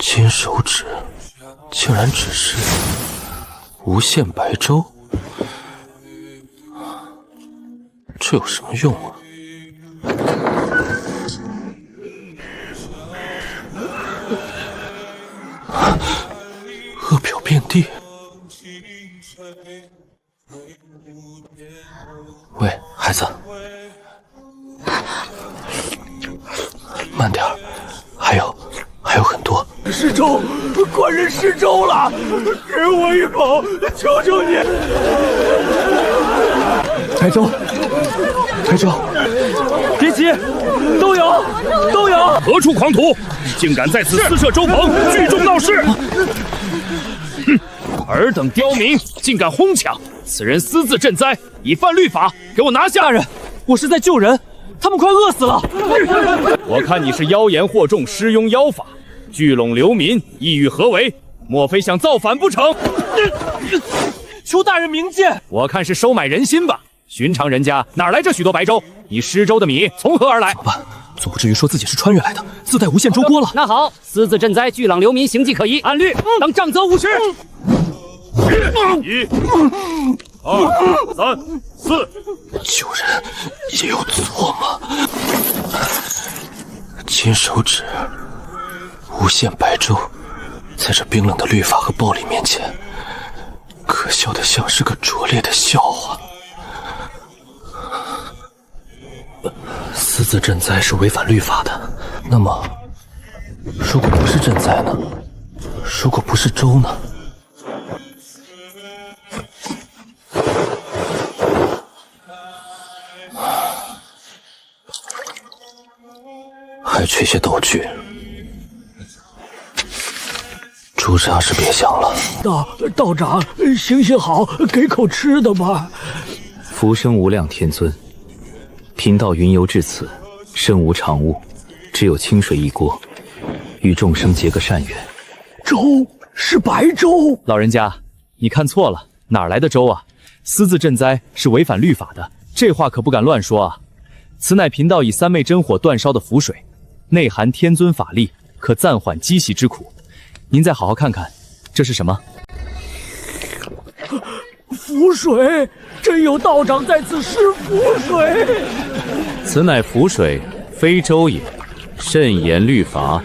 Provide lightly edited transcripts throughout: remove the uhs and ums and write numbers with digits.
金手指竟然只是无限白粥，这有什么用啊？恶表遍地。喂，孩子，慢点儿，还有很多。失粥，官人失粥了，给我一口，求求你！白粥，别急，都有。何处狂徒，竟敢在此私设粥棚，聚众闹事！哼，尔等刁民，竟敢哄抢！此人私自赈灾，已犯律法，给我拿下！大人，我是在救人，他们快饿死了。我看你是妖言惑众，施庸妖法，聚拢流民，意欲何为？莫非想造反不成？求大人明鉴。我看是收买人心吧。寻常人家哪来这许多白粥？你施粥的米从何而来？怎么办？总不至于说自己是穿越来的，自带无限粥锅了。那好，私自赈灾，聚拢流民，行迹可疑，按律当杖责50。1、2、3、4。救人也有错吗？金手指，无限白粥，在这冰冷的律法和暴力面前，可笑的像是个拙劣的笑话。私自赈灾是违反律法的，那么，如果不是赈灾呢？如果不是粥呢？还缺些道具，朱砂是别想了。道长，行好，给口吃的吧。福生无量天尊，贫道云游至此，身无长物，只有清水一锅，与众生结个善缘。粥是白粥。老人家，你看错了，哪来的粥啊？私自赈灾是违反律法的，这话可不敢乱说啊。此乃贫道以3昧真火煅烧的符水，内含天尊法力，可暂缓积习之苦。您再好好看看，这是什么？符水，真有道长在此施符水。此乃符水，非粥也，慎言律法。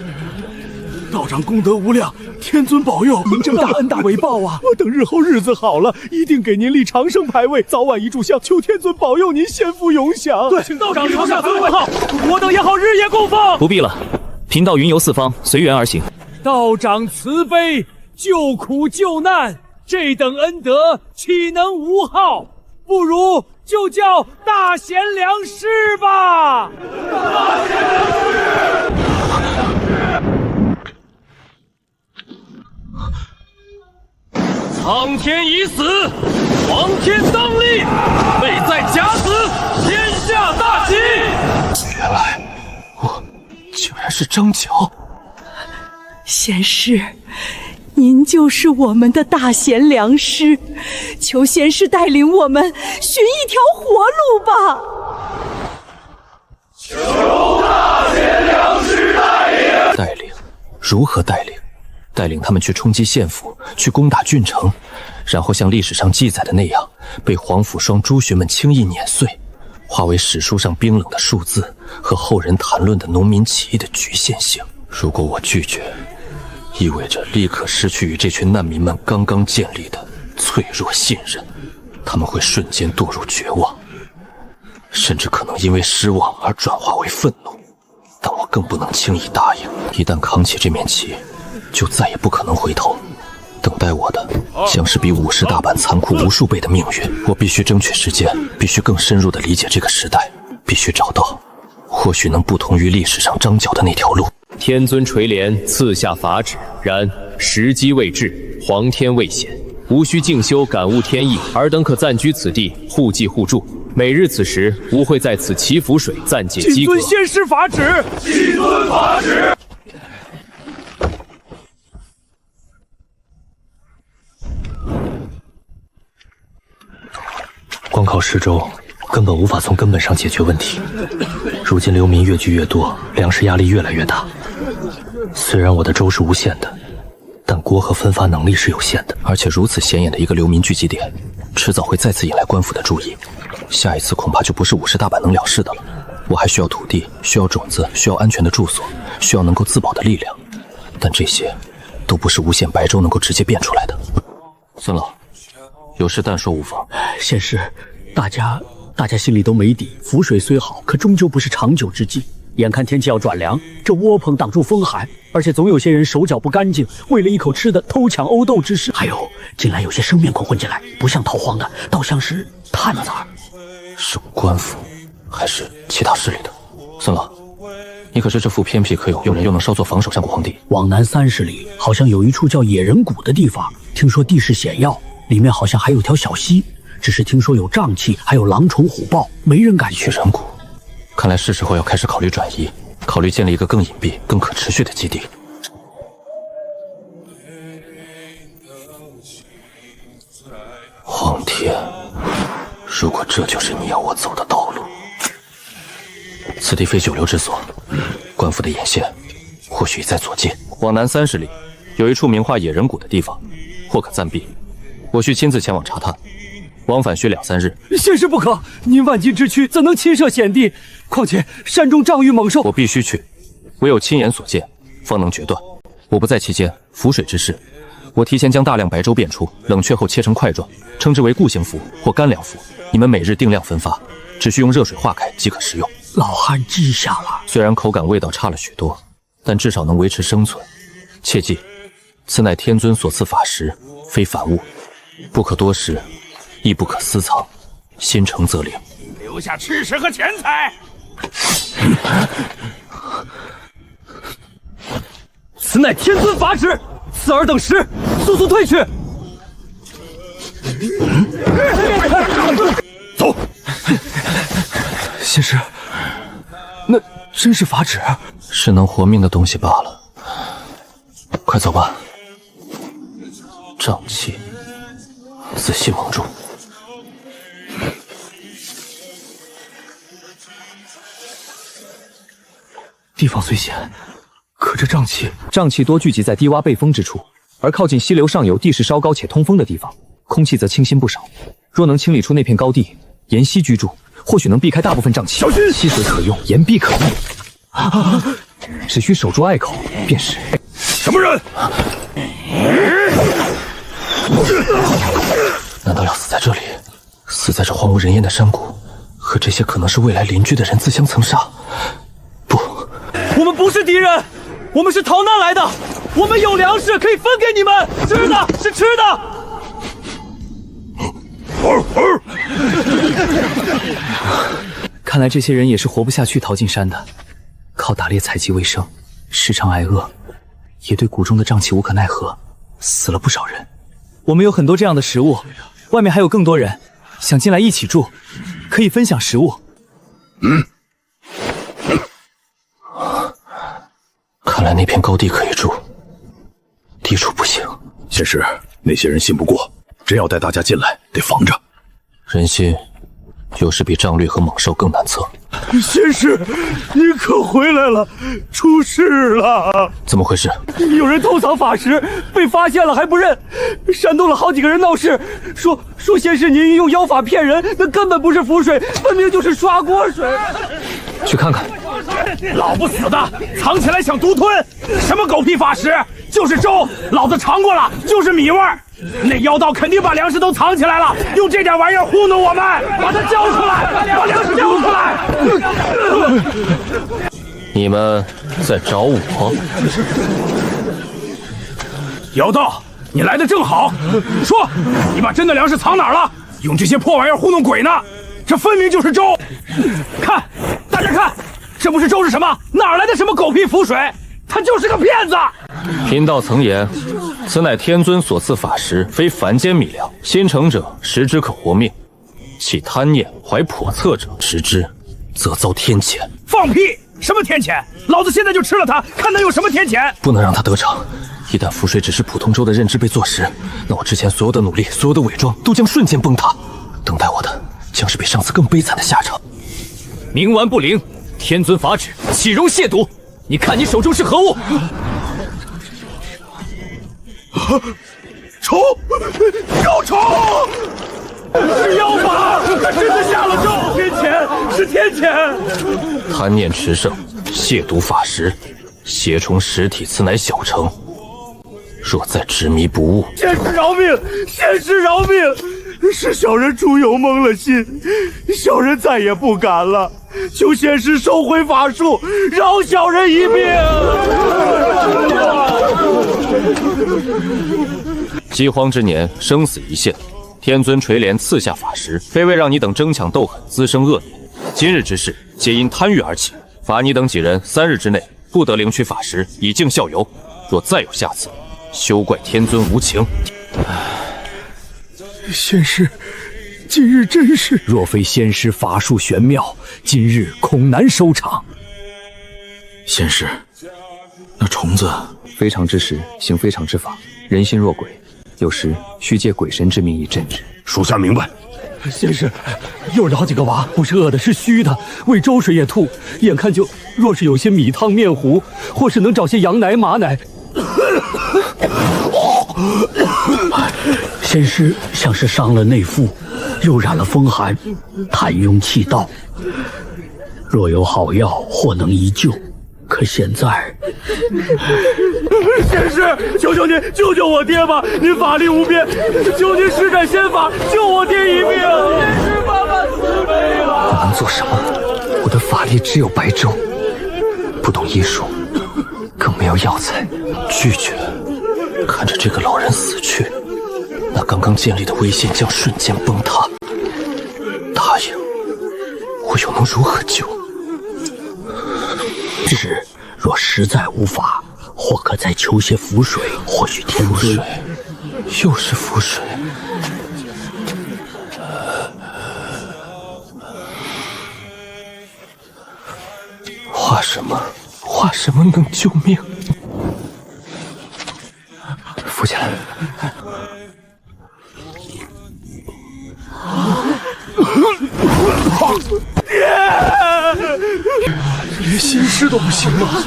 道长功德无量，天尊保佑，您这大恩大为报啊！我等日后日子好了，一定给您立长生牌位，早晚一炷香，求天尊保佑您仙福永享。对，请道长留下尊位号，我等也好日夜供奉。不必了，贫道云游四方，随缘而行。道长慈悲，救苦救难，这等恩德岂能无号？不如就叫大贤良师吧。大贤良师。苍天已死，皇天当立，位在甲子，天下大吉。原来我竟然是张角。贤师，您就是我们的大贤良师，求贤师带领我们寻一条活路吧。求大贤良师带领？如何带领？带领他们去冲击县府，去攻打郡城，然后像历史上记载的那样，被皇甫双诸军们轻易碾碎，化为史书上冰冷的数字和后人谈论的农民起义的局限性。如果我拒绝，意味着立刻失去与这群难民们刚刚建立的脆弱信任，他们会瞬间堕入绝望，甚至可能因为失望而转化为愤怒。但我更不能轻易答应，一旦扛起这面旗，就再也不可能回头。等待我的将是比50大板残酷无数倍的命运。我必须争取时间，必须更深入地理解这个时代，必须找到或许能不同于历史上张角的那条路。天尊垂怜赐下法旨，然时机未至，皇天未显，无需静修感悟天意，尔等可暂居此地，互济互助。每日此时，吾会在此祈福水，暂解饥渴。谨遵先师法旨，谨遵法旨。光靠施粥根本无法从根本上解决问题。如今流民越聚越多，粮食压力越来越大。虽然我的粥是无限的，但锅和分发能力是有限的，而且如此显眼的一个流民聚集点，迟早会再次引来官府的注意。下一次恐怕就不是50大板能了事的了。我还需要土地，需要种子，需要安全的住所，需要能够自保的力量，但这些都不是无限白粥能够直接变出来的。孙老，有事但说无妨。县师，大家心里都没底。浮水虽好，可终究不是长久之计。眼看天气要转凉，这窝棚挡住风寒，而且总有些人手脚不干净，为了一口吃的偷抢殴斗之事。还有，近来有些生面孔混进来，不像逃荒的，倒像是探子儿。是官府还是其他势力的？孙老，你可知这副偏僻可有用，又能稍作防守上古荒地？往南30里，好像有一处叫野人谷的地方，听说地势险要，里面好像还有条小溪，只是听说有瘴气，还有狼虫虎豹，没人敢去。野人谷，看来是时候要开始考虑转移，考虑建立一个更隐蔽、更可持续的基地。皇天，如果这就是你要我走的道路，此地非久留之所，官府的眼线或许在左近。往南30里，有一处名画野人谷的地方，或可暂避。我需亲自前往查探，往返需2、3日。县师不可，您万金之躯怎能亲涉险地？况且山中瘴郁猛兽，我必须去，唯有亲眼所见，方能决断。我不在其间，浮水之事，我提前将大量白粥变出，冷却后切成块状，称之为固形符或干粮符。你们每日定量分发，只需用热水化开即可食用。老汉记下了。虽然口感味道差了许多，但至少能维持生存。切记，此乃天尊所赐法食，非凡物，不可多食，亦不可私藏。心诚则灵。留下吃食和钱财。此乃天尊法旨，此尔等食，速速退去。走。县师，那真是法旨？是能活命的东西罢了。快走吧。瘴气，仔细蒙住。地方虽险，可这瘴气多聚集在低洼背风之处，而靠近溪流上游地势稍高且通风的地方，空气则清新不少。若能清理出那片高地，沿溪居住，或许能避开大部分瘴气。小心，溪水可用，岩壁可易，只需守住隘口便是。什么人？难道要死在这里？死在这荒无人烟的山谷，和这些可能是未来邻居的人自相残杀？不，我们不是敌人，我们是逃难来的，我们有粮食可以分给你们，吃的是吃的。看来这些人也是活不下去逃进山的，靠打猎采集为生，时常挨饿，也对谷中的瘴气无可奈何，死了不少人。我们有很多这样的食物，外面还有更多人想进来一起住，可以分享食物。看来那片高地可以住，低处不行。县师，那些人信不过，真要带大家进来，得防着。人心有时比瘴疠和猛兽更难测。县师，你可回来了，出事了！怎么回事？有人偷藏法食，被发现了还不认，煽动了好几个人闹事，说县师您用妖法骗人，那根本不是符水，分明就是刷锅水。去看看。老不死的，藏起来想独吞，什么狗屁法食，就是粥，老子尝过了，就是米味儿。那妖道肯定把粮食都藏起来了，用这点玩意儿糊弄我们，把他交出来，把粮食交出来！你们在找我？妖道，你来的正好，说，你把真的粮食藏哪儿了？用这些破玩意儿糊弄鬼呢？这分明就是粥！看，大家看，这不是粥是什么？哪来的什么狗屁符水？他就是个骗子！贫道曾言，此乃天尊所赐法食，非凡间米粮。心诚者食之可活命，其贪念怀叵测者食之，则遭天谴。放屁！什么天谴？老子现在就吃了它，看他有什么天谴！不能让他得逞。一旦符水只是普通粥的认知被坐实，那我之前所有的努力，所有的伪装，都将瞬间崩塌。等待我的将是比上次更悲惨的下场。冥顽不灵，天尊法旨，岂容亵渎？你看你手中是何物？虫，有虫！是妖法，他真的下了咒！天谴，是天谴！贪念炽盛，亵渎法时，邪虫实体，此乃小成。若再执迷不悟，仙师饶命！仙师饶命！是小人朱由蒙了心，小人再也不敢了。求仙师收回法术，饶小人一命。饥荒之年，生死一线，天尊垂怜赐下法时，非为让你等争抢斗狠，滋生恶念。今日之事，皆因贪欲而起，罚你等几人3日之内不得领取法时，以儆效尤。若再有下次，休怪天尊无情。仙师，今日真是……若非仙师法术玄妙，今日恐难收场。仙师，那虫子非常之时，行非常之法。人心若鬼，有时需借鬼神之名以镇之。属下明白。仙师，又是好几个娃，不是饿的，是虚的，喂粥水也吐，眼看就……若是有些米汤面糊，或是能找些羊奶马奶。仙师像是伤了内腹，又染了风寒，痰壅气倒。若有好药，或能一救。可现在，仙师，求求您救救我爹吧！您法力无边，求您施展仙法救我爹一命！仙师爸爸慈悲了。我能做什么？我的法力只有白粥，不懂医术，更没有药材。拒绝。看着这个老人死去，那刚刚建立的威信将瞬间崩塌。答应，我又能如何救？是，若实在无法，或可再求些符水，或许天尊。又是符水。画什么？画什么能救命？扶起来。连仙师都不行了。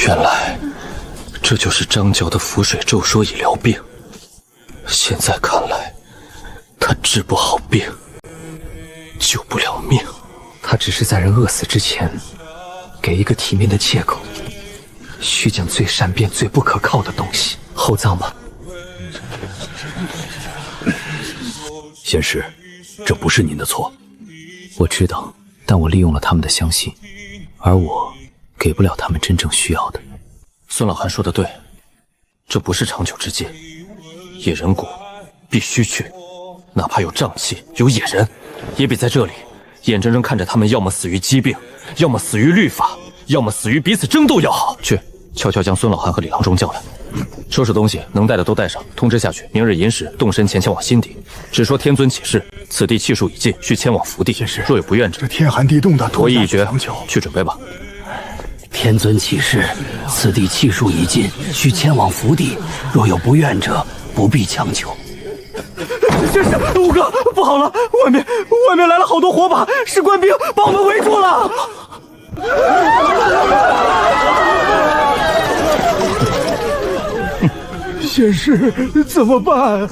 原来这就是张角的符水咒说以疗病。现在看来，他治不好病，救不了命。他只是在人饿死之前，给一个体面的借口，需将最善变、最不可靠的东西厚葬吧。仙师，这不是您的错。我知道，但我利用了他们的相信，而我给不了他们真正需要的。孙老汉说的对，这不是长久之计。野人谷必须去，哪怕有瘴气、有野人，也比在这里眼睁睁看着他们要么死于疾病，要么死于律法，要么死于彼此争斗要好。去，悄悄将孙老汉和李郎中叫来，收拾东西，能带的都带上，通知下去，明日寅时动身前往新地。只说天尊起誓，此地气数已尽，需前往福地。若有不愿者，这天寒地冻的，我意已决，去准备吧。天尊启示，此地气数已尽，需前往福地。若有不愿者，不必强求。先生，五哥，不好了，外面来了好多火把，是官兵把我们围住了。先师，怎么办？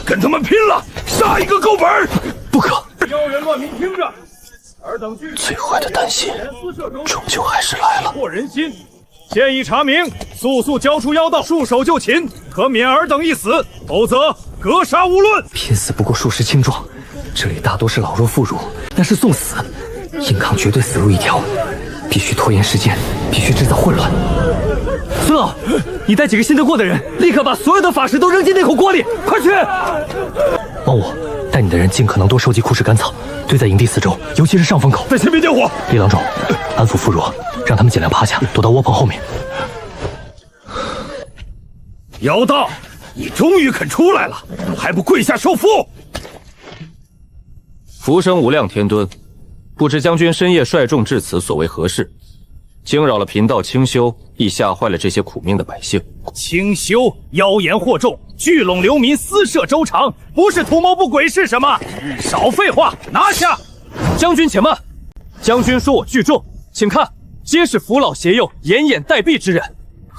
跟他们拼了，杀一个够本！不可！妖人乱民听着，尔等最坏的担心，终究还是来了。惑人心，现已查明，速交出妖道，束手就擒，可免尔等一死，否则格杀勿论。拼死不过数十青壮，这里大多是老弱妇孺，那是送死。硬抗绝对死路一条，必须拖延时间，必须制造混乱。孙老，你带几个信得过的人，立刻把所有的法师都扔进那口锅里，快去！帮我带你的人尽可能多收集枯石干草，堆在营地四周，尤其是上风口。在前面点火。李郎中，安抚妇孺，让他们尽量趴下，躲到窝棚后面。妖道，你终于肯出来了，还不跪下受缚！浮生无量天尊，不知将军深夜率众至此所为何事？惊扰了贫道清修，亦吓坏了这些苦命的百姓。清修妖言惑众，聚拢流民，私设粥厂，不是图谋不轨是什么？少废话，拿下！将军且慢，将军说我聚众，请看，皆是扶老携幼、掩眼待毙之人，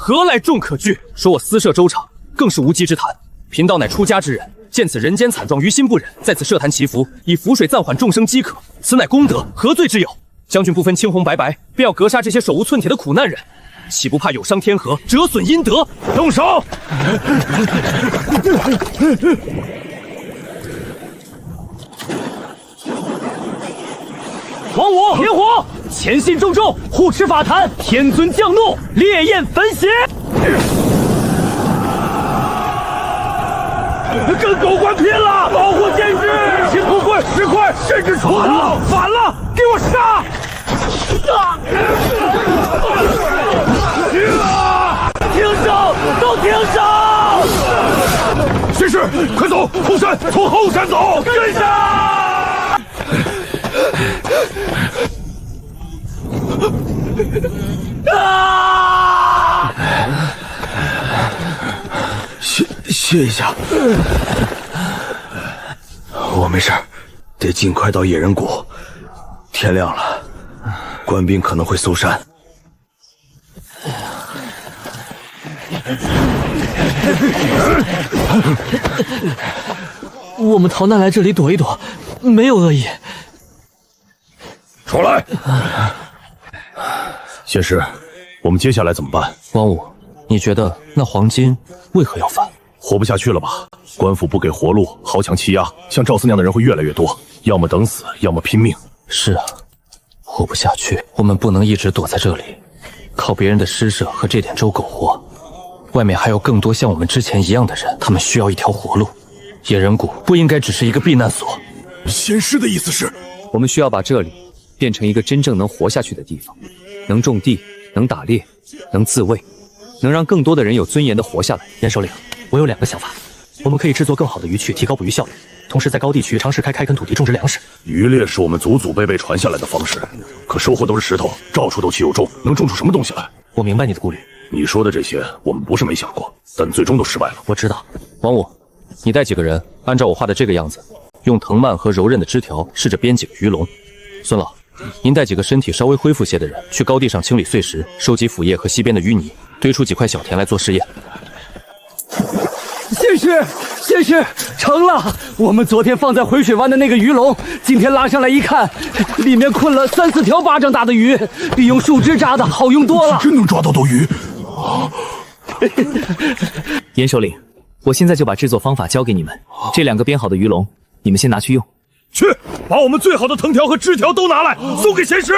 何来众可惧？说我私设州场，更是无稽之谈。贫道乃出家之人，见此人间惨状，于心不忍，在此设坛祈福，以符水暂缓众生饥渴，此乃功德，何罪之有？将军不分青红白白，便要格杀这些手无寸铁的苦难人，岂不怕有伤天和，折损阴德？动手！黄武、天火，前信重重，护持法坛。天尊降怒，烈焰焚血。跟狗官拼了！保护剑士，请不跪石块，甚至出刀！反了，给我杀！停手！都停手！仙士，快走！后山，从后山走！跟上！啊！歇一下，我没事，得尽快到野人谷。天亮了，官兵可能会搜山。我们逃难来这里躲一躲，没有恶意。出来！仙师，我们接下来怎么办？王武，你觉得那黄金为何要反？活不下去了吧？官府不给活路，豪强欺压，像赵四那样的人会越来越多，要么等死，要么拼命。是啊，活不下去，我们不能一直躲在这里，靠别人的施舍和这点粥苟活。外面还有更多像我们之前一样的人，他们需要一条活路。野人谷不应该只是一个避难所。仙师的意思是，我们需要把这里变成一个真正能活下去的地方，能种地，能打猎，能自卫，能让更多的人有尊严地活下来。严首领，我有2个想法，我们可以制作更好的渔具，提高捕鱼效率，同时在高地区尝试开垦土地，种植粮食。渔猎是我们祖祖辈辈传下来的方式，可收获都是石头，到处都砌有种，能种出什么东西来？我明白你的顾虑，你说的这些我们不是没想过，但最终都失败了。我知道。王武，你带几个人，按照我画的这个样子，用藤蔓和柔韧的枝条试着编几个鱼笼。孙老，您带几个身体稍微恢复些的人，去高地上清理碎石，收集腐叶和溪边的淤泥，堆出几块小田来做试验。仙师，成了！我们昨天放在回水湾的那个鱼笼，今天拉上来一看，里面困了3、4条巴掌大的鱼，比用树枝扎的好用多了。真能抓到斗鱼！严首领，我现在就把制作方法交给你们。这2个编好的鱼笼，你们先拿去用。去，把我们最好的藤条和枝条都拿来，送给仙师。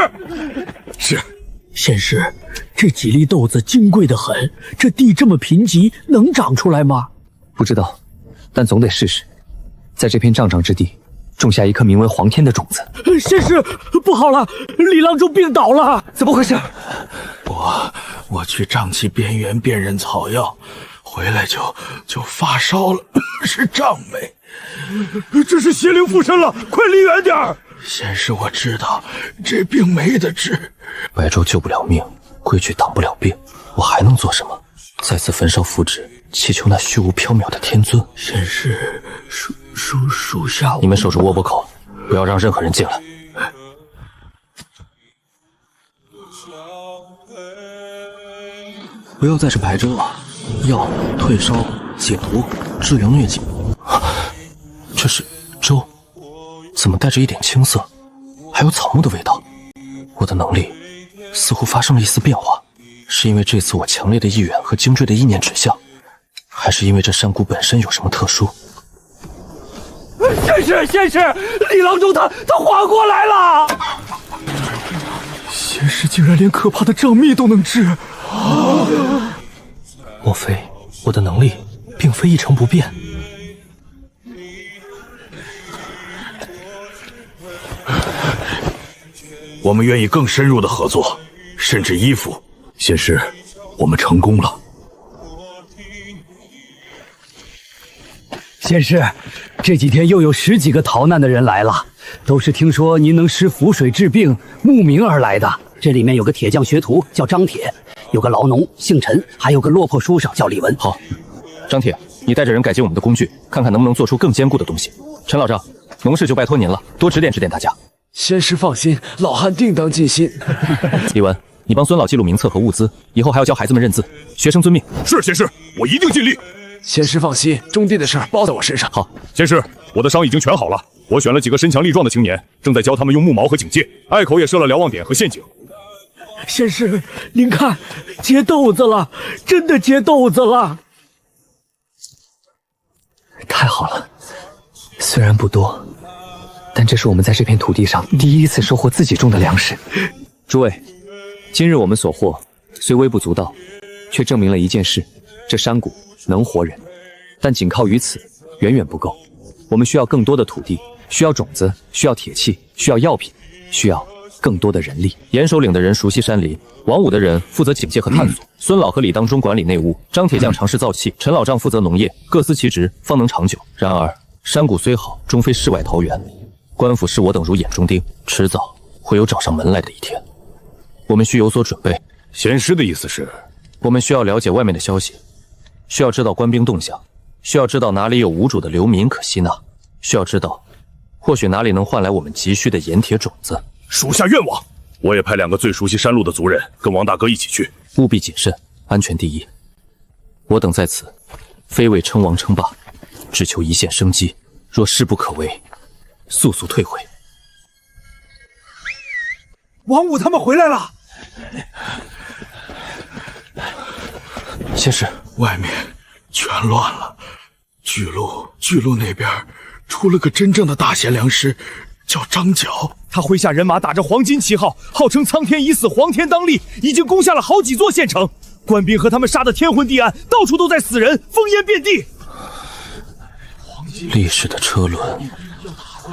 是。仙师，这几粒豆子金贵得很，这地这么贫瘠，能长出来吗？不知道，但总得试试。在这片瘴瘴之地，种下一颗名为黄天的种子。仙师，不好了，李郎中病倒了，怎么回事？我去瘴气边缘辨认草药，回来就发烧了，是瘴霉。这是邪灵附身了，快离远点儿！仙师，我知道这病没得治，白粥救不了命，规矩挡不了病，我还能做什么？再次焚烧符纸，祈求那虚无缥缈的天尊。仙师，属下你们守住窝脖口，不要让任何人进来。不要再吃白粥了，药退烧、解毒、治疗疟疾。这是粥，怎么带着一点青色，还有草木的味道？我的能力似乎发生了一丝变化，是因为这次我强烈的意愿和精锐的意念指向，还是因为这山谷本身有什么特殊？仙师，李郎中他缓过来了。仙师竟然连可怕的瘴蜜都能治，莫非我的能力并非一成不变？我们愿意更深入的合作，甚至依附。仙师，我们成功了。仙师，这几天又有10几个逃难的人来了，都是听说您能施符水治病，慕名而来的。这里面有个铁匠学徒叫张铁，有个劳农姓陈，还有个落魄书生叫李文。好，张铁，你带着人改进我们的工具，看看能不能做出更坚固的东西。陈老张，农事就拜托您了，多指点指点大家。仙师放心，老汉定当尽心。李文，你帮孙老记录名册和物资，以后还要教孩子们认字。学生遵命。是先师，我一定尽力。先师放心，种地的事包在我身上。好，先师，我的伤已经全好了。我选了几个身强力壮的青年，正在教他们用木矛和警戒。隘口也设了瞭望点和陷阱。先师，您看，结豆子了，真的结豆子了。太好了，虽然不多，但这是我们在这片土地上第一次收获自己种的粮食。诸位，今日我们所获虽微不足道，却证明了一件事：这山谷能活人，但仅靠于此远远不够。我们需要更多的土地，需要种子，需要铁器，需要药品，需要更多的人力。严首领的人熟悉山林，王武的人负责警戒和探索，孙老和李当中管理内务，张铁匠尝试造气，陈老丈负责农业，各司其职，方能长久。然而山谷虽好，终非世外桃源，官府视我等如眼中钉，迟早会有找上门来的一天。我们需有所准备。先师的意思是，我们需要了解外面的消息，需要知道官兵动向，需要知道哪里有无主的流民可吸纳，需要知道或许哪里能换来我们急需的盐铁种子。属下愿往。我也派2个最熟悉山路的族人跟王大哥一起去，务必谨慎，安全第一。我等在此，非为称王称霸，只求一线生机。若势不可为，速速退回。王武他们回来了。先生，外面全乱了。巨鹿那边出了个真正的大贤良师，叫张角。他麾下人马打着黄金旗号，号称苍天已死，黄天当立，已经攻下了好几座县城。官兵和他们杀得天昏地暗，到处都在死人，烽烟遍地。历史的车轮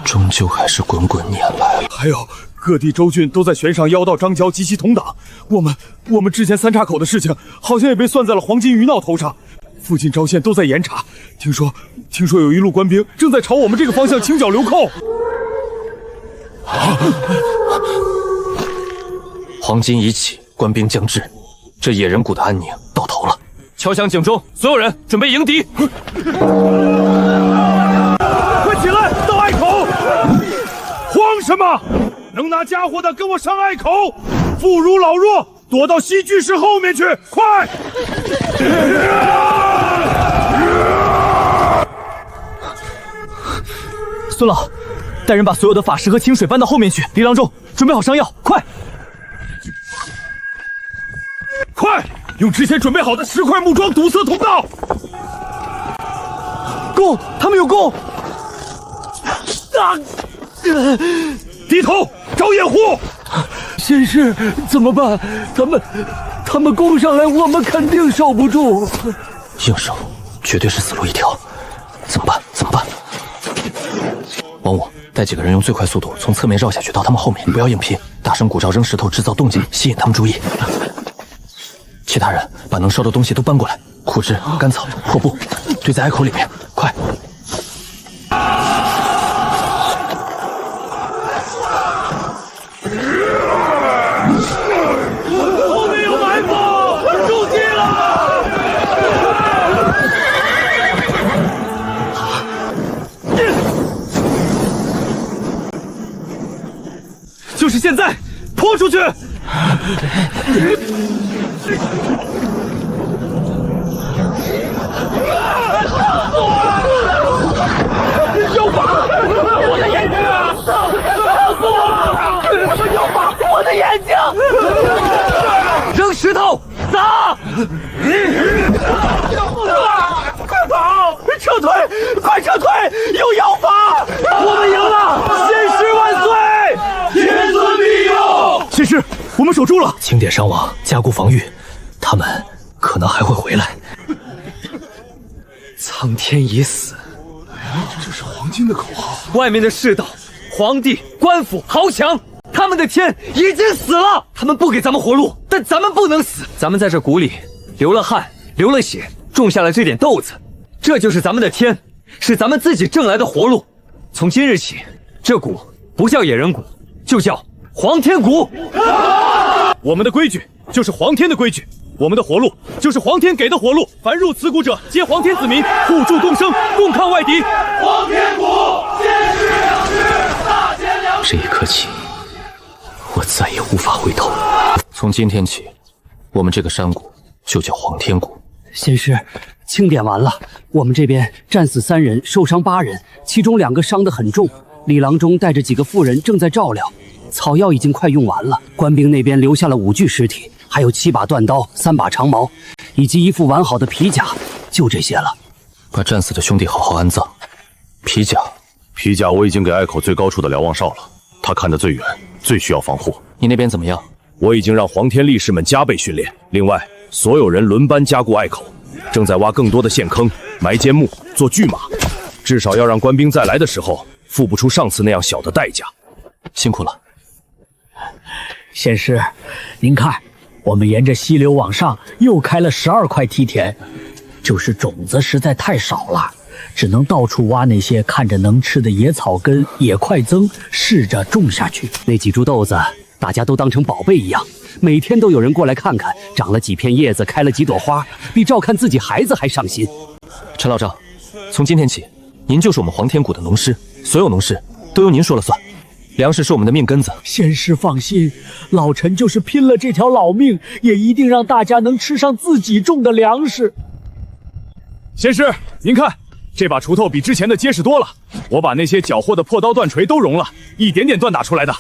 终究还是滚滚碾来了。还有各地州郡都在悬赏妖道张角及其同党。我们之前3岔口的事情，好像也被算在了黄金余闹头上。附近招县都在严查，听说有一路官兵正在朝我们这个方向倾角流寇。黄金已起，官兵将至，这野人谷的安宁到头了。敲响警钟，所有人准备迎敌。快起来，到隘口！慌什么？能拿家伙的跟我上隘口！妇孺老弱躲到西居室后面去，快！孙老，带人把所有的法师和清水搬到后面去。李郎中，准备好伤药，快！快，用之前准备好的10块木桩堵塞通道。弓，他们有弓！低头找掩护。先师，怎么办？他们攻上来，我们肯定守不住。硬守，绝对是死路一条。怎么办？王武，带几个人用最快速度从侧面绕下去到他们后面，不要硬拼，大声鼓噪，扔石头制造动静，吸引他们注意。其他人把能烧的东西都搬过来，枯枝、干草、破布堆在隘口里面，快！后面有埋伏，入击了！就是现在，泼出去！有法！我的眼睛啊！杀死我！有法！我的眼睛！扔石头，砸！快跑！撤退！快撤退！有妖法！我们赢了！先师万岁！天尊庇佑！先师，我们守住了。清点伤亡，加固防御，他们可能还会回来。苍天已死。这是黄金的口号。外面的世道、皇帝、官府、豪强，他们的天已经死了。他们不给咱们活路，但咱们不能死。咱们在这谷里流了汗，流了血，种下了这点豆子，这就是咱们的天，是咱们自己挣来的活路。从今日起，这谷不叫野人谷，就叫黄天谷。我们的规矩就是黄天的规矩，我们的活路就是黄天给的活路。凡入此谷者，皆黄天子民，互助共生，共抗外敌。黄天谷，先师良师，大贤良师。这一刻起，我我再也无法回头。从今天起，我们这个山谷就叫黄天谷。仙师，清点完了，我们这边战死3人，受伤8人，其中2个伤得很重。李郎中带着几个妇人正在照料，草药已经快用完了。官兵那边留下了5具尸体，还有7把断刀、3把长矛，以及一副完好的皮甲，就这些了。把战死的兄弟好好安葬。皮甲我已经给隘口最高处的瞭望哨了，他看得最远，最需要防护。你那边怎么样？我已经让黄天力士们加倍训练，另外所有人轮班加固隘口，正在挖更多的陷坑、埋尖木、做巨马，至少要让官兵再来的时候付不出上次那样小的代价。辛苦了。仙师，您看，我们沿着溪流往上又开了12块梯田，就是种子实在太少了，只能到处挖那些看着能吃的野草根、野快增，试着种下去。那几株豆子，大家都当成宝贝一样，每天都有人过来看看，长了几片叶子，开了几朵花，比照看自己孩子还上心。陈老张，从今天起，您就是我们黄天谷的农师，所有农事都由您说了算。粮食是我们的命根子。仙师放心，老臣就是拼了这条老命，也一定让大家能吃上自己种的粮食。仙师，您看，这把锄头比之前的结实多了，我把那些缴获的破刀断锤都熔了，一点点锻打出来的。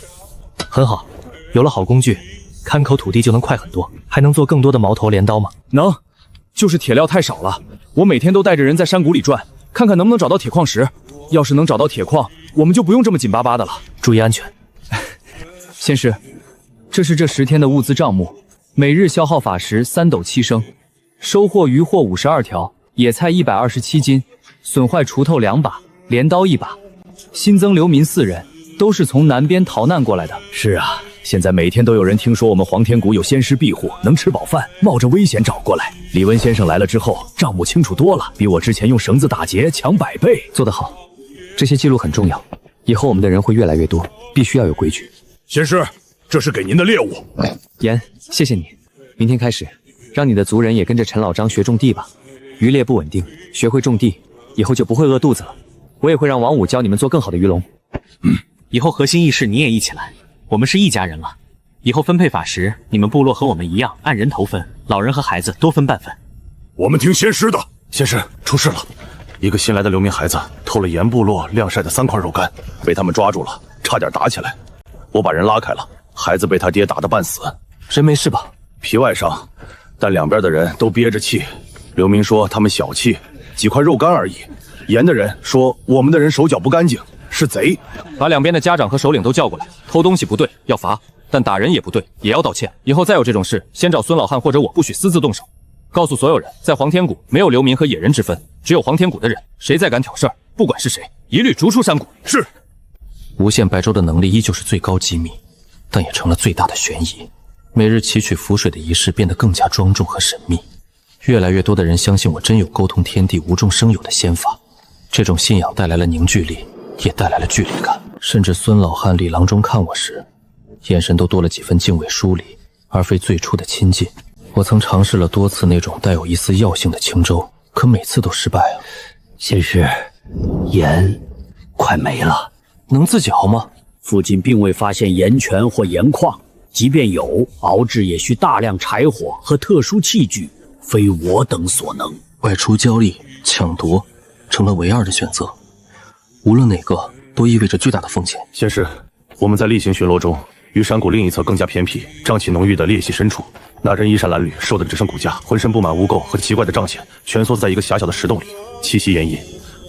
很好，有了好工具，看口土地就能快很多。还能做更多的矛头镰刀吗？能，就是铁料太少了。我每天都带着人在山谷里转，看看能不能找到铁矿石。要是能找到铁矿，我们就不用这么紧巴巴的了。注意安全。仙师，这是这10天的物资账目，每日消耗法石3斗7升，收获渔获52条，野菜127斤，损坏锄头2把，镰刀1把，新增流民4人，都是从南边逃难过来的。是啊，现在每天都有人听说我们黄天谷有仙师庇护，能吃饱饭，冒着危险找过来。李文先生来了之后，账目清楚多了，比我之前用绳子打结强100倍。做得好，这些记录很重要，以后我们的人会越来越多，必须要有规矩。仙师，这是给您的猎物。言，谢谢你。明天开始，让你的族人也跟着陈老张学种地吧。渔猎不稳定，学会种地，以后就不会饿肚子了。我也会让王五教你们做更好的鱼龙。以后核心议事你也一起来，我们是一家人了。以后分配法石，你们部落和我们一样，按人头分，老人和孩子多分半分。我们听仙师的。仙师，出事了！一个新来的流民孩子偷了盐部落晾晒的3块肉干，被他们抓住了，差点打起来。我把人拉开了，孩子被他爹打得半死。人没事吧？皮外伤，但两边的人都憋着气。流民说他们小气，几块肉干而已。盐的人说我们的人手脚不干净，是贼。把两边的家长和首领都叫过来，偷东西不对要罚，但打人也不对，也要道歉。以后再有这种事，先找孙老汉或者我，不许私自动手。告诉所有人，在黄天谷没有流民和野人之分，只有黄天谷的人，谁再敢挑事儿，不管是谁，一律逐出山谷。是。无限白舟的能力依旧是最高机密，但也成了最大的悬疑。每日汲取符水的仪式变得更加庄重和神秘，越来越多的人相信我真有沟通天地无中生有的仙法。这种信仰带来了凝聚力，也带来了距离感。甚至孙老汉、李郎中看我时，眼神都多了几分敬畏疏离，而非最初的亲近。我曾尝试了多次那种带有一丝药性的清粥，可每次都失败了。仙师，盐快没了，能自己熬吗？附近并未发现盐泉或盐矿，即便有，熬制也需大量柴火和特殊器具，非我等所能。外出交易、抢夺成了唯二的选择，无论哪个都意味着巨大的风险。仙师，我们在例行巡逻中，于山谷另一侧更加偏僻、瘴气浓郁的裂隙深处，那人衣衫褴褛，瘦得只剩骨架，浑身布满污垢和奇怪的瘴藓，蜷缩在一个狭小的石洞里，气息严隐。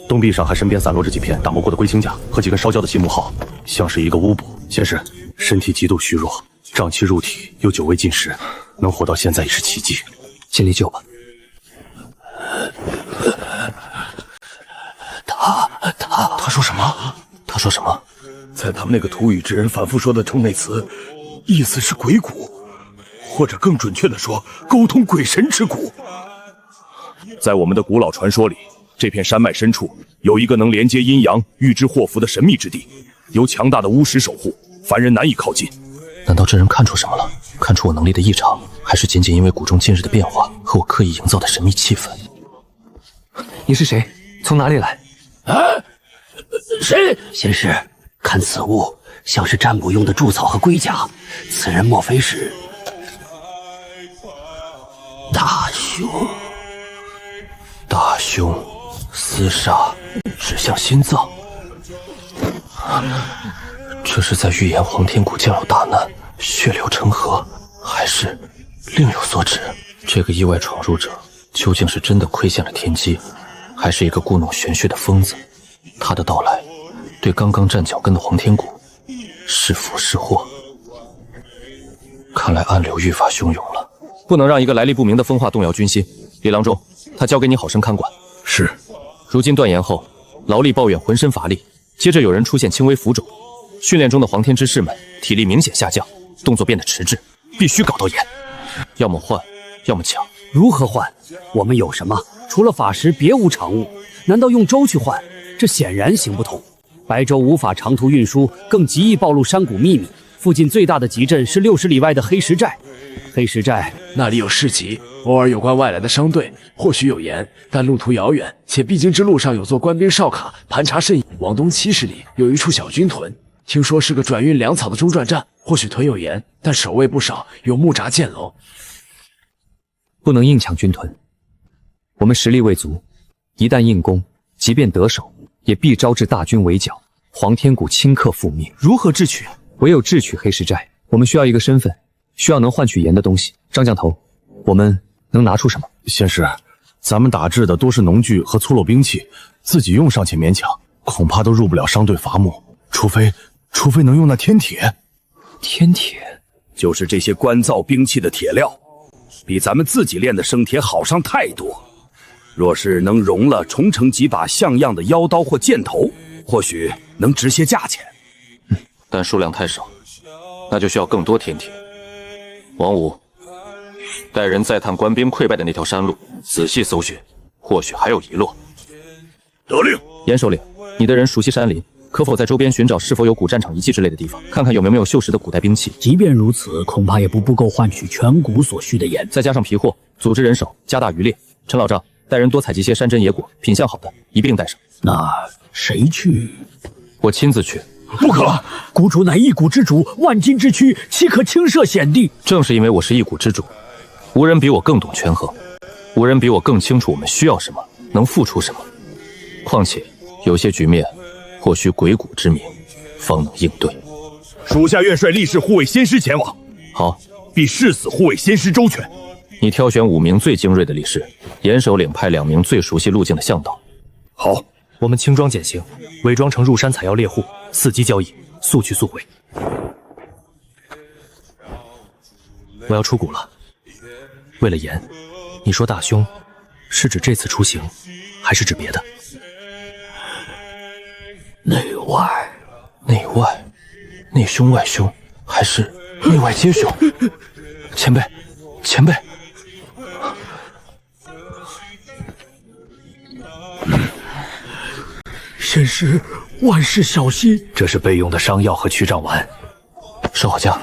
洞壁上还身边散落着几片打磨过的龟青甲和几根烧焦的细木蒿，像是一个巫卜。仙师，身体极度虚弱，瘴气入体又久未进食，能活到现在已是奇迹。尽力救吧。他说什么？他说什么？在他们那个土语之人反复说的称谓词，意思是鬼谷，或者更准确的说，沟通鬼神之谷。在我们的古老传说里，这片山脉深处有一个能连接阴阳、预知祸福的神秘之地，由强大的巫石守护，凡人难以靠近。难道这人看出什么了？看出我能力的异常，还是仅仅因为谷中近日的变化和我刻意营造的神秘气氛？你是谁？从哪里来？谁？仙师，看此物，像是占卜用的贮草和龟甲。此人莫非是大凶？大凶，厮杀，指向心脏。这是在预言黄天谷将有大难，血流成河，还是另有所指？这个意外闯入者究竟是真的窥见了天机，还是一个故弄玄虚的疯子？他的到来对刚刚站脚跟的黄天谷是福是祸？看来暗流愈发汹涌了，不能让一个来历不明的疯话动摇军心。李郎中，他交给你好生看管。是。如今断言后，劳力抱怨浑身乏力，接着有人出现轻微浮肿，训练中的黄天之士们体力明显下降，动作变得迟滞，必须搞到严，要么换，要么抢。如何换？我们有什么？除了法师，别无长物。难道用舟去换？这显然行不通。白舟无法长途运输，更极易暴露山谷秘密。附近最大的集镇是60里外的黑石寨。黑石寨那里有市集，偶尔有关外来的商队，或许有盐，但路途遥远，且必经之路上有座官兵哨卡，盘查甚严。往东70里有一处小军屯，听说是个转运粮草的中转站。或许屯有盐，但守卫不少，有木闸箭楼。不能硬抢军屯，我们实力未足，一旦硬攻，即便得手，也必招致大军围剿，黄天谷顷刻覆灭。如何智取？唯有智取黑石寨。我们需要一个身份，需要能换取盐的东西。张将头，我们能拿出什么？仙师，咱们打制的多是农具和粗陋兵器，自己用尚且勉强，恐怕都入不了商队伐木，除非能用那天铁。天铁就是这些官造兵器的铁料，比咱们自己炼的生铁好上太多。若是能熔了重成几把像样的腰刀或箭头，或许能值些价钱。但数量太少，那就需要更多天铁。王五，带人再探官兵溃败的那条山路，仔细搜寻，或许还有遗落。得令。严首领，你的人熟悉山林，可否在周边寻找是否有古战场遗迹之类的地方，看看有没有锈蚀的古代兵器？即便如此，恐怕也不够换取全谷所需的盐。再加上皮货，组织人手，加大渔猎。陈老丈，带人多采集些山珍野果，品相好的一并带上。那谁去？我亲自去。不可！谷主乃一谷之主，万金之躯，岂可轻涉险地？正是因为我是一谷之主，无人比我更懂权衡，无人比我更清楚我们需要什么，能付出什么。况且有些局面，或需鬼谷之名，方能应对。属下愿率力士护卫仙师前往。好，必誓死护卫仙师周全。你挑选5名最精锐的力士，严首领派2名最熟悉路径的向导。好，我们轻装简行，伪装成入山采药猎户，伺机交易，速去速回。我要出谷了。为了盐，你说大凶是指这次出行，还是指别的？内外，内外，内凶外凶，还是内外皆凶？前辈，前辈。仙师，万事小心。这是备用的伤药和驱瘴丸。是好将。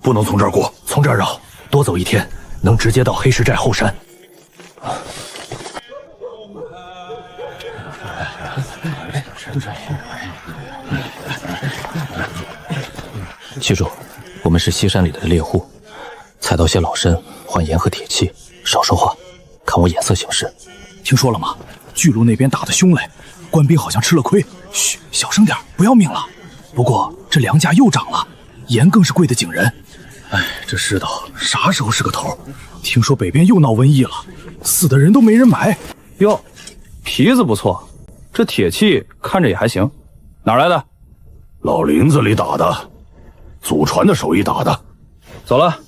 不能从这儿过，从这儿绕，多走1天，能直接到黑石寨后山。记住，我们是西山里的猎户，采到些老参换盐和铁器，少说话，看我眼色行事。听说了吗？巨鹿那边打得凶嘞，官兵好像吃了亏。嘘，小声点，不要命了。不过这粮价又涨了，盐更是贵得惊人。哎，这世道啥时候是个头？听说北边又闹瘟疫了，死的人都没人买。哟，皮子不错，这铁器看着也还行，哪儿来的？老林子里打的，祖传的手艺打的。走了。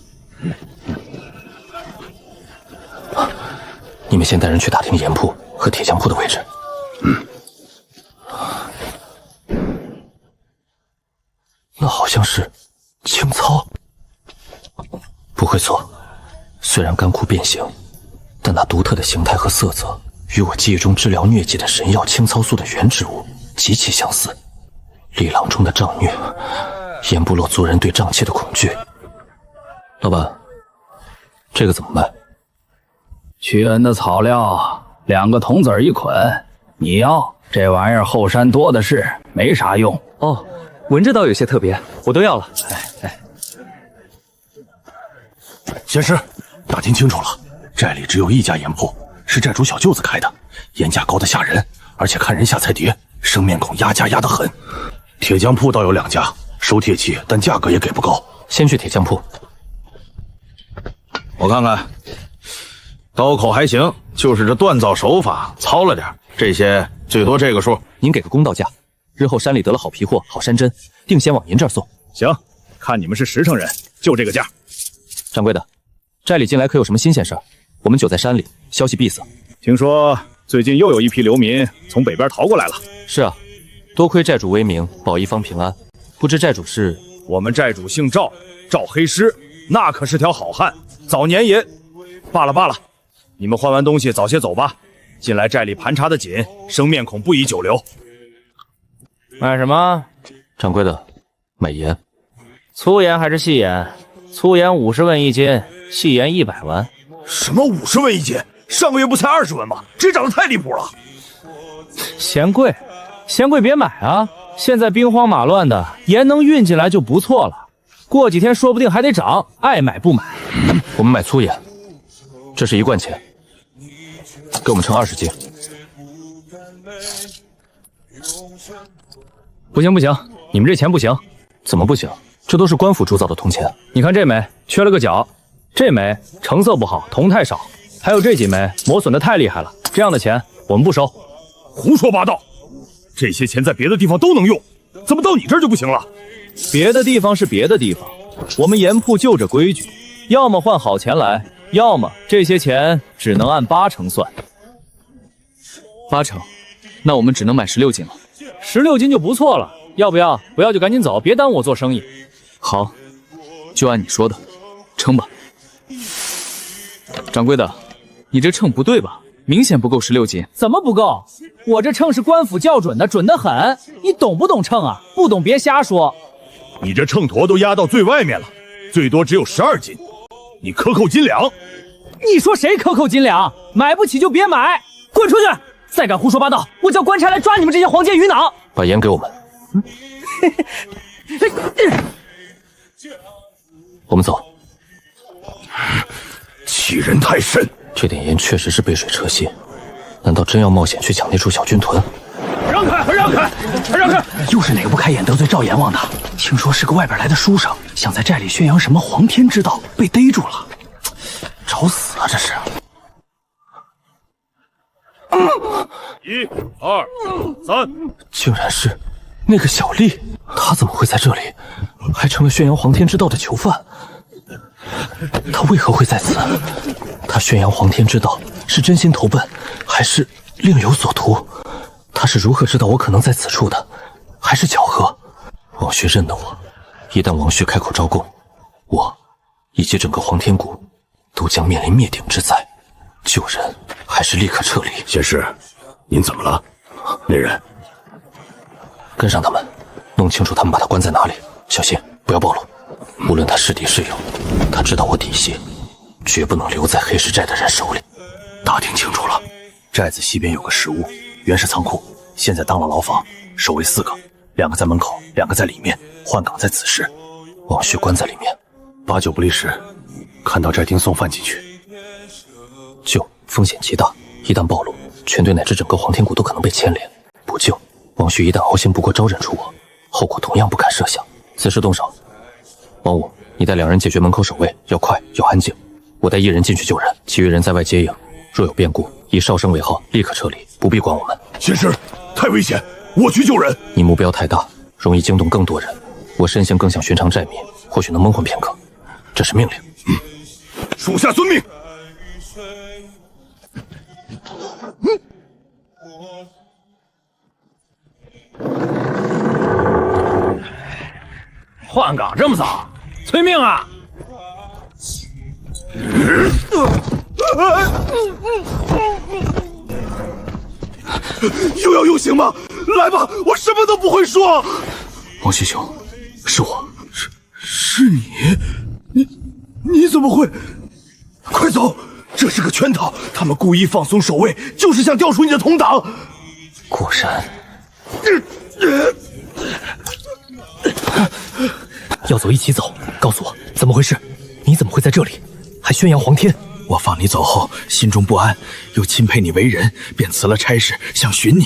你们先带人去打听盐铺和铁匠铺的位置。那好像是青草，不会错。虽然干枯变形，但那独特的形态和色泽，与我记忆中治疗疟疾的神药青草素的原植物极其相似。李郎中的瘴疟，盐部落族人对瘴气的恐惧。老板，这个怎么卖？驱蚊的草料，2个铜子1捆。你要这玩意儿后山多的是，没啥用。哦，闻着倒有些特别，我都要了。仙师，打听清楚了，寨里只有一家盐铺，是寨主小舅子开的，盐价高得吓人，而且看人下菜碟，生面孔压价压得狠。铁匠铺倒有2家，收铁器，但价格也给不高。先去铁匠铺。我看看，刀口还行，就是这锻造手法糙了点，这些最多这个数。您给个公道价，日后山里得了好皮货、好山珍，定先往您这儿送。行，看你们是实诚人，就这个价。掌柜的，寨里近来可有什么新鲜事儿？我们久在山里，消息闭塞。听说最近又有一批流民从北边逃过来了。是啊，多亏寨主威名，保一方平安。不知寨主是？我们寨主姓赵，赵黑狮，那可是条好汉，早年也……罢了，你们换完东西早些走吧。近来寨里盘查的紧，生面孔不宜久留。卖什么？掌柜的，买盐。粗盐还是细盐？粗盐50文一斤，细盐100文。什么50文一斤？上个月不才20文吗？这涨得太离谱了。嫌贵别买啊！现在兵荒马乱的，盐能运进来就不错了。过几天说不定还得涨，爱买不买。我们买粗盐，这是1贯钱，给我们称20斤。不行，你们这钱不行。怎么不行？这都是官府铸造的铜钱。你看这枚缺了个角，这枚成色不好，铜太少，还有这几枚磨损的太厉害了。这样的钱我们不收。胡说八道！这些钱在别的地方都能用，怎么到你这儿就不行了？别的地方是别的地方，我们盐铺就这规矩，要么换好钱来，要么这些钱只能按8成算。8成，那我们只能买16斤了。16斤就不错了，要不要？不要就赶紧走，别耽误我做生意。好，就按你说的，称吧。掌柜的，你这秤不对吧？明显不够16斤。怎么不够？我这秤是官府校准的，准得很。你懂不懂秤啊？不懂别瞎说。你这秤砣都压到最外面了，最多只有12斤，你克扣斤两。你说谁克扣斤两？买不起就别买，滚出去！再敢胡说八道，我叫官差来抓你们这些黄金鱼脑！把盐给我们。我们走。欺人太甚！这点盐确实是杯水车薪，难道真要冒险去抢那处小军屯？让开！让开！让开！又是哪个不开眼得罪赵阎王的？听说是个外边来的书生，想在寨里宣扬什么黄天之道，被逮住了。找死啊！这是。1、2、3，竟然是那个小丽，她怎么会在这里？还成了宣扬黄天之道的囚犯？他为何会在此？他宣扬黄天之道是真心投奔，还是另有所图？他是如何知道我可能在此处的？还是巧合？王旭认得我，一旦王旭开口招供，我以及整个黄天谷都将面临灭顶之灾。救人还是立刻撤离？仙师，您怎么了？那人跟上他们，弄清楚他们把他关在哪里，小心不要暴露。无论他是敌是友，他知道我底细，绝不能留在黑石寨的人手里。打听清楚了，寨子西边有个石屋，原是仓库，现在当了牢房，守卫4个，2个在门口，2个在里面，换岗在此时。王旭关在里面，8九不离十，看到寨丁送饭进去。救风险极大，一旦暴露，全队乃至整个黄天谷都可能被牵连。不救，王旭一旦熬心不过招认出我，后果同样不堪设想。此时动手，王五，你带2人解决门口守卫，要快要安静。我带1人进去救人，其余人在外接应。若有变故，以哨声为号，立刻撤离，不必管我们。仙师，太危险，我去救人。你目标太大，容易惊动更多人。我身形更像寻常寨民，或许能蒙混片刻。这是命令。属下遵命。换岗这么早，催命啊！又要用刑吗？来吧，我什么都不会说。王旭兄，是我，是你怎么会？快走！这是个圈套，他们故意放松守卫，就是想调出你的同党。果然，要走一起走。告诉我怎么回事？你怎么会在这里？还宣扬皇天？我放你走后，心中不安，又钦佩你为人，便辞了差事，想寻你。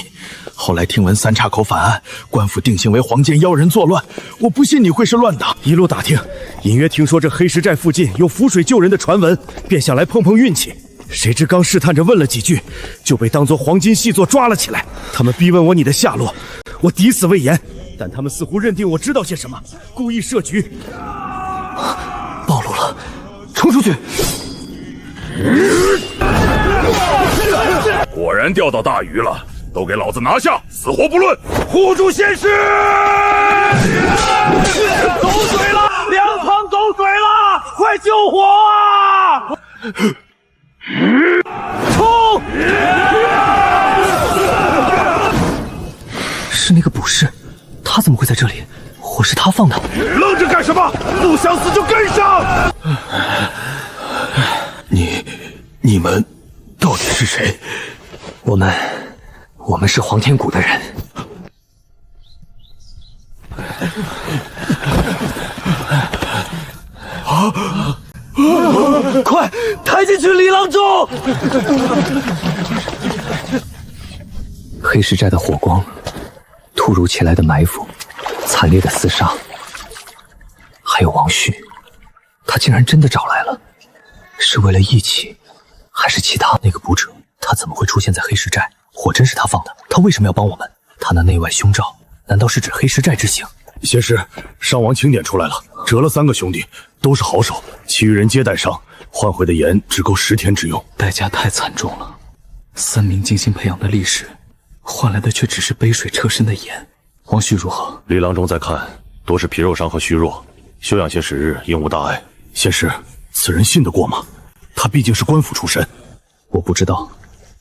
后来听闻三岔口反案，官府定性为皇间妖人作乱，我不信你会是乱党。一路打听，隐约听说这黑石寨附近有浮水救人的传闻，便想来碰碰运气。谁知刚试探着问了几句，就被当作黄金细作抓了起来。他们逼问我你的下落，我抵死未言，但他们似乎认定我知道些什么，故意设局。暴露了，冲出去！果然钓到大鱼了，都给老子拿下，死活不论，护住仙师！狗水了，两旁狗水了，快救火啊！冲！是那个卜士，他怎么会在这里？火是他放的。愣着干什么？不想死就跟上！你们到底是谁？我们是黄天谷的人。快抬进去李郎中！黑石寨的火光，突如其来的埋伏，惨烈的厮杀，还有王旭，他竟然真的找来了，是为了义气，还是其他？那个卜者，他怎么会出现在黑石寨？火真是他放的，他为什么要帮我们？他那内外凶兆，难道是指黑石寨之行？仙师，伤亡清点出来了，折了3个兄弟，都是好手，其余人皆带伤，换回的盐只够10天之用，代价太惨重了。3名精心培养的力士，换来的却只是杯水车薪的盐。王旭如何？李郎中在看，多是皮肉伤和虚弱，休养些时日，应无大碍。仙师，此人信得过吗？他毕竟是官府出身。我不知道，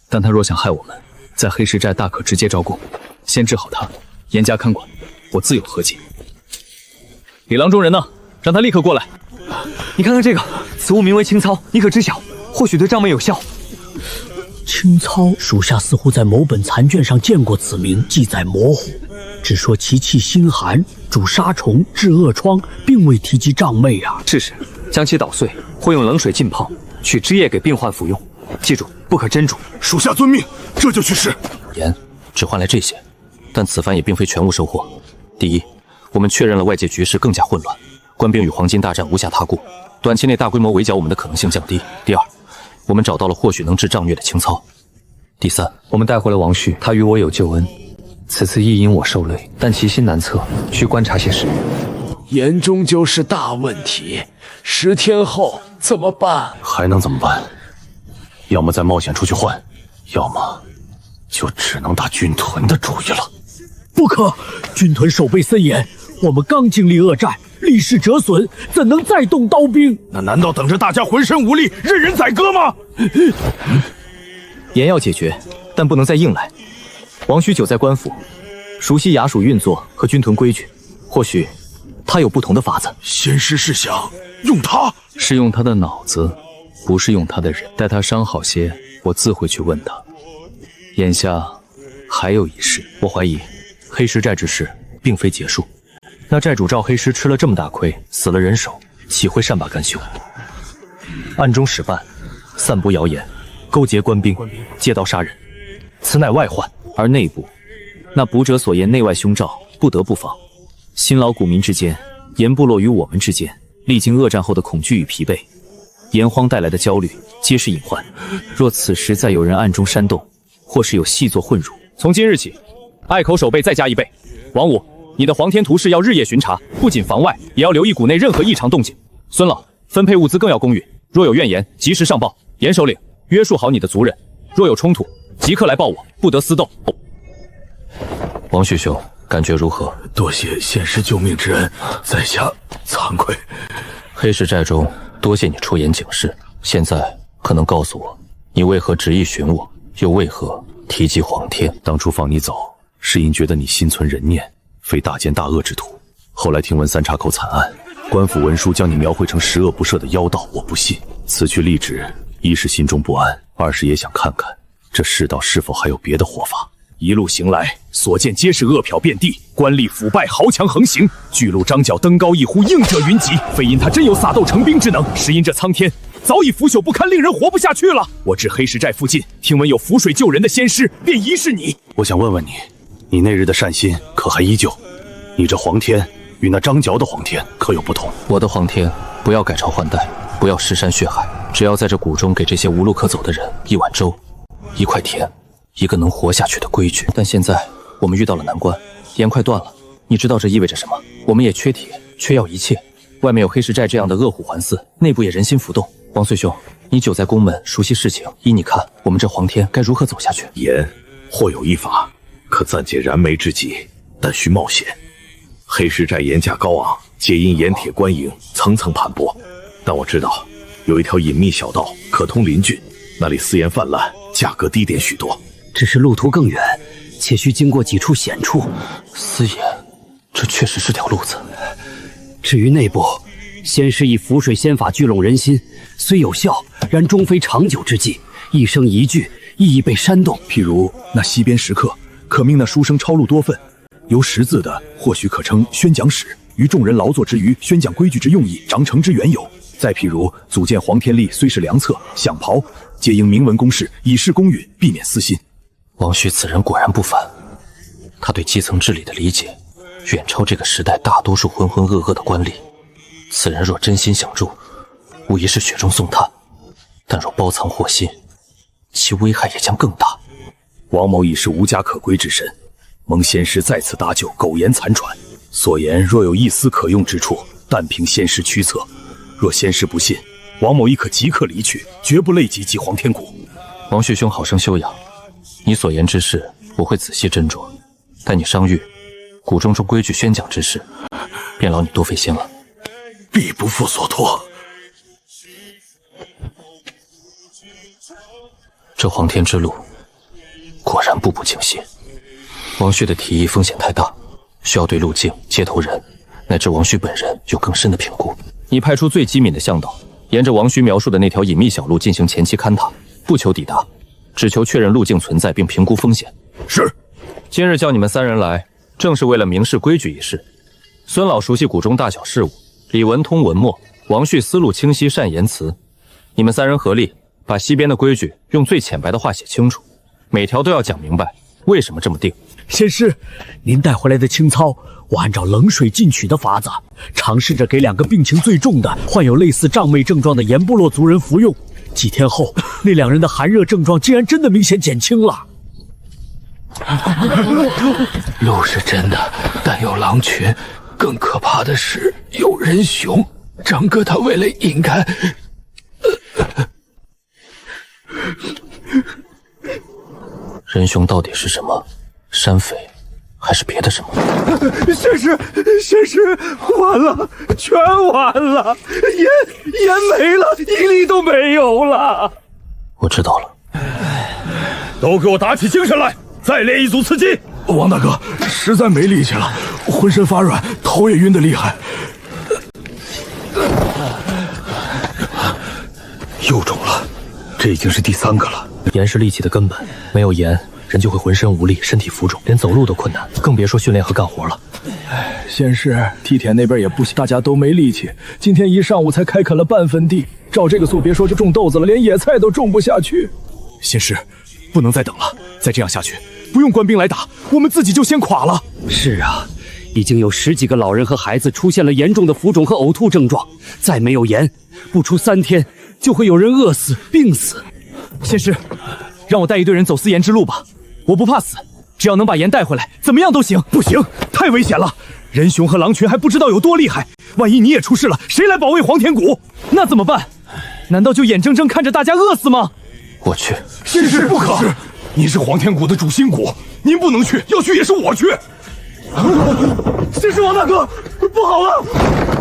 但他若想害我们，在黑石寨大可直接招供，先治好他，严加看管，我自有合计。李郎中人呢？让他立刻过来。你看看这个，此物名为青操，你可知晓？或许对障妹有效。青操，属下似乎在某本残卷上见过此名，记载模糊，只说其气心寒，主杀虫，治恶疮，并未提及障妹啊。试试，将其捣碎，或用冷水浸泡，取汁液给病患服用。记住，不可蒸煮。属下遵命，这就去试。盐只换来这些，但此番也并非全无收获。第一，我们确认了外界局势更加混乱，官兵与黄金大战无暇他顾，短期内大规模围剿我们的可能性降低。第二，我们找到了或许能治障疟的青操。第三，我们带回了王旭，他与我有旧恩，此次亦因我受累，但其心难测，需观察些时日。盐终究是大问题，10天后怎么办？还能怎么办？要么再冒险出去换，要么就只能打军屯的主意了。不可，军屯守备森严，我们刚经历恶战，力势折损，怎能再动刀兵？那难道等着大家浑身无力，任人宰割吗？盐要解决，但不能再硬来。王须久在官府，熟悉衙署运作和军屯规矩，或许他有不同的法子。仙师是想用他？是用他的脑子，不是用他的人。待他伤好些，我自会去问他。眼下还有一事，我怀疑黑石寨之事并非结束。那寨主赵黑师吃了这么大亏，死了人手，岂会善罢甘休？暗中使绊，散布谣言，勾结官兵，借刀杀人，此乃外患。而内部，那卜者所言内外凶兆，不得不防。新老古民之间，盐部落与我们之间，历经恶战后的恐惧与疲惫，盐荒带来的焦虑，皆是隐患。若此时再有人暗中煽动，或是有细作混入，从今日起，隘口守备再加1倍。王五，你的黄天图示要日夜巡查，不仅防外，也要留意谷内任何异常动静。孙老，分配物资更要公允，若有怨言，及时上报。严首领，约束好你的族人，若有冲突，即刻来报我，不得私斗。王旭兄，感觉如何？多谢仙师救命之恩，在下惭愧。黑石寨中多谢你出言警示，现在可能告诉我，你为何执意寻我，又为何提及黄天？当初放你走，是因觉得你心存人念，非大奸大恶之徒。后来听闻三岔口惨案，官府文书将你描绘成十恶不赦的妖道，我不信。此去立旨，一是心中不安，二是也想看看这世道是否还有别的活法。一路行来，所见皆是恶殍遍地，官吏腐败，豪强横行。巨鹿张角登高一呼，应者云集。非因他真有撒豆成兵之能，实因这苍天早已腐朽不堪，令人活不下去了。我至黑石寨附近，听闻有浮水救人的仙师，便疑是你。我想问问你，你那日的善心可还依旧？你这黄天与那张角的黄天可有不同？我的黄天不要改朝换代，不要尸山血海，只要在这谷中给这些无路可走的人一碗粥，一块田，一个能活下去的规矩。但现在我们遇到了难关，盐快断了，你知道这意味着什么？我们也缺铁，缺药一切。外面有黑石寨这样的恶虎环伺，内部也人心浮动。王岁兄，你久在宫门，熟悉事情，依你看，我们这黄天该如何走下去？盐或有一法，可暂解燃眉之急，但需冒险。黑石寨盐价高昂，皆因盐铁官营层层盘剥。但我知道有一条隐秘小道可通邻郡，那里私盐泛滥，价格低廉许多。只是路途更远，且需经过几处险处。私盐，这确实是条路子。至于内部，仙师以浮水仙法聚拢人心，虽有效，然终非长久之计。一生一句，亦已被煽动。譬如那西边石刻，可命那书生抄录多份，由识字的或许可称宣讲史，于众人劳作之余，宣讲规矩之用意，章程之缘由。再譬如组建黄天历，虽是良策，想袍皆应明文公示，以示公允，避免私心。王旭此人果然不凡，他对基层治理的理解远超这个时代大多数浑浑噩噩的官吏。此人若真心想助，无疑是雪中送炭；但若包藏祸心，其危害也将更大。王某已是无家可归之身，蒙仙师再次搭救，苟延残喘。所言若有一丝可用之处，但凭仙师驱策。若仙师不信，王某亦可即刻离去，绝不累及及黄天谷。王旭兄好生休养，你所言之事我会仔细斟酌。待你伤愈，谷中规矩宣讲之事，便劳你多费心了。必不负所托。这黄天之路，果然步步惊心。王旭的提议风险太大，需要对路径、接头人乃至王旭本人有更深的评估。你派出最机敏的向导，沿着王旭描述的那条隐秘小路进行前期勘探，不求抵达，只求确认路径存在并评估风险。是。今日叫你们三人来，正是为了明示规矩一事。孙老熟悉谷中大小事务，李文通文墨，王旭思路清晰，善言辞。你们三人合力，把西边的规矩用最浅白的话写清楚，每条都要讲明白为什么这么定。仙师，您带回来的青草，我按照冷水进取的法子，尝试着给2个病情最重的、患有类似瘴魅症状的盐部落族人服用。几天后，那2人的寒热症状竟然真的明显减轻了。路是真的，但有狼群，更可怕的是有人熊。张哥他为了引开，人熊到底是什么？山匪还是别的什么？仙师，完了，全完了，盐没了，一粒都没有了。我知道了。都给我打起精神来，再练一组刺激。王大哥，实在没力气了，浑身发软，头也晕得厉害。又中了，这已经是第3个了。盐是力气的根本，没有盐，人就会浑身无力，身体浮肿，连走路都困难，更别说训练和干活了。仙师，梯田那边也不行，大家都没力气。今天一上午才开垦了半分地，照这个速，别说是种豆子了，连野菜都种不下去。仙师，不能再等了，再这样下去，不用官兵来打，我们自己就先垮了。是啊，已经有10几个老人和孩子出现了严重的浮肿和呕吐症状，再没有盐，不出3天就会有人饿死、病死。仙师，让我带一队人走私盐之路吧，我不怕死，只要能把盐带回来，怎么样都行。不行，太危险了，人熊和狼群还不知道有多厉害，万一你也出事了，谁来保卫黄天谷？那怎么办？难道就眼睁睁看着大家饿死吗？我去。仙师不可，您是黄天谷的主心骨，您不能去，要去也是我去。仙师王大哥，不好了！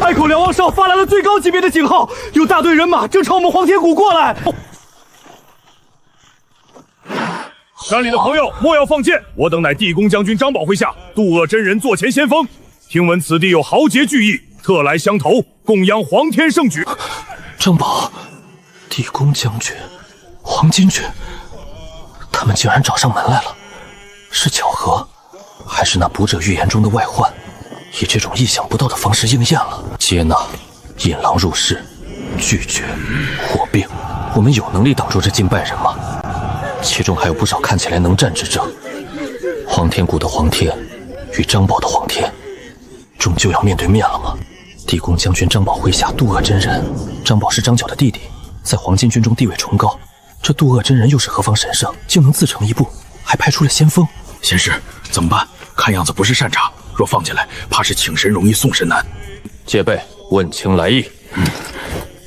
隘口瞭望哨发来了最高级别的警号，有大队人马正朝我们黄天谷过来。山里的朋友莫要放箭，我等乃地宫将军张宝麾下渡恶真人座前先锋，听闻此地有豪杰聚义，特来相投，供养黄天圣举。张宝，地宫将军，黄巾军，他们竟然找上门来了。是巧合，还是那卜者预言中的外患，以这种意想不到的方式应验了？接纳，引狼入室，拒绝，火并。我们有能力挡住这近百人吗？其中还有不少看起来能战之者。黄天谷的黄天与张宝的黄天，终究要面对面了吗？地宫将军张宝麾下渡恶真人，张宝是张角的弟弟，在黄巾军中地位崇高。这渡恶真人又是何方神圣，竟能自成一部，还派出了先锋？仙师，怎么办？看样子不是善茬，若放进来，怕是请神容易送神难。戒备，问清来意。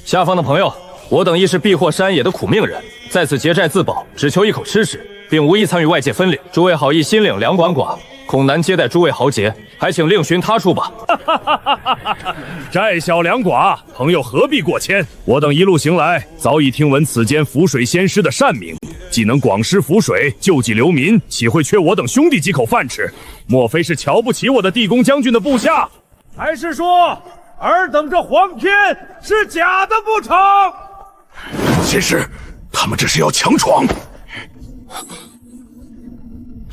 下方的朋友，我等亦是避祸山野的苦命人，在此结寨自保，只求一口吃食，并无意参与外界分领。诸位好意心领两管寡，恐难接待诸位豪杰，还请另寻他处吧。寨小两寡，朋友何必过谦？我等一路行来，早已听闻此间浮水仙师的善名，既能广施浮水，救济流民，岂会缺我等兄弟几口饭吃？莫非是瞧不起我的地宫将军的部下？还是说尔等这黄天是假的不成？仙师，他们这是要强闯。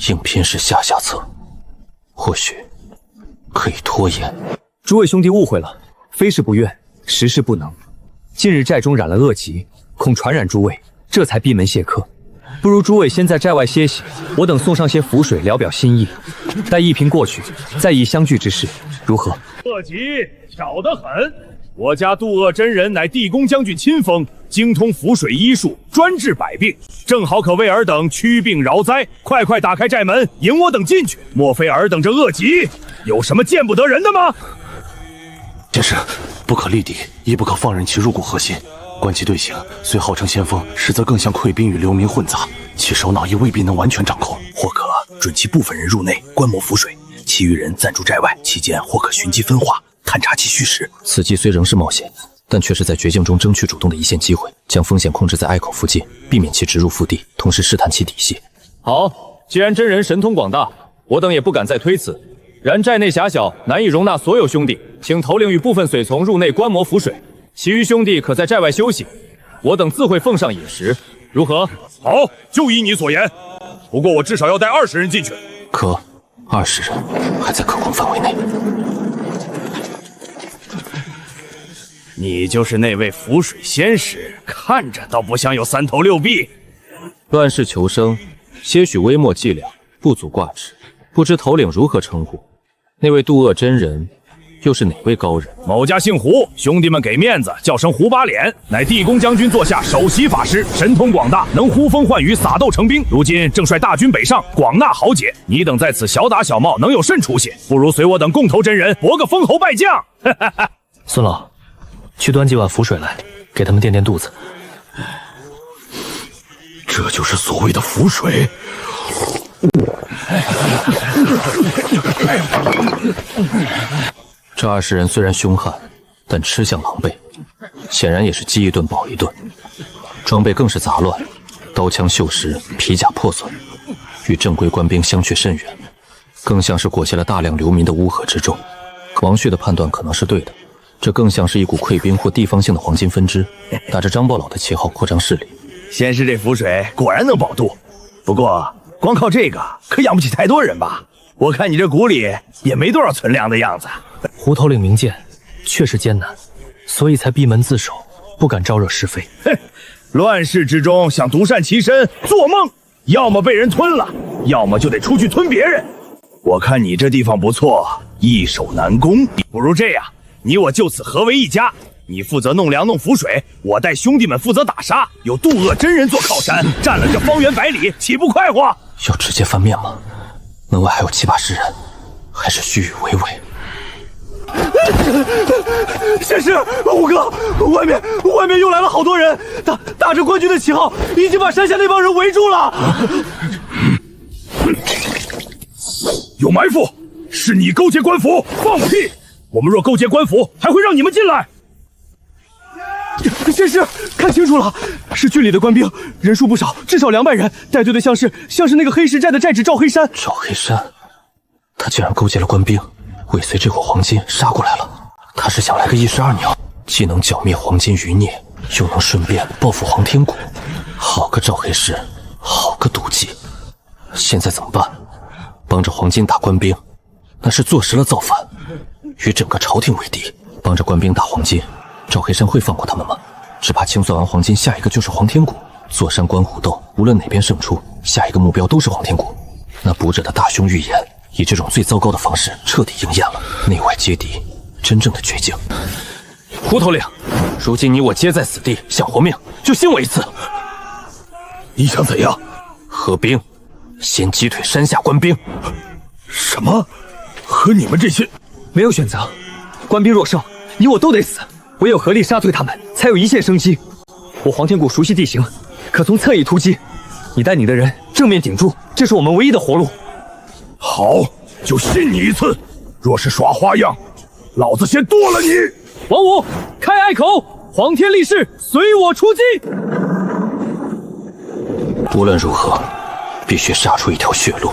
应聘是下策，或许可以拖延。诸位兄弟误会了，非是不愿，实是不能。近日寨中染了恶疾，恐传染诸位，这才闭门谢客。不如诸位先在寨外歇息，我等送上些符水聊表心意。待疫情过去，再议相聚之事，如何？恶疾巧得很，我家渡恶真人乃地宫将军亲封，精通符水医术，专治百病，正好可为尔等驱病饶灾。快打开寨门，引我等进去。莫非尔等这恶疾有什么见不得人的吗？仙师，不可力敌，亦不可放任其入谷核心。观其队形，虽号称先锋，实则更像溃兵与流民混杂，其首脑亦未必能完全掌控。或可准其部分人入内观摩符水，其余人暂驻寨外，期间或可寻机分化，探查其虚实。此计虽仍是冒险，但却是在绝境中争取主动的一线机会，将风险控制在隘口附近，避免其直入腹地，同时试探其底细。好，既然真人神通广大，我等也不敢再推辞。然寨内狭小，难以容纳所有兄弟，请头领与部分随从入内观摩符水，其余兄弟可在寨外休息，我等自会奉上饮食，如何？好，就依你所言。不过我至少要带20人进去。可20人还在可控范围内。你就是那位符水仙师，看着倒不像有3头6臂。乱世求生，些许微末伎俩，不足挂齿。不知头领如何称呼？那位渡恶真人又是哪位高人？某家姓胡，兄弟们给面子，叫声胡把脸，乃地宫将军座下首席法师，神通广大，能呼风唤雨，撒豆成兵。如今正率大军北上，广纳豪杰。你等在此小打小冒，能有甚出息？不如随我等共投真人，搏个封侯拜将。孙老，去端几碗符水来，给他们垫垫肚子。这就是所谓的符水。这20人虽然凶悍，但吃相狼狈，显然也是饥一顿饱一顿。装备更是杂乱，刀枪锈蚀，皮甲破损，与正规官兵相去甚远，更像是裹挟了大量流民的乌合之众。王旭的判断可能是对的，这更像是一股溃兵或地方性的黄金分支，打着张豹老的旗号扩张势力。先是这符水果然能保肚，不过光靠这个可养不起太多人吧？我看你这谷里也没多少存粮的样子。胡头领明鉴，确实艰难，所以才闭门自守，不敢招惹是非。乱世之中想独善其身，做梦！要么被人吞了，要么就得出去吞别人。我看你这地方不错，易守难攻，不如这样，你我就此合为一家。你负责弄粮弄符水，我带兄弟们负责打杀，有渡恶真人做靠山，占了这方圆百里，岂不快活？要直接翻面吗？门外还有7、80人，还是虚与委蛇。仙师，胡哥，外面又来了好多人，打着官军的旗号，已经把山下那帮人围住了。有埋伏，是你勾结官府！放屁！我们若勾结官府，还会让你们进来？仙师，看清楚了，是郡里的官兵，人数不少，至少200人，带队的像是那个黑石寨的寨主赵黑山。赵黑山，他竟然勾结了官兵，尾随这伙黄金杀过来了。他是想来个一石二鸟，既能剿灭黄金余孽，又能顺便报复黄天谷。好个赵黑石，好个毒计！现在怎么办？帮着黄金打官兵，那是坐实了造反，与整个朝廷为敌。帮着官兵打黄金，赵黑山会放过他们吗？只怕清算完黄金，下一个就是黄天谷。坐山观虎斗，无论哪边胜出，下一个目标都是黄天谷。那卜者的大凶预言，以这种最糟糕的方式彻底应验了，内外皆敌，真正的绝境。胡头领，如今你我皆在死地，想活命就信我一次。你想怎样？合兵，先击退山下官兵。什么？和你们这些……没有选择，官兵若胜，你我都得死。唯有合力杀退他们，才有一线生机。我黄天谷熟悉地形，可从侧翼突击。你带你的人正面顶住，这是我们唯一的活路。好，就信你一次。若是耍花样，老子先剁了你！王五，开隘口！黄天立誓，随我出击！无论如何，必须杀出一条血路。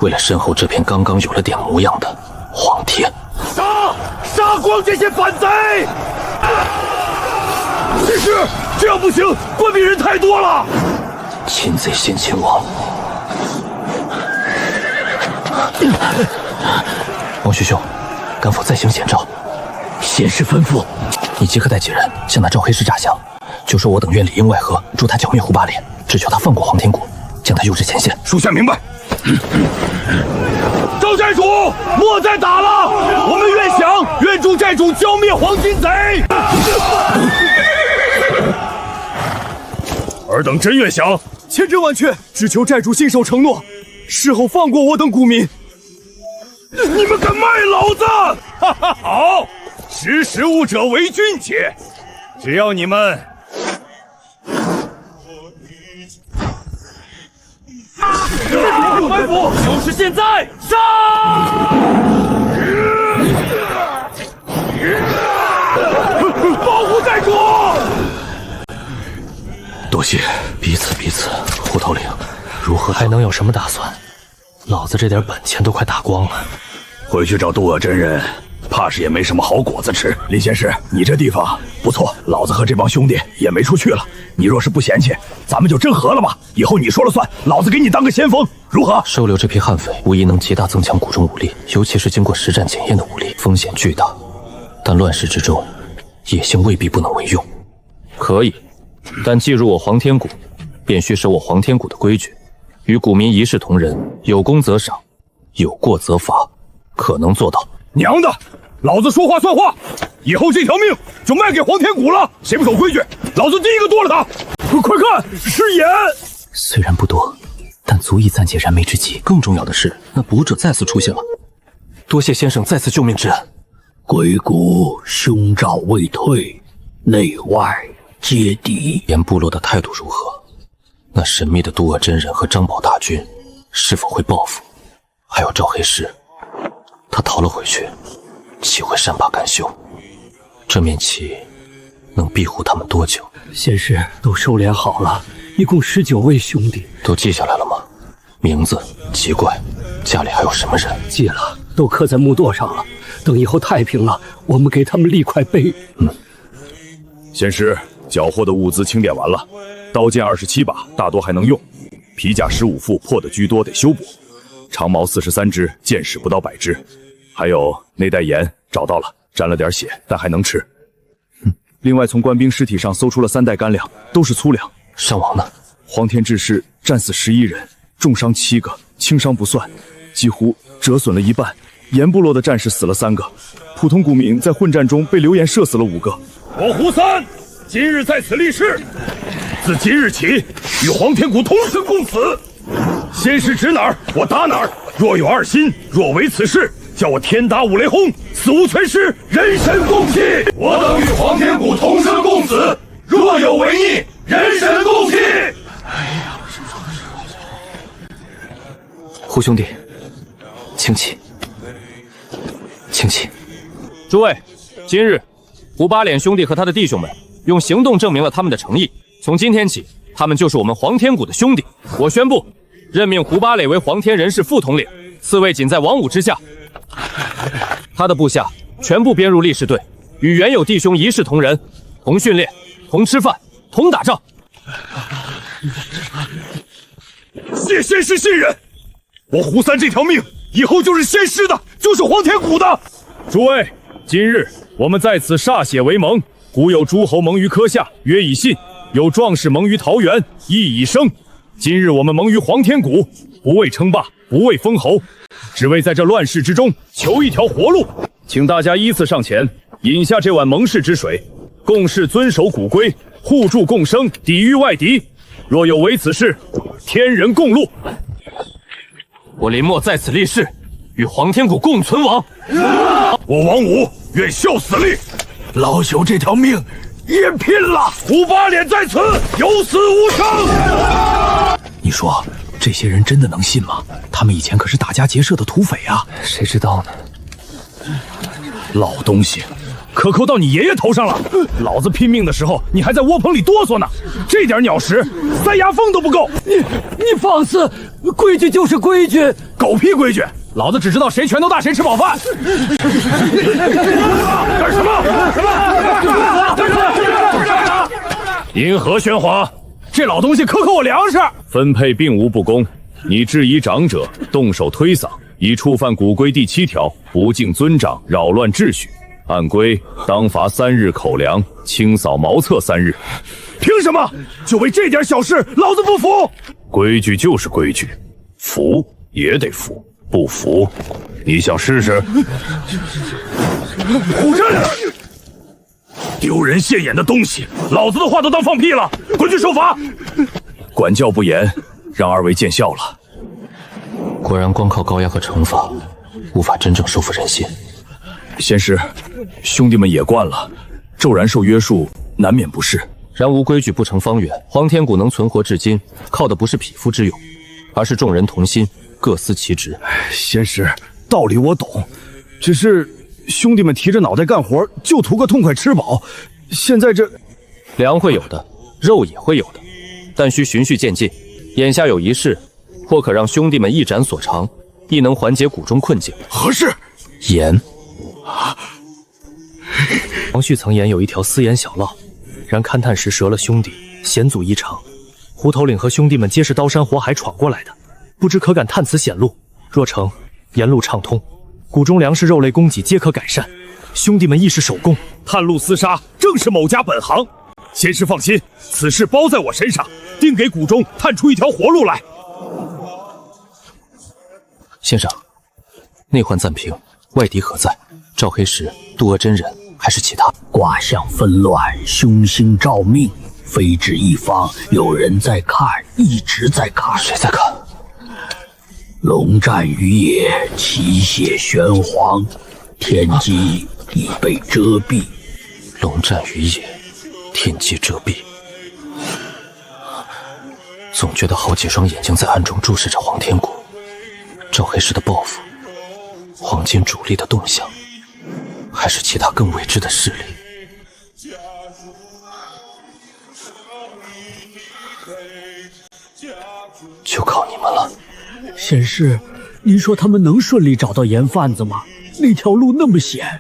为了身后这片刚刚有了点模样的黄天，杀光这些反贼！其实这样不行，官兵人太多了。擒贼先擒王。王学兄，敢否再行显诏？贤士吩咐。你即刻带几人向那赵黑师诈降，就说我等愿里应外合，助他剿灭胡八脸，只求他放过黄天谷，将他诱至前线。属下明白。赵寨主，莫再打了！我们愿降，愿助寨主剿灭黄金贼。尔等真愿降？千真万确，只求寨主信守承诺，事后放过我等股民。你们敢卖老子？哈哈，好，识时务者为俊杰。只要你们埋伏，就是现在！杀！保护寨主！多谢，彼此。胡头领，如何还能有什么打算？老子这点本钱都快打光了。回去找渡恶真人，怕是也没什么好果子吃。林仙师，你这地方不错，老子和这帮兄弟也没处去了。你若是不嫌弃，咱们就真和了吧。以后你说了算，老子给你当个先锋，如何？收留这批悍匪，无疑能极大增强谷中武力，尤其是经过实战检验的武力，风险巨大。但乱世之中，野性未必不能为用。可以，但既入我黄天谷，便须守我黄天谷的规矩，与谷民一视同仁，有功则赏，有过则罚，可能做到。娘的，老子说话算话，以后这条命就卖给黄天谷了。谁不守规矩，老子第一个剁了他！快看，是眼！虽然不多，但足以暂解燃眉之急。更重要的是，那卜者再次出现了。多谢先生再次救命之恩。鬼谷凶兆未退，内外皆敌。沿部落的态度如何？那神秘的渡恶真人和张宝大军是否会报复？还有赵黑师，他逃了回去，岂会善罢甘休？这面旗能庇护他们多久？先师都收敛好了，一共19位兄弟。都记下来了吗？名字、籍贯，家里还有什么人？记了，都刻在木垛上了。等以后太平了，我们给他们立块碑。先师，缴获的物资清点完了，刀剑27把，大多还能用；皮甲15副，破的居多，得修补；长矛43支，箭矢不到100支，还有那袋盐找到了，沾了点血，但还能吃。另外，从官兵尸体上搜出了3袋干粮，都是粗粮。伤亡呢？黄天志士战死11人，重伤7个，轻伤不算，几乎折损了一半。盐部落的战士死了3个，普通谷民在混战中被流言射死了5个。我胡三今日在此立誓，自今日起与黄天谷同生共死。先师指哪儿，我打哪儿。若有二心，若为此事，叫我天打五雷轰，死无全尸，人神共弃。我等与黄天谷同生共死，若有违逆，人神共弃。胡兄弟，请起。请起。诸位，今日胡八脸兄弟和他的弟兄们用行动证明了他们的诚意。从今天起，他们就是我们黄天谷的兄弟。我宣布，任命胡八磊为黄天人氏副统领，刺猬仅在王武之下。他的部下全部编入力士队，与原有弟兄一视同仁，同训练，同吃饭，同打仗。谢先师信任。我胡三这条命以后就是仙师的，就是黄天谷的。诸位，今日我们在此歃血为盟，古有诸侯盟于柯下，约以信；有壮士盟于桃园，义以生。今日我们盟于黄天谷，不为称霸，不为封侯，只为在这乱世之中求一条活路。请大家依次上前，饮下这碗盟誓之水，共事遵守古规，互助共生，抵御外敌。若有违此事，天人共戮。我林默在此立誓，与黄天谷共存亡。我王武愿效死力，老朽这条命也拼了。胡八脸在此，有死无生。你说这些人真的能信吗？他们以前可是打家劫舍的土匪啊！谁知道呢？老东西，可扣到你爷爷头上了。老子拼命的时候，你还在窝棚里哆嗦呢。这点鸟食，塞牙缝都不够。你放肆！规矩就是规矩，狗屁规矩！老子只知道谁拳头大谁吃饱饭。干什么？因何喧哗？这老东西克扣我粮食，分配并无不公。你质疑长者，动手推搡，已触犯古规第7条，不敬尊长，扰乱秩序。按规当罚3日口粮，清扫茅厕3日。凭什么？就为这点小事，老子不服！规矩就是规矩，服也得服，不服，你想试试？虎山，丢人现眼的东西，老子的话都当放屁了！滚去受罚！管教不严，让二位见笑了。果然，光靠高压和惩罚，无法真正收服人心。仙师，兄弟们也惯了，骤然受约束，难免不适。然无规矩不成方圆。黄天谷能存活至今，靠的不是匹夫之勇，而是众人同心，各司其职。仙师，道理我懂，只是兄弟们提着脑袋干活，就图个痛快吃饱。现在这粮会有的，肉也会有的，但需循序渐进。眼下有一事，或可让兄弟们一展所长，亦能缓解谷中困境。何事？盐。王旭曾言有一条私盐小涝，然勘探时折了兄弟，险阻异常。胡头领和兄弟们皆是刀山火海闯过来的，不知可敢探此险路。若成，沿路畅通，谷中粮食肉类供给皆可改善。兄弟们亦是手工，探路厮杀正是某家本行。仙师放心，此事包在我身上，定给谷中探出一条活路来。先生，内患暂平，外敌何在？赵黑石、渡娥真人，还是其他？卦象纷乱，凶星照命，非止一方，有人在看，一直在看。谁在看？龙战于野，其血玄黄，天机已被遮蔽。龙战于野，天机遮蔽。总觉得好几双眼睛在暗中注视着黄天谷，赵黑石的报复，黄金主力的动向，还是其他更未知的势力？就靠你们了。仙师，您说他们能顺利找到盐贩子吗？那条路那么险。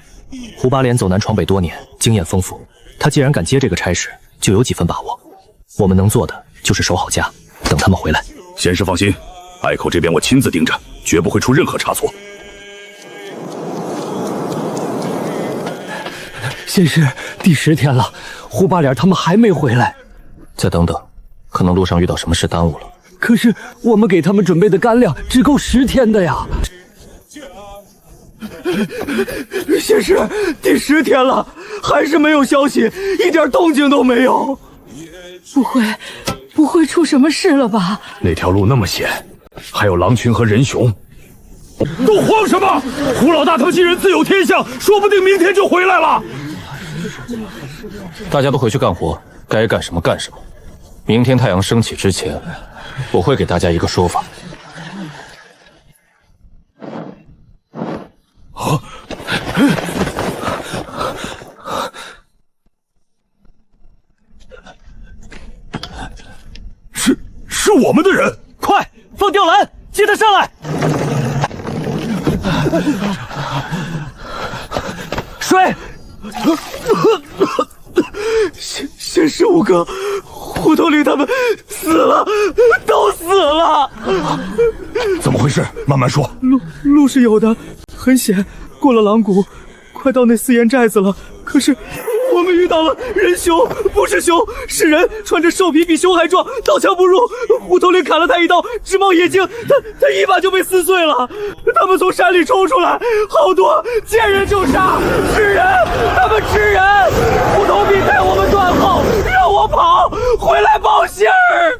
胡八连走南闯北多年，经验丰富，他既然敢接这个差事，就有几分把握。我们能做的就是守好家，等他们回来。仙师放心，隘口这边我亲自盯着，绝不会出任何差错。仙师，第10天了，胡八脸他们还没回来。再等等，可能路上遇到什么事耽误了。可是我们给他们准备的干粮只够10天的呀。仙师，第10天了，还是没有消息，一点动静都没有。不会出什么事了吧？那条路那么险，还有狼群和人熊。都慌什么？胡老大他既然自有天相，说不定明天就回来了。大家都回去干活，该干什么干什么。明天太阳升起之前，我会给大家一个说法。是我们的人，快放吊篮，接他上来！水！仙师五哥，胡头领他们死了，都死了。怎么么回事？慢慢说。路是有的，很险，过了狼谷，快到那4岩寨子了。可是我们遇到了人熊，不是熊，是人，穿着兽皮，比熊还壮，刀枪不入。胡头领砍了他一刀，直冒液晶，他一把就被撕碎了。他们从山里冲出来，好多，见人就杀，吃人，他们吃人。胡头领带我们断后，让我跑，回来报信儿。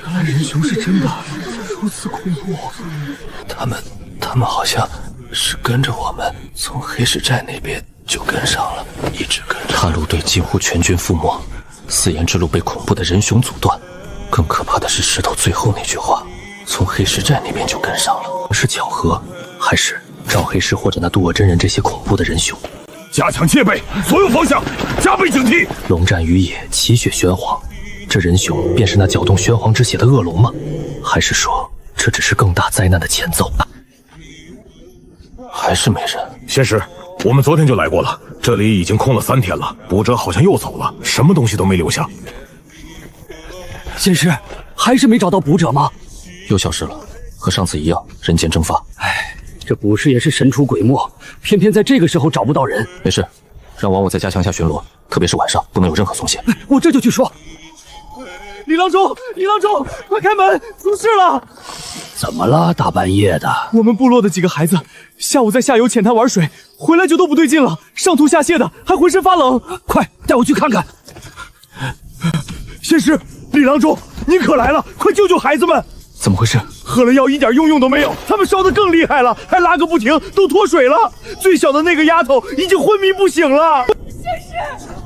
原来人熊是真的，如此恐怖。他们好像是跟着我们从黑石寨那边就跟上了，一直跟着。探路队几乎全军覆没，4岩之路被恐怖的人熊阻断。更可怕的是石头最后那句话，从黑石寨那边就跟上了。是巧合，还是赵黑石或者那渡恶真人这些恐怖的人熊？加强戒备，所有方向加倍警惕。龙战于野，奇血玄黄，这人熊便是那搅动玄黄之血的恶龙吗？还是说这只是更大灾难的前奏？还是没人。仙师，我们昨天就来过了，这里已经空了3天了，卜者好像又走了，什么东西都没留下。仙师，还是没找到卜者吗？又消失了，和上次一样，人间蒸发。唉，这卜师也是神出鬼没，偏偏在这个时候找不到人。没事，让王我再加强下巡逻，特别是晚上，不能有任何松懈。我这就去说。李郎中，快开门，出事了！怎么了？大半夜的，我们部落的几个孩子下午在下游浅滩玩水，回来就都不对劲了，上吐下泻的，还浑身发冷。快带我去看看。仙师，李郎中，您可来了，快救救孩子们！怎么回事？喝了药一点用都没有，他们烧得更厉害了，还拉个不停，都脱水了。最小的那个丫头已经昏迷不醒了。仙师，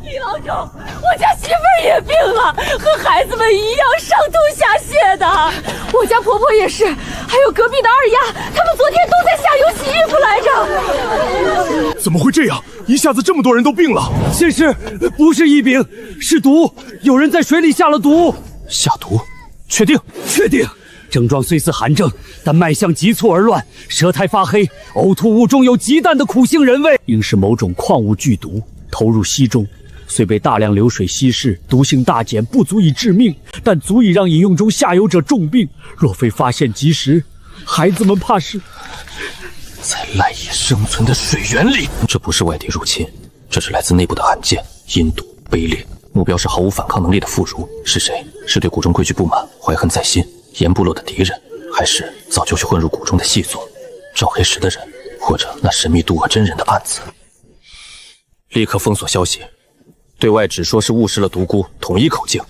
李郎中，我家媳妇儿也病了，和孩子们一样上吐下泻的。我家婆婆也是，还有隔壁的二丫，他们昨天都在下游洗衣服来着。怎么会这样？一下子这么多人都病了？仙师，不是疫病，是毒，有人在水里下了毒。下毒？确定？确定。症状虽似寒症，但脉象急促而乱，舌苔发黑，呕吐物中有极淡的苦杏仁味，应是某种矿物剧毒，投入溪中，虽被大量流水稀释，毒性大减，不足以致命，但足以让饮用中下游者重病。若非发现及时，孩子们怕是在赖以生存的水源里。这不是外敌入侵，这是来自内部的罕见、阴毒、卑劣，目标是毫无反抗能力的妇孺。是谁？是对谷中规矩不满，怀恨在心，严部落的敌人，还是早就去混入谷中的细作，赵黑石的人，或者那神秘渡恶真人的案子？立刻封锁消息，对外只说是误食了毒菇，统一口径。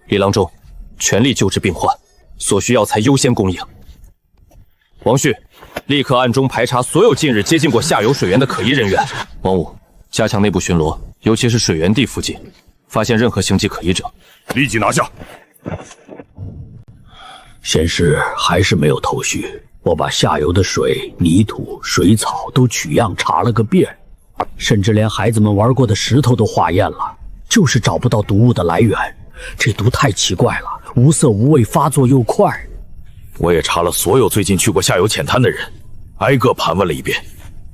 李郎中，全力救治病患，所需药材优先供应。王旭，立刻暗中排查所有近日接近过下游水源的可疑人员。王武，加强内部巡逻，尤其是水源地附近，发现任何行迹可疑者，立即拿下。仙师还是没有头绪，我把下游的水、泥土、水草都取样查了个遍，甚至连孩子们玩过的石头都化验了，就是找不到毒物的来源。这毒太奇怪了，无色无味，发作又快。我也查了所有最近去过下游浅滩的人，挨个盘问了一遍，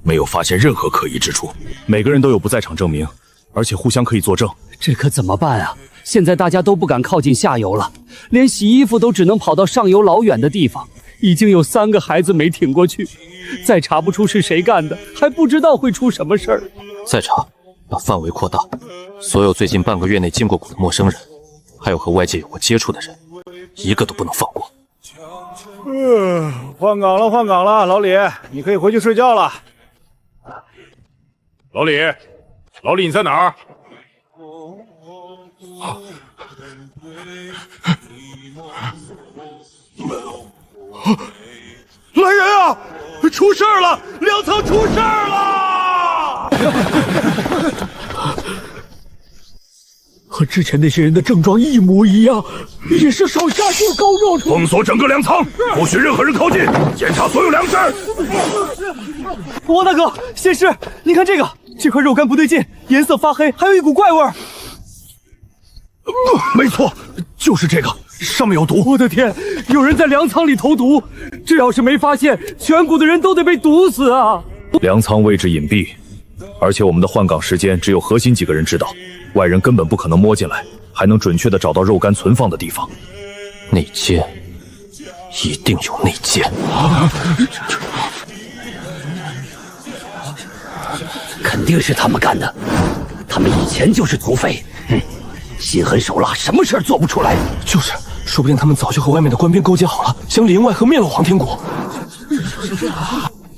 没有发现任何可疑之处。每个人都有不在场证明，而且互相可以作证。这可怎么办啊？现在大家都不敢靠近下游了，连洗衣服都只能跑到上游老远的地方。已经有3个孩子没挺过去，再查不出是谁干的，还不知道会出什么事儿。再查，把范围扩大，所有最近半个月内经过谷的陌生人，还有和外界有过接触的人，一个都不能放过。换岗了，老李，你可以回去睡觉了。老李，你在哪儿？来人啊！出事了！粮仓出事了！和之前那些人的症状一模一样，也是手下血高肉出。封锁整个粮仓，不许任何人靠近，检查所有粮食。王大哥，仙师，你看这块肉干不对劲，颜色发黑，还有一股怪味儿。没错，就是这个，上面有毒。我的天，有人在粮仓里投毒，这要是没发现，全谷的人都得被毒死啊！粮仓位置隐蔽，而且我们的换岗时间只有核心几个人知道，外人根本不可能摸进来，还能准确地找到肉干存放的地方。内奸，一定有内奸。肯定是他们干的，他们以前就是土匪，心狠手辣，什么事儿做不出来。就是，说不定他们早就和外面的官兵勾结好了，想里应外合灭了黄天谷。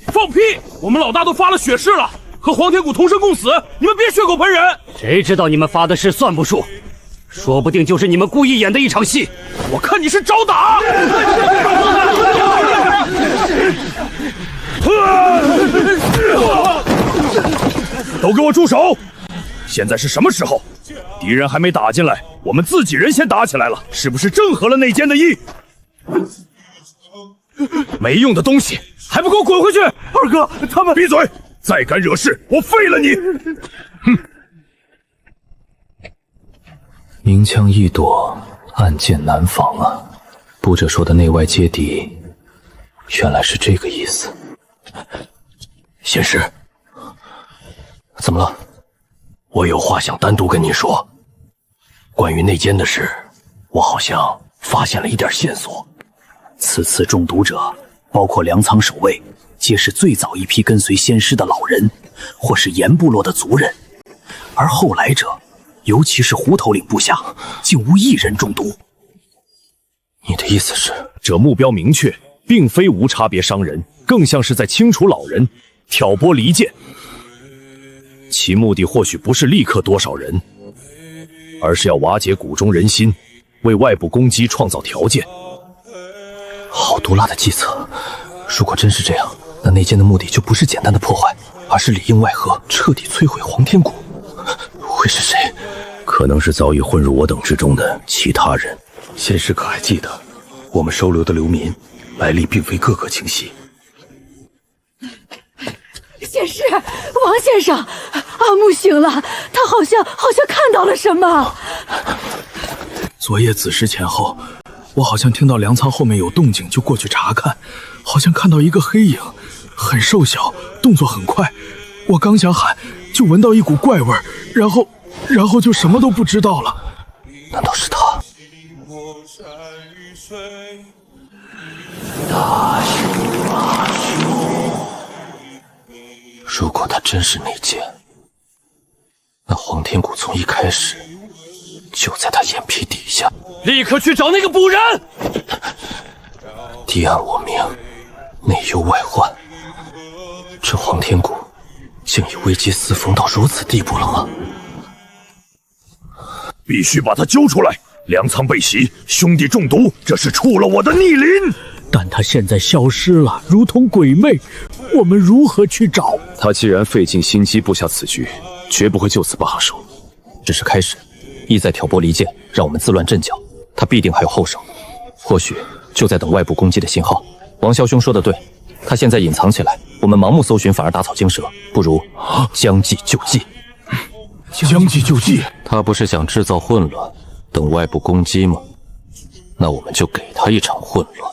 放屁！我们老大都发了血誓了，和黄天谷同生共死，你们别血口喷人！谁知道你们发的誓算不数？说不定就是你们故意演的一场戏。我看你是找打！都给我住手！现在是什么时候？敌人还没打进来，我们自己人先打起来了，是不是正合了内奸的意？没用的东西，还不给我滚回去！二哥，他们闭嘴！再敢惹事，我废了你！哼！明枪易躲，暗箭难防啊！卜者说的内外皆敌，原来是这个意思。仙师，怎么了？我有话想单独跟你说。关于内奸的事，我好像发现了一点线索。此次中毒者，包括粮仓守卫，皆是最早一批跟随仙师的老人，或是岩部落的族人，而后来者，尤其是胡头领部下，竟无一人中毒。你的意思是，这目标明确，并非无差别伤人，更像是在清除老人，挑拨离间。其目的或许不是立刻多少人，而是要瓦解谷中人心，为外部攻击创造条件。好毒辣的计策！如果真是这样，那内奸的目的就不是简单的破坏，而是里应外合，彻底摧毁黄天谷。会是谁？可能是早已混入我等之中的其他人。仙师可还记得，我们收留的流民来历并非个个清晰。仙师，王先生，阿木醒了，他好像看到了什么。昨夜子时前后，我好像听到粮仓后面有动静，就过去查看，好像看到一个黑影，很瘦小，动作很快。我刚想喊，就闻到一股怪味，然后就什么都不知道了。难道是他？大叔啊叔！如果他真是内奸，那黄天谷从一开始就在他眼皮底下。立刻去找那个捕人！敌暗我明，内忧外患，这黄天谷竟已危机四伏到如此地步了吗？必须把他揪出来！粮仓被袭，兄弟中毒，这是触了我的逆鳞。但他现在消失了，如同鬼魅，我们如何去找？他既然费尽心机布下此局，绝不会就此罢手。只是开始，意在挑拨离间，让我们自乱阵脚。他必定还有后手，或许就在等外部攻击的信号。王霄兄说的对，他现在隐藏起来，我们盲目搜寻反而打草惊蛇，不如将计就计。将计就计？他不是想制造混乱，等外部攻击吗？那我们就给他一场混乱。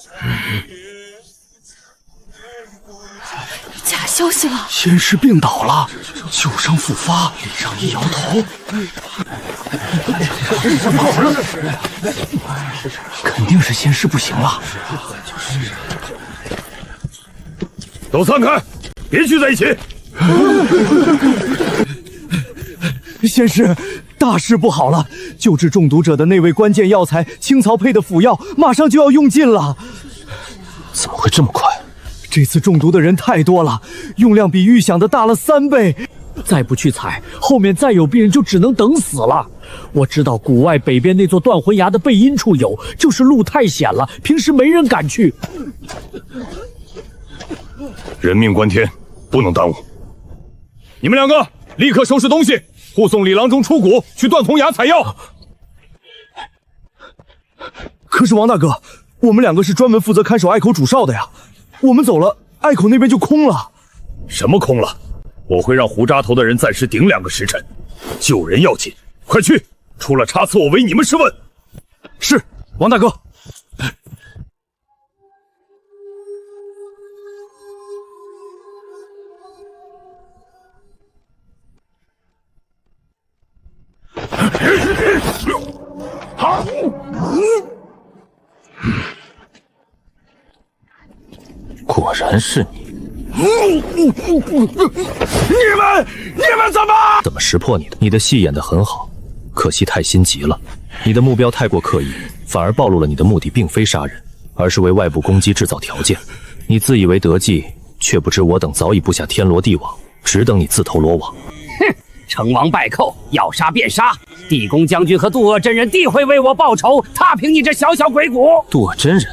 假消息了！仙师病倒了，旧伤复发。李尚一摇头，肯定是仙师不行了。都散开，别聚在一起！仙师，大事不好了！救治中毒者的那味关键药材青草配的辅药，马上就要用尽了。怎么会这么快？这次中毒的人太多了，用量比预想的大了3倍。再不去采，后面再有病人就只能等死了。我知道谷外北边那座断魂崖的背阴处有，就是路太险了，平时没人敢去。人命关天，不能耽误。你们两个立刻收拾东西，护送李郎中出谷去断魂崖采药。可是王大哥，我们两个是专门负责看守隘口主哨的呀，我们走了，隘口那边就空了。什么空了？我会让胡扎头的人暂时顶2个时辰，救人要紧，快去！出了差错，我唯你们是问。是，王大哥。果然是你！你们怎么识破你的？你的戏演得很好，可惜太心急了。你的目标太过刻意，反而暴露了你的目的并非杀人，而是为外部攻击制造条件。你自以为得计，却不知我等早已布下天罗地网，只等你自投罗网。哼！成王败寇，要杀便杀。地宫将军和渡恶真人必会为我报仇，踏平你这小小鬼谷。渡恶真人，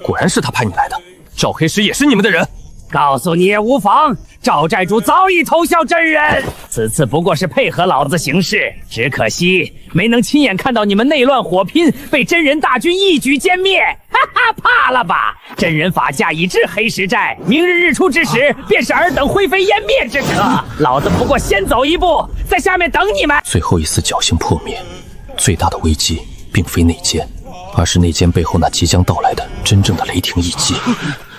果然是他派你来的。赵黑石也是你们的人。告诉你也无妨，赵寨主早已投效真人，此次不过是配合老子行事，只可惜没能亲眼看到你们内乱火拼，被真人大军一举歼灭。哈哈，怕了吧？真人法驾已至黑石寨，明日日出之时，便是尔等灰飞烟灭之刻。老子不过先走一步，在下面等你们。最后一丝侥幸破灭，最大的危机并非内奸，而是内奸背后那即将到来的真正的雷霆一击。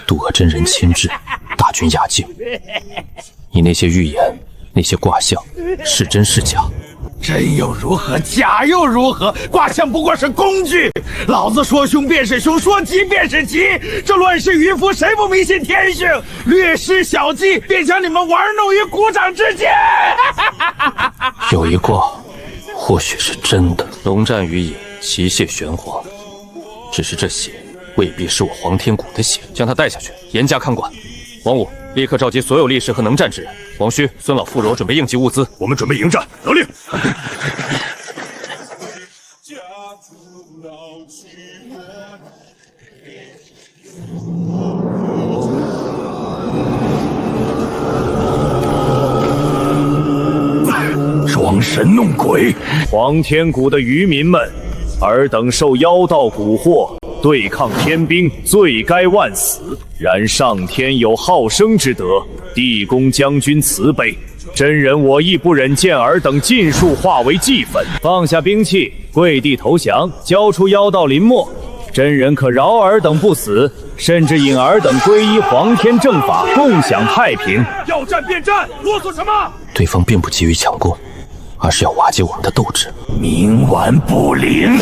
渡恶真人亲至，大军压境。你那些预言，那些卦象，是真是假？真又如何，假又如何？卦象不过是工具。老子说凶便是凶，说吉便是吉。这乱世渔夫，谁不迷信天性？略施小计，便将你们玩弄于股掌之间。有一卦，或许是真的。龙战于野，其血玄黄，只是这血未必是我黄天谷的血。将他带下去，严加看管。王五，立刻召集所有力士和能战之人。王须、孙老、傅柔准备应急物资，我们准备迎战。得令。装神弄鬼！黄天谷的渔民们，尔等受妖道蛊惑，对抗天兵，罪该万死。然上天有好生之德，地宫将军慈悲，真人我亦不忍见尔等尽数化为齑粉。放下兵器，跪地投降，交出妖道林墨，真人可饶尔等不死，甚至引尔等皈依黄天正法，共享太平。要战便战，啰嗦什么？对方并不急于强攻，而是要瓦解我们的斗志。冥顽不灵。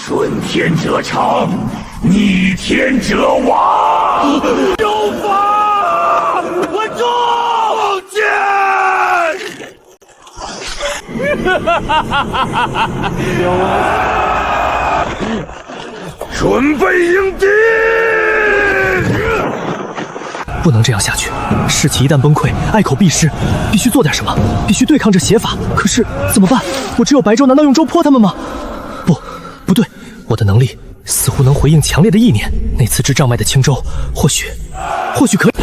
顺天者昌，逆天者亡。有法，我中剑！准备迎敌！不能这样下去，士气一旦崩溃，隘口必失，必须做点什么，必须对抗这邪法。可是怎么办？我只有白粥，难道用粥泼他们吗？不对，我的能力似乎能回应强烈的意念。那次之障脉的清粥，或许可以。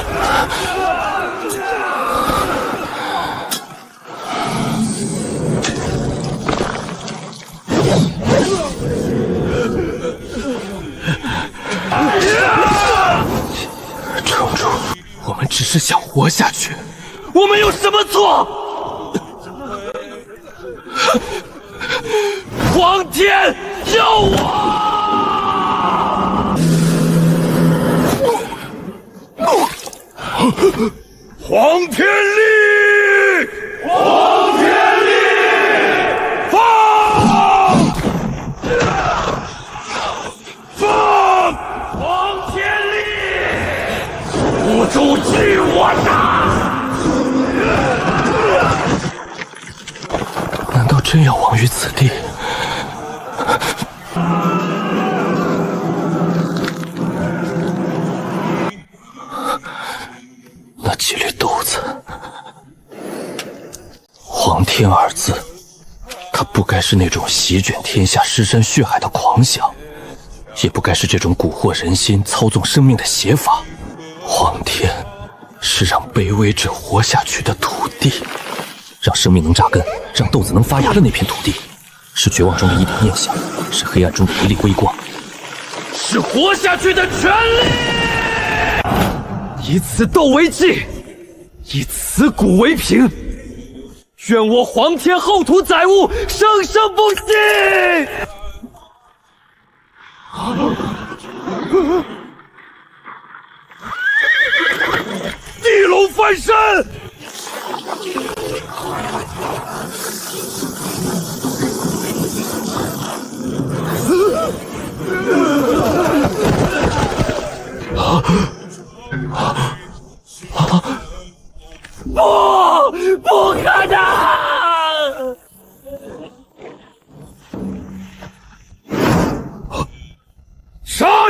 城主，我们只是想活下去，我们有什么错？黄天救我！黄天力！黄天力！放！放！黄天力！无主替我杀！难道真要亡于此地？那几粒豆子，黄天二字，他不该是那种席卷天下、尸山血海的狂想，也不该是这种蛊惑人心、操纵生命的邪法。黄天是让卑微者活下去的土地，让生命能扎根，让豆子能发芽的那片土地。是绝望中的一点念想，是黑暗中的一粒微光，是活下去的权利。以此豆为祭，以此骨为凭，愿我黄天后土载物，生生不息。地龙翻身！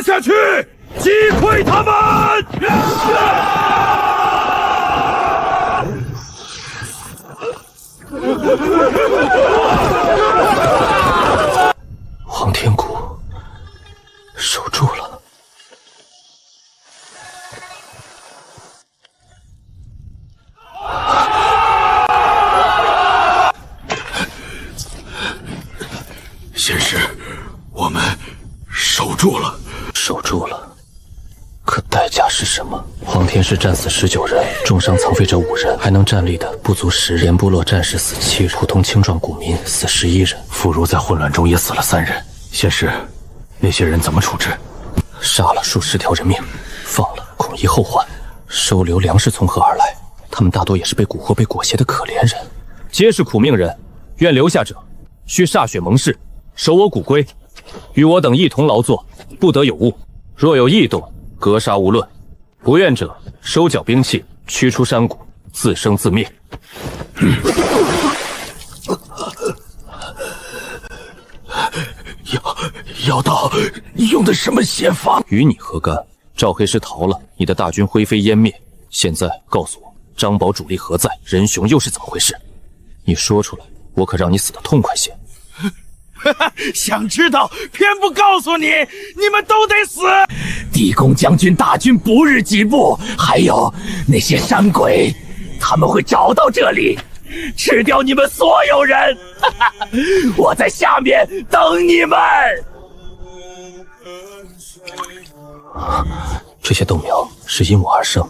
下去，击溃他们！黄天谷守住了。先师，我们守住了，守住了。可代价是什么？黄天氏战死19人，重伤残废者5人，还能站立的不足10人。连部落战士死7人，普通青壮古民死11人。妇孺在混乱中也死了3人。先师，那些人怎么处置？杀了数十条人命，放了恐疑后患。收留粮食从何而来？他们大多也是被蛊惑、被裹挟的可怜人，皆是苦命人。愿留下者，须歃血盟誓，守我骨龟，与我等一同劳作，不得有误。若有异动，格杀无论。不愿者，收缴兵器，驱出山谷，自生自灭。妖道，你用的什么邪法？与你何干？赵黑师逃了，你的大军灰飞烟灭。现在告诉我，张宝主力何在？仁雄又是怎么回事？你说出来，我可让你死得痛快些。想知道，偏不告诉你，你们都得死！地宫将军大军不日几步，还有那些山鬼，他们会找到这里，吃掉你们所有人。我在下面等你们。这些豆苗是因我而生，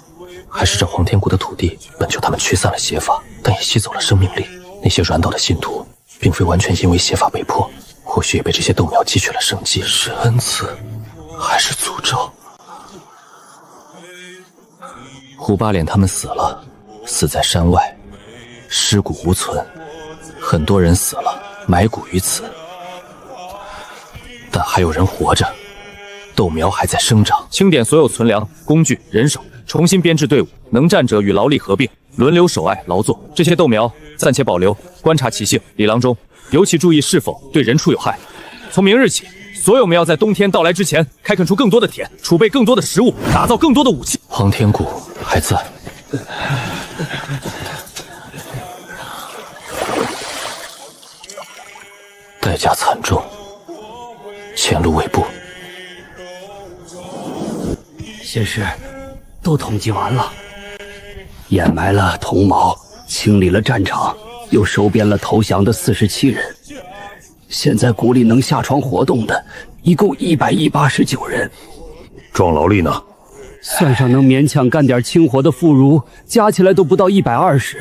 还是这黄天谷的土地本就他们驱散了邪法，但也吸走了生命力？那些软倒的信徒，并非完全因为邪法被迫，或许也被这些豆苗汲取了生机。是恩赐，还是诅咒？胡八脸他们死了，死在山外，尸骨无存，很多人死了，埋骨于此，但还有人活着，豆苗还在生长。清点所有存粮、工具、人手，重新编制队伍，能战者与劳力合并，轮流守隘劳作。这些豆苗暂且保留，观察其性。李郎中，尤其注意是否对人畜有害。从明日起，所有们要在冬天到来之前开垦出更多的田，储备更多的食物，打造更多的武器。黄天谷还在。代价惨重，前路未卜。先师，都统计完了，掩埋了同毛，清理了战场，又收编了投降的47人。现在谷里能下床活动的，一共189人。壮劳力呢？算上能勉强干点轻活的妇孺，加起来都不到120。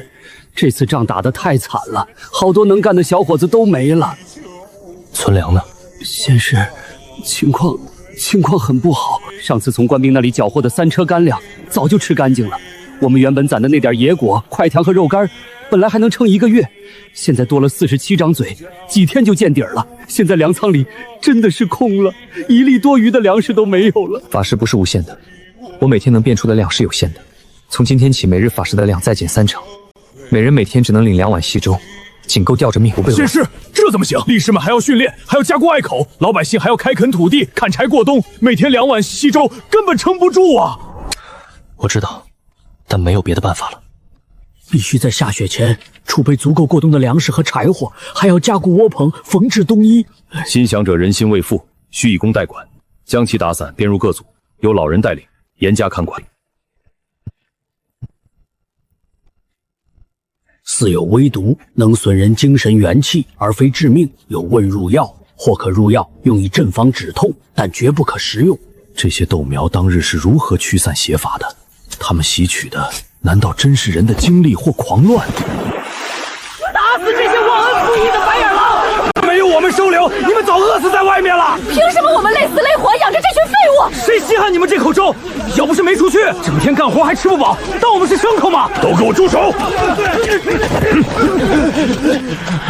这次仗打得太惨了，好多能干的小伙子都没了。存粮呢？先师，情况很不好。上次从官兵那里缴获的3车干粮早就吃干净了。我们原本攒的那点野果、块条和肉干，本来还能撑1个月，现在多了47张嘴，几天就见底儿了。现在粮仓里真的是空了，1粒多余的粮食都没有了。法师不是无限的，我每天能变出的量是有限的。从今天起，每日法师的量再减3成，每人每天只能领2碗稀粥，仅够吊着命不被。先师，这怎么行？力士们还要训练，还要加固隘口，老百姓还要开垦土地、砍柴过冬，每天2碗稀粥根本撑不住啊！我知道，但没有别的办法了。必须在下雪前储备足够过冬的粮食和柴火，还要加固窝棚、缝制冬衣。心降者人心未复，需以工代管，将其打散编入各组，由老人带领，严加看管。似有微毒，能损人精神元气，而非致命，有问入药，或可入药，用以镇防止痛，但绝不可食用。这些豆苗当日是如何驱散邪法的？他们吸取的难道真是人的精力或狂乱？打死这些忘恩负义的白眼狼！没有我们收留，你们早饿死在外面了。凭什么我们累死累活养着这群废物？谁稀罕你们这口粥？要不是没出去，整天干活还吃不饱，当我们是牲口吗？都给我住手！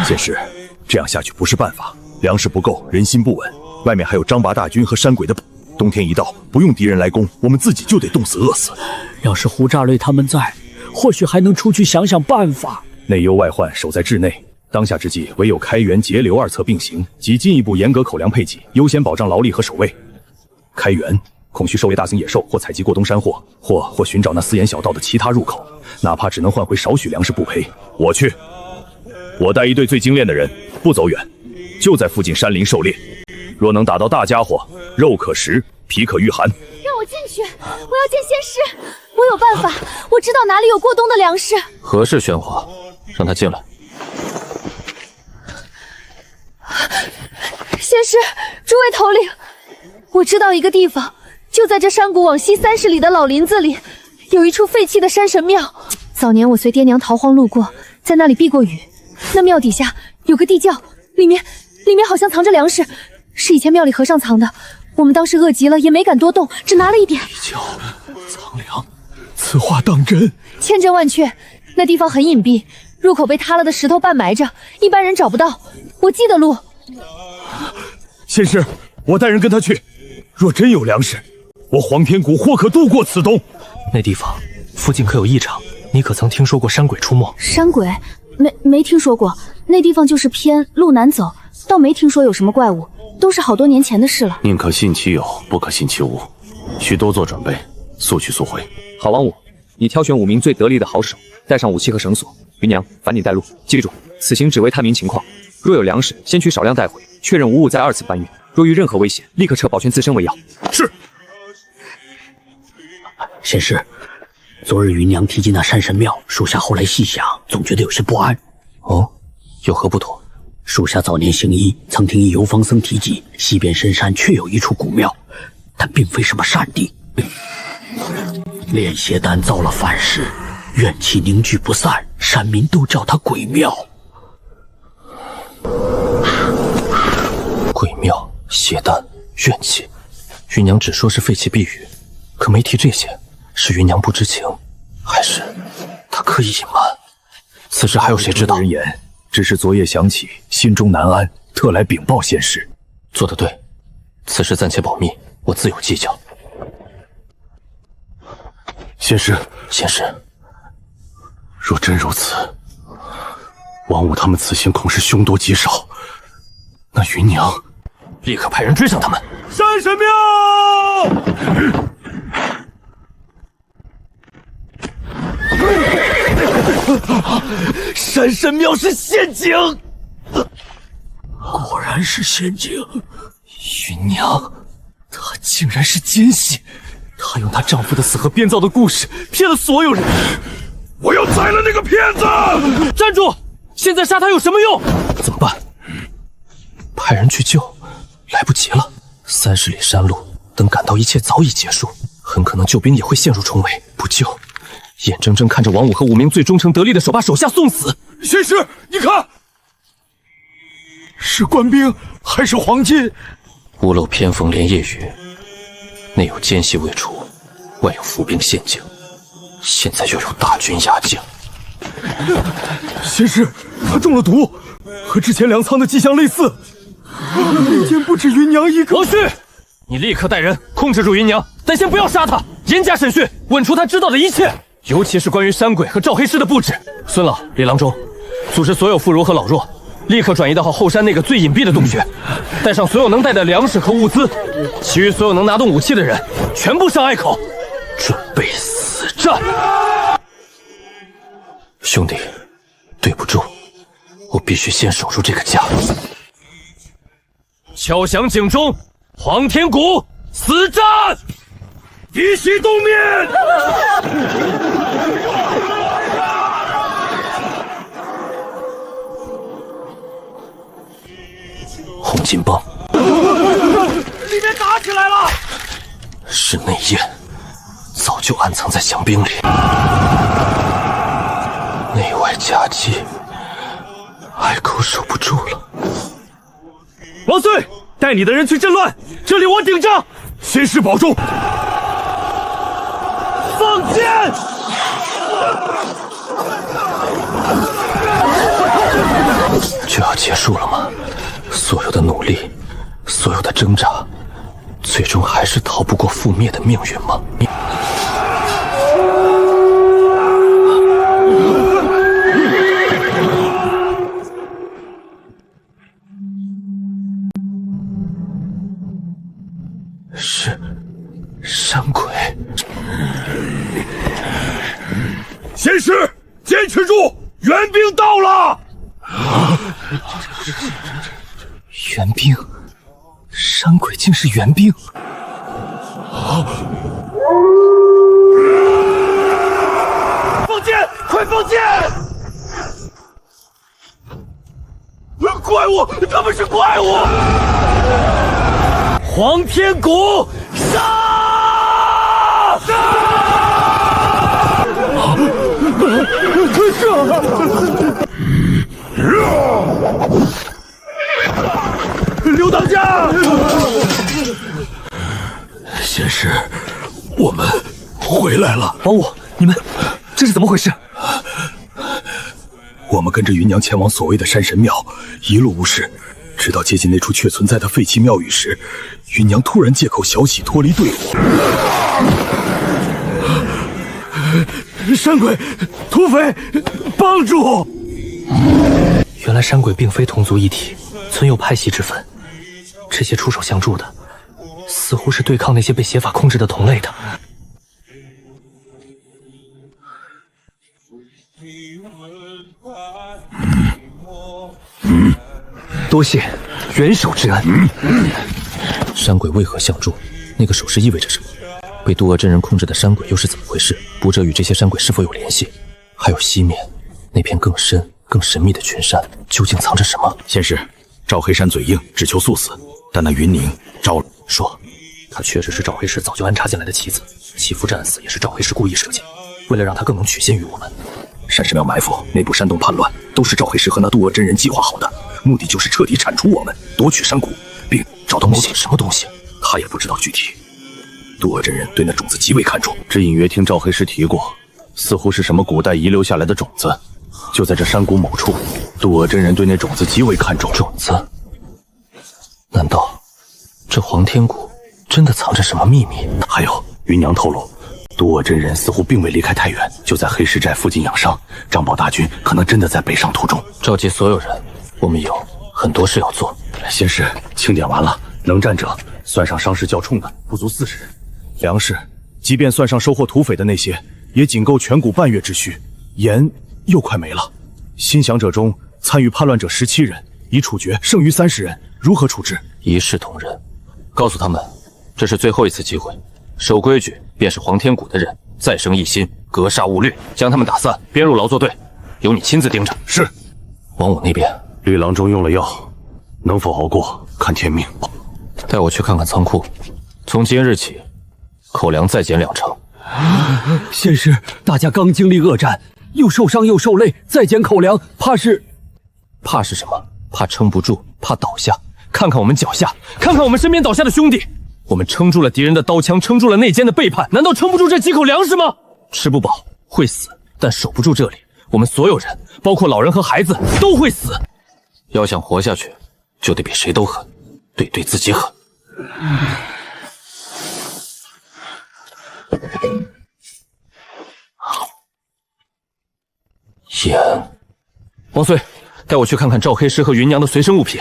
先师，这样下去不是办法，粮食不够，人心不稳，外面还有张拔大军和山鬼的。冬天一到，不用敌人来攻，我们自己就得冻死饿死。要是胡炸瑞他们在，或许还能出去想想办法。内忧外患守在治内，当下之际，唯有开源节流2策并行，即进一步严格口粮配给，优先保障劳力和守卫。开源，恐需狩猎大型野兽或采集过冬山货，或寻找那私盐小道的其他入口，哪怕只能换回少许粮食不赔。我去，我带一队最精炼的人，不走远，就在附近山林狩猎。若能打到大家伙，肉可食，皮可御寒。让我进去，我要见仙师。我有办法，我知道哪里有过冬的粮食。何事喧哗？让他进来。仙师，诸位头领，我知道一个地方，就在这山谷往西30里的老林子里，有一处废弃的山神庙。早年我随爹娘逃荒路过，在那里避过雨。那庙底下有个地窖，里面好像藏着粮食，是以前庙里和尚藏的。我们当时饿极了，也没敢多动，只拿了一点。地窖藏粮，此话当真？千真万确。那地方很隐蔽，入口被塌了的石头半埋着，一般人找不到。我记得路。仙师，我带人跟他去。若真有粮食，我黄天谷或可度过此冬。那地方附近可有异常？你可曾听说过山鬼出没？山鬼？没听说过。那地方就是偏，路难走，倒没听说有什么怪物，都是好多年前的事了。宁可信其有，不可信其无，需多做准备，速去速回。好，王五，你挑选5名最得力的好手，带上武器和绳索。芸娘，烦你带路。记住，此行只为探明情况，若有粮食，先取少量带回，确认无误再2次搬运。若遇任何危险，立刻撤，保全自身为要。是。仙师，昨日芸娘提及那山神庙，属下后来细想，总觉得有些不安。哦，有何不妥？属下早年行医，曾听一游方僧提及，西边深山确有一处古庙，但并非什么善地。炼邪丹遭了反噬，怨气凝聚不散，山民都叫它鬼庙。鬼庙、邪丹、怨气，芸娘只说是废弃避雨，可没提这些，是芸娘不知情，还是她刻意隐瞒？此事还有谁知道？人言，只是昨夜想起，心中难安，特来禀报仙师。做得对，此事暂且保密，我自有计较。仙师，若真如此，王五他们此行恐是凶多吉少。那芸娘，立刻派人追上他们。山神庙！山神庙是陷阱，果然是陷阱。芸娘，她竟然是奸细，她用她丈夫的死和编造的故事骗了所有人。我要宰了那个骗子！站住！现在杀他有什么用？怎么办？派人去救，来不及了。30里山路，等赶到，一切早已结束，很可能救兵也会陷入重围。不救，眼睁睁看着王五和5名最忠诚得力的手把手下送死。仙师，你看，是官兵还是黄金？屋漏偏逢连夜雨，内有奸细未除，外有伏兵陷阱，现在又有大军压境。仙师，他中了毒，和之前粮仓的迹象类似。那间不止芸娘一个。王旭，你立刻带人控制住芸娘，但先不要杀她，严加审讯，问出她知道的一切，尤其是关于山鬼和赵黑师的布置。孙老、李郎中，组织所有妇孺和老弱，立刻转移到后山那个最隐蔽的洞穴，带上所有能带的粮食和物资，其余所有能拿动武器的人，全部上隘口，准备死战。兄弟，对不住，我必须先守住这个家。敲响警钟，黄天谷死战！一息东面！红金帮里面打起来了！是内焰，早就暗藏在降兵里，内外夹击，隘口守不住了。王岁，带你的人去镇乱，这里我顶仗。仙师保重。放箭！就要结束了吗？所有的努力，所有的挣扎，最终还是逃不过覆灭的命运吗？是。援兵到了！援兵，山鬼竟是援兵！放箭！快放箭！怪物，他们是怪物！黄天谷，杀！刘当家，仙师，我们回来了。帮我，你们这是怎么回事？我们跟着云娘前往所谓的山神庙，一路无事，直到接近那处却存在的废弃庙宇时，云娘突然借口小喜脱离队伍。山鬼、土匪，帮助！原来山鬼并非同族一体，存有派系之分。这些出手相助的，似乎是对抗那些被邪法控制的同类的。多谢元首之恩。山鬼为何相助？那个手势意味着什么？被渡恶真人控制的山鬼又是怎么回事？卜者与这些山鬼是否有联系？还有西面那片更深、更神秘的群山，究竟藏着什么？仙师，赵黑山嘴硬，只求速死，但那云宁招了。说，他确实是赵黑氏早就安插进来的棋子，祈福战死也是赵黑氏故意设计，为了让他更能曲线于我们。山神庙埋伏，内部煽动叛乱，都是赵黑氏和那渡恶真人计划好的，目的就是彻底铲除我们，夺取山谷，并找到东西。什么东西？他也不知道具体。渡恶真人对那种子极为看重，只隐约听赵黑师提过，似乎是什么古代遗留下来的种子，就在这山谷某处。渡恶真人对那种子极为看重。种子？难道这黄天谷真的藏着什么秘密？还有，云娘透露，渡恶真人似乎并未离开太远，就在黑石寨附近养伤。张宝大军可能真的在北上途中。召集所有人，我们有很多事要做。仙师，清点完了，能战者算上伤势较重的，不足40人。粮食，即便算上收获土匪的那些，也仅够全谷半月之需。盐又快没了。心降者中参与叛乱者17人，已处决，剩余30人，如何处置？一视同仁，告诉他们，这是最后一次机会，守规矩便是黄天谷的人，再生一心，格杀勿掠，将他们打散，编入劳作队，由你亲自盯着。是。往我那边，绿郎中用了药，能否熬过，看天命。带我去看看仓库，从今日起，口粮再减2成。仙师，大家刚经历恶战，又受伤又受累，再减口粮，怕是什么？怕撑不住，怕倒下。看看我们脚下，看看我们身边倒下的兄弟，我们撑住了敌人的刀枪，撑住了内奸的背叛，难道撑不住这几口粮食吗？吃不饱会死，但守不住这里，我们所有人，包括老人和孩子，都会死。要想活下去，就得比谁都狠，对自己狠。盐，王燧，带我去看看赵黑师和云娘的随身物品。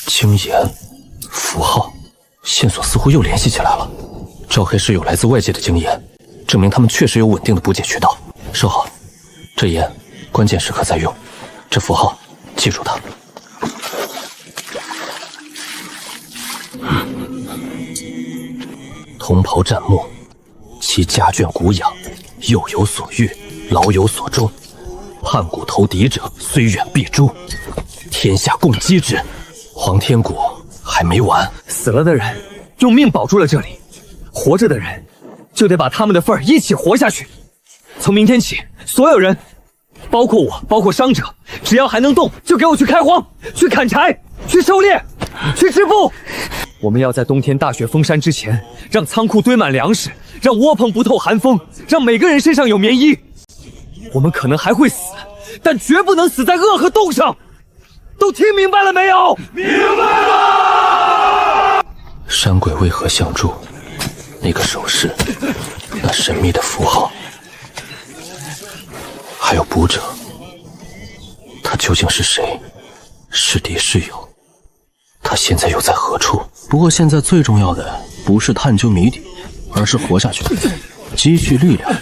精盐、符号，线索似乎又联系起来了。赵黑师有来自外界的精盐，证明他们确实有稳定的补给渠道。收好，这盐关键时刻再用。这符号，记住它。同袍战木，其家眷古养，幼有所育，老有所终。叛谷投敌者，虽远必诛，天下共击之。黄天谷还没完，死了的人用命保住了这里，活着的人就得把他们的份儿一起活下去。从明天起，所有人，包括我，包括伤者，只要还能动，就给我去开荒，去砍柴，去狩猎，去织布。我们要在冬天大雪封山之前，让仓库堆满粮食，让窝棚不透寒风，让每个人身上有棉衣。我们可能还会死，但绝不能死在饿和冻上。都听明白了没有？明白了。山鬼为何相助？那个手势，那神秘的符号，还有卜者，他究竟是谁？是敌是友？他现在又在何处？不过现在最重要的不是探究谜底，而是活下去，积蓄力量，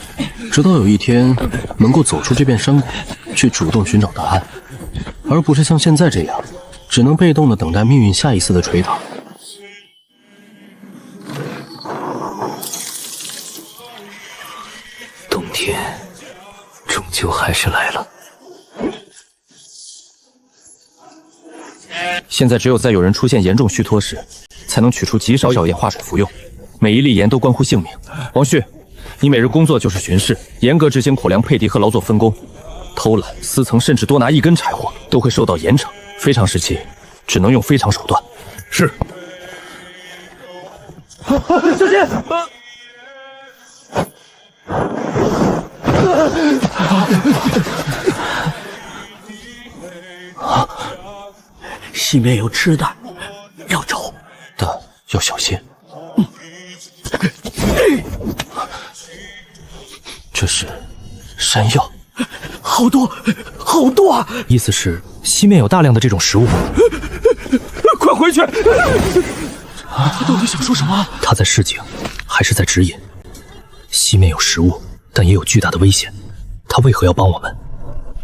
直到有一天能够走出这片山谷，去主动寻找答案，而不是像现在这样，只能被动的等待命运下一次的捶打。冬天终究还是来了。现在只有在有人出现严重虚脱时，才能取出极少眼化水服用。每一粒盐都关乎性命。王旭，你每日工作就是巡视，严格执行口粮配递和劳作分工。偷懒、私藏，甚至多拿1根柴火，都会受到严惩。非常时期，只能用非常手段。是。小心！西面有吃的，要找，但要小心。这是山药，好多好多啊！意思是西面有大量的这种食物。快回去！他到底想说什么？他在示警，还是在指引？西面有食物，但也有巨大的危险。他为何要帮我们？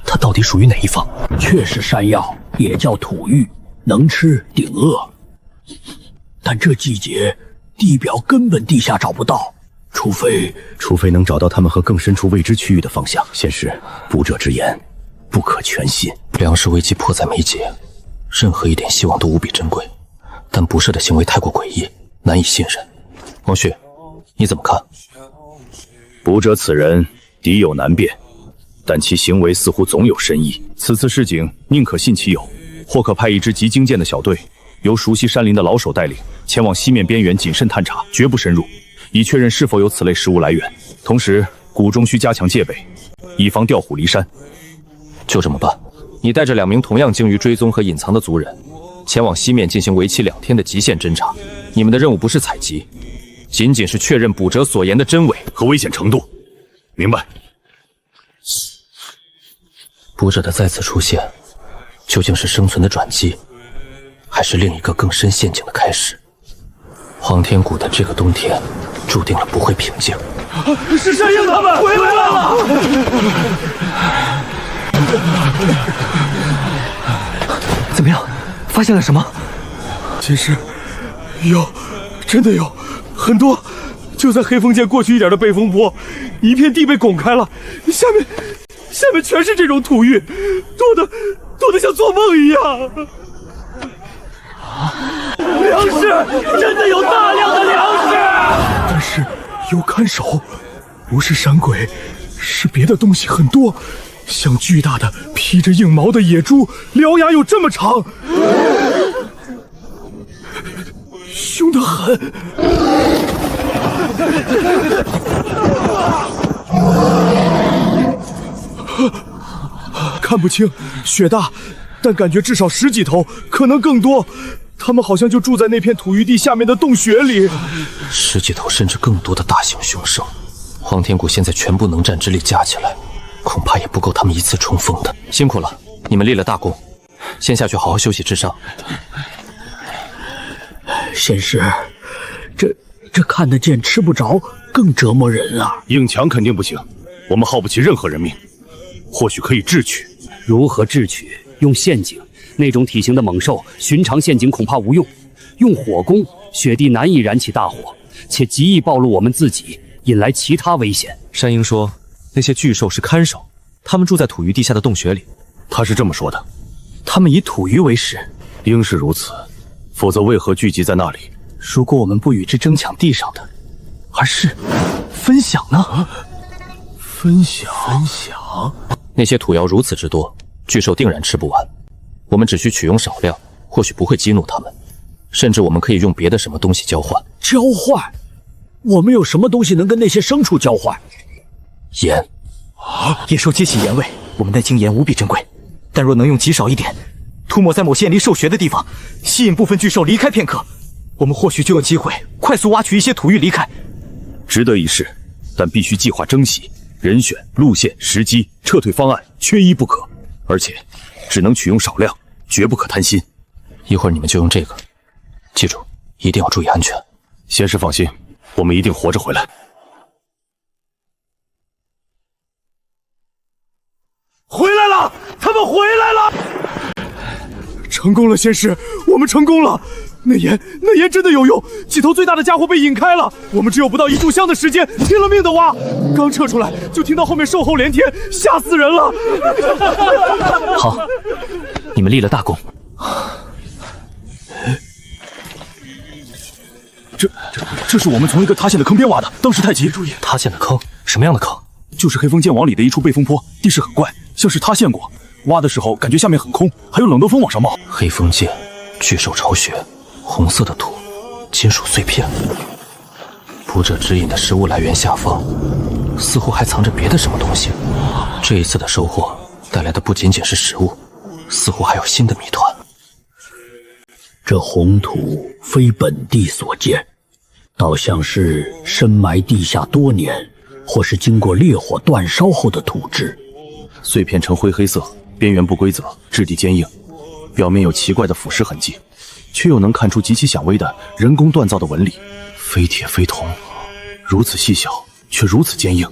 他到底属于哪一方？确实山药，也叫土芋，能吃顶饿。但这季节地表根本地下找不到，除非能找到他们和更深处未知区域的方向。先是卜者之言，不可全信。粮食危机迫在眉睫，任何一点希望都无比珍贵，但不赦的行为太过诡异，难以信任。王旭，你怎么看？卜者此人敌友难辨，但其行为似乎总有深意。此次示警，宁可信其有，或可派一支极精简的小队，由熟悉山林的老手带领，前往西面边缘谨慎探查，绝不深入，以确认是否有此类食物来源。同时，谷中需加强戒备，以防调虎离山。就这么办。你带着2名同样精于追踪和隐藏的族人，前往西面进行为期2天的极限侦查。你们的任务不是采集，仅仅是确认卜哲所言的真伪和危险程度。明白。卜哲的再次出现，究竟是生存的转机，还是另一个更深陷阱的开始？黄天谷的这个冬天，注定了不会平静。是山鹰他们回来了！怎么样？发现了什么？其实有，真的有很多。就在黑风涧过去一点的背风坡，一片地被拱开了，下面全是这种土芋，多得像做梦一样。粮食，真的有大量的粮食，但是有看守，不是山鬼，是别的东西很多，像巨大的披着硬毛的野猪，獠牙有这么长，凶得很。看不清，雪大，但感觉至少10几头，可能更多。他们好像就住在那片土芋地下面的洞穴里。10几头甚至更多的大型凶兽，黄天谷现在全部能战之力加起来，恐怕也不够他们一次冲锋的。辛苦了，你们立了大功，先下去好好休息治伤。先是，这看得见吃不着，更折磨人啊！硬抢肯定不行，我们耗不起任何人命，或许可以智取。如何智取？用陷阱。那种体型的猛兽，寻常陷阱恐怕无用。用火攻，雪地难以燃起大火，且极易暴露我们自己，引来其他危险。山鹰说，那些巨兽是看守，他们住在土域地下的洞穴里。他是这么说的。他们以土域为食，应是如此，否则为何聚集在那里？如果我们不与之争抢地上的，而是分享呢？分享？那些土窑如此之多，巨兽定然吃不完。我们只需取用少量，或许不会激怒他们，甚至我们可以用别的什么东西交换。交换？我们有什么东西能跟那些牲畜交换？盐。野兽皆喜盐味，我们的精盐无比珍贵，但若能用极少一点，涂抹在某些离兽穴的地方，吸引部分巨兽离开片刻，我们或许就有机会快速挖取一些土域离开。值得一试，但必须计划征袭，人选、路线、时机、撤退方案缺一不可，而且只能取用少量，绝不可贪心。一会儿你们就用这个，记住，一定要注意安全。先生放心，我们一定活着回来。们回来了！成功了，仙师，我们成功了！那岩真的有用，几头最大的家伙被引开了。我们只有不到1炷香的时间，拼了命的挖，刚撤出来就听到后面兽吼连天，吓死人了！好，你们立了大功。这是我们从一个塌陷的坑边挖的，当时太急。注意，塌陷的坑？什么样的坑？就是黑风剑王里的一处背风坡，地势很怪，像是塌陷过。挖的时候感觉下面很空，还有冷冻风往上冒。黑风剑，巨兽巢穴，红色的土，金属碎片。卜者指引的食物来源下方，似乎还藏着别的什么东西。这一次的收获带来的不仅仅是食物，似乎还有新的谜团。这红土非本地所见，倒像是深埋地下多年，或是经过烈火煅烧后的土质。碎片呈灰黑色，边缘不规则，质地坚硬，表面有奇怪的腐蚀痕迹，却又能看出极其响微的人工锻造的纹理，非铁非铜，如此细小却如此坚硬，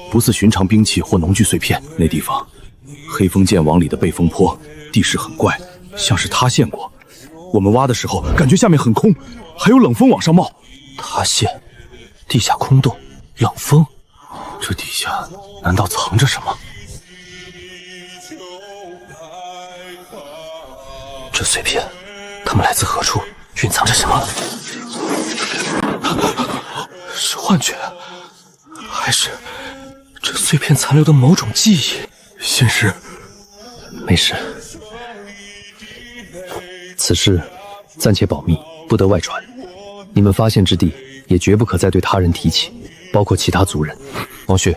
不似寻常兵器或农具碎片。那地方，黑风剑王里的背风坡，地势很怪，像是塌陷过。我们挖的时候感觉下面很空，还有冷风往上冒。塌陷，地下空洞，冷风，这底下难道藏着什么？这碎片，它们来自何处？蕴藏着什么？是幻觉，还是这碎片残留的某种记忆？仙师，没事。此事暂且保密，不得外传。你们发现之地也绝不可再对他人提起，包括其他族人。王旭，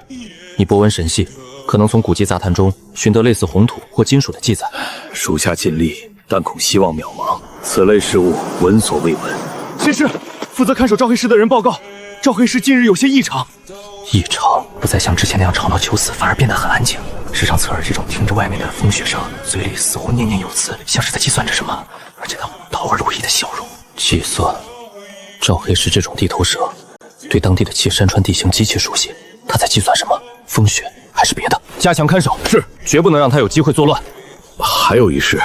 你博闻神系，可能从古籍杂谈中寻得类似红土或金属的记载。属下尽力，但恐希望渺茫。此类事物闻所未闻。仙师，负责看守召黑师的人报告，召黑师近日有些异常。异常？不再像之前那样吵闹求死，反而变得很安静。时常侧耳这种听着外面的风雪声，嘴里似乎念念有词，像是在计算着什么。而且他桃而如意的笑容，计算。赵黑是这种地头蛇，对当地的气山川地形极其熟悉。他在计算什么？风雪还是别的？加强看守，是，绝不能让他有机会作乱。还有一事，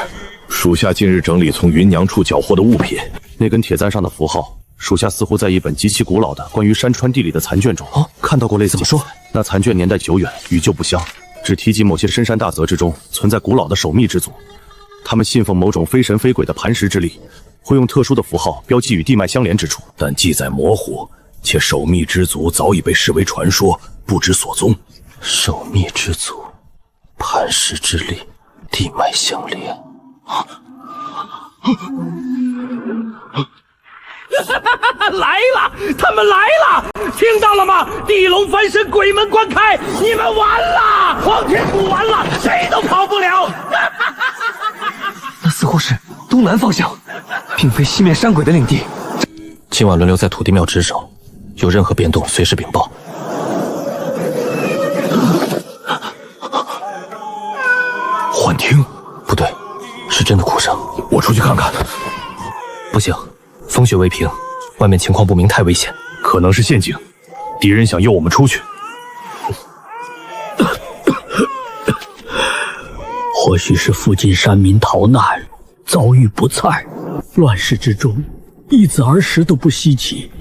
属下近日整理从云娘处缴获的物品，那根铁簪上的符号，属下似乎在一本极其古老的关于山川地理的残卷中看到过类似。怎么说？那残卷年代久远，与旧不相，只提及某些深山大泽之中存在古老的守密之族。他们信奉某种非神非鬼的磐石之力，会用特殊的符号标记与地脉相连之处，但记载模糊，且守密之族早已被视为传说，不知所踪。守密之族，磐石之力，地脉相连。来了，他们来了，听到了吗？地龙翻身，鬼门关开，你们完了，黄天谷完了，谁都跑不了。那似乎是东南方向，并非西面山鬼的领地。今晚轮流在土地庙值守，有任何变动随时禀报。幻听？不对，是真的哭声。我出去看看。不行，风雪未平，外面情况不明，太危险。可能是陷阱，敌人想诱我们出去。或许是附近山民逃难，遭遇不测，乱世之中，一子而食都不稀奇。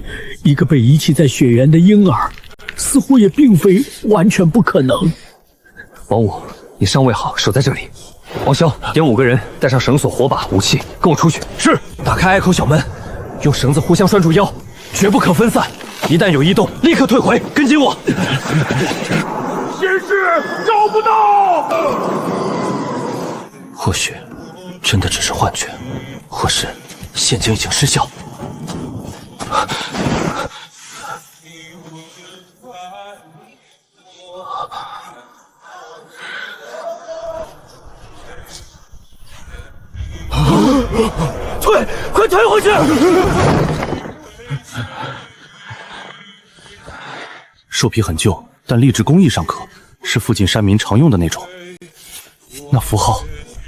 一个被遗弃在雪原的婴儿，似乎也并非完全不可能。王五，你尚未好，守在这里。王潇，点5个人，带上绳索、火把、武器，跟我出去。是。打开隘口小门，用绳子互相拴住腰，绝不可分散。一旦有异动，立刻退回，跟紧我。仙师找不到。或许真的只是幻觉，或是陷阱已经失效。退，快退回去！兽皮很旧，但立制工艺尚可，是附近山民常用的那种。那符号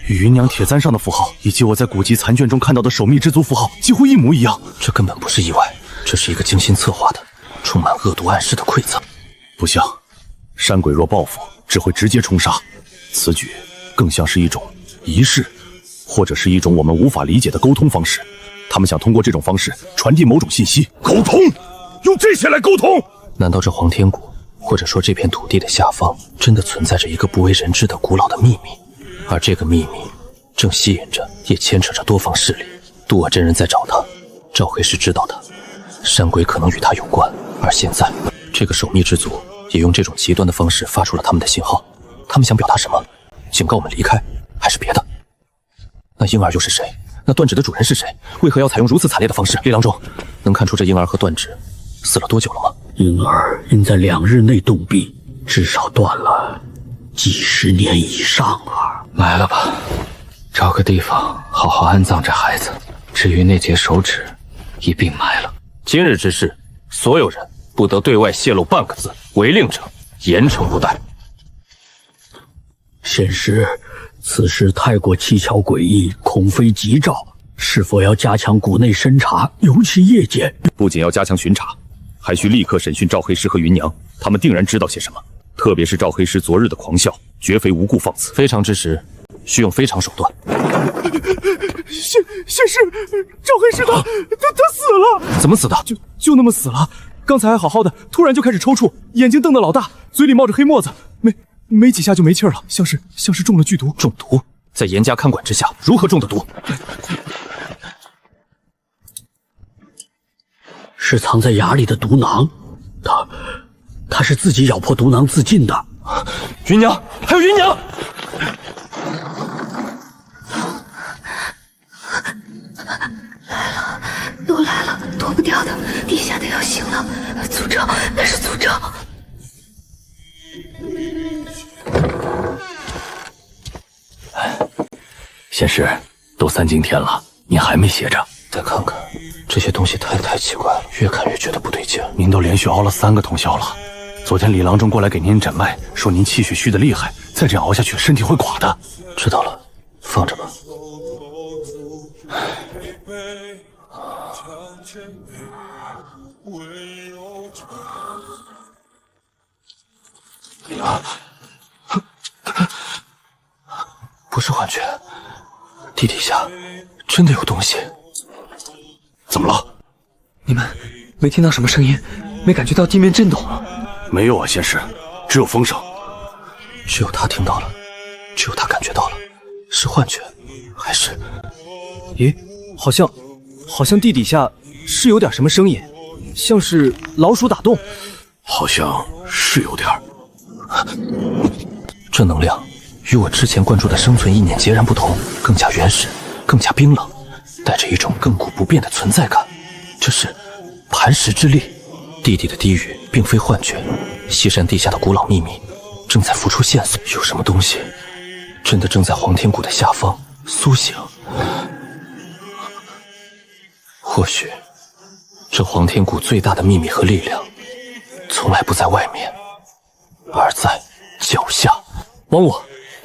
与云娘铁簪上的符号，以及我在古籍残卷中看到的守密之族符号几乎一模一样。这根本不是意外，这是一个精心策划的、充满恶毒暗示的馈赠。不像，山鬼若报复，只会直接冲杀。此举更像是一种仪式，或者是一种我们无法理解的沟通方式。他们想通过这种方式传递某种信息。沟通？用这些来沟通？难道这黄天谷，或者说这片土地的下方，真的存在着一个不为人知的古老的秘密？而这个秘密正吸引着，也牵扯着多方势力。渡我真人在找他，赵黑是知道的，山鬼可能与他有关。而现在，这个守密之族也用这种极端的方式发出了他们的信号。他们想表达什么？警告我们离开，还是别的？那婴儿又是谁？那断指的主人是谁？为何要采用如此惨烈的方式？李郎中，能看出这婴儿和断指死了多久了吗？婴儿应在2日内冻毙，至少断了几十年以上了。埋了吧，找个地方好好安葬这孩子。至于那截手指，一并埋了。今日之事，所有人不得对外泄露半个字，违令者严惩不贷。仙师，此事太过蹊跷诡异，恐非吉兆，是否要加强谷内侦查，尤其夜间？不仅要加强巡查，还需立刻审讯赵黑师和云娘，他们定然知道些什么。特别是赵黑师昨日的狂笑，绝非无故放肆。非常之时，需用非常手段。仙师，赵黑师他死了。怎么死的？就那么死了。刚才还好好的，突然就开始抽搐，眼睛瞪得老大，嘴里冒着黑沫子，没几下就没气儿了，像是中了剧毒。中毒？在严加看管之下，如何中的毒？是藏在牙里的毒囊，他是自己咬破毒囊自尽的。云娘，还有云娘！来了，都来了，躲不掉的，地下的要醒了，诅咒，那是诅咒。仙师，都3更天了，您还没歇着？再看看，这些东西太奇怪了，越看越觉得不对劲。您都连续熬了3个通宵了。昨天李郎中过来给您诊脉，说您气血虚的厉害，再这样熬下去，身体会垮的。知道了，放着吧。不是幻觉，地底下真的有东西。怎么了？你们没听到什么声音，没感觉到地面震动？没有啊，仙师，只有风声。只有他听到了，只有他感觉到了，是幻觉，还是？咦，好像地底下是有点什么声音，像是老鼠打洞。好像是有点。这能量与我之前关注的生存意念截然不同，更加原始，更加冰冷，带着一种亘古不变的存在感。这是磐石之力。地底的低语并非幻觉，西山地下的古老秘密正在浮出线索。有什么东西真的正在黄天谷的下方苏醒？或许这黄天谷最大的秘密和力量从来不在外面，而在脚下。王五，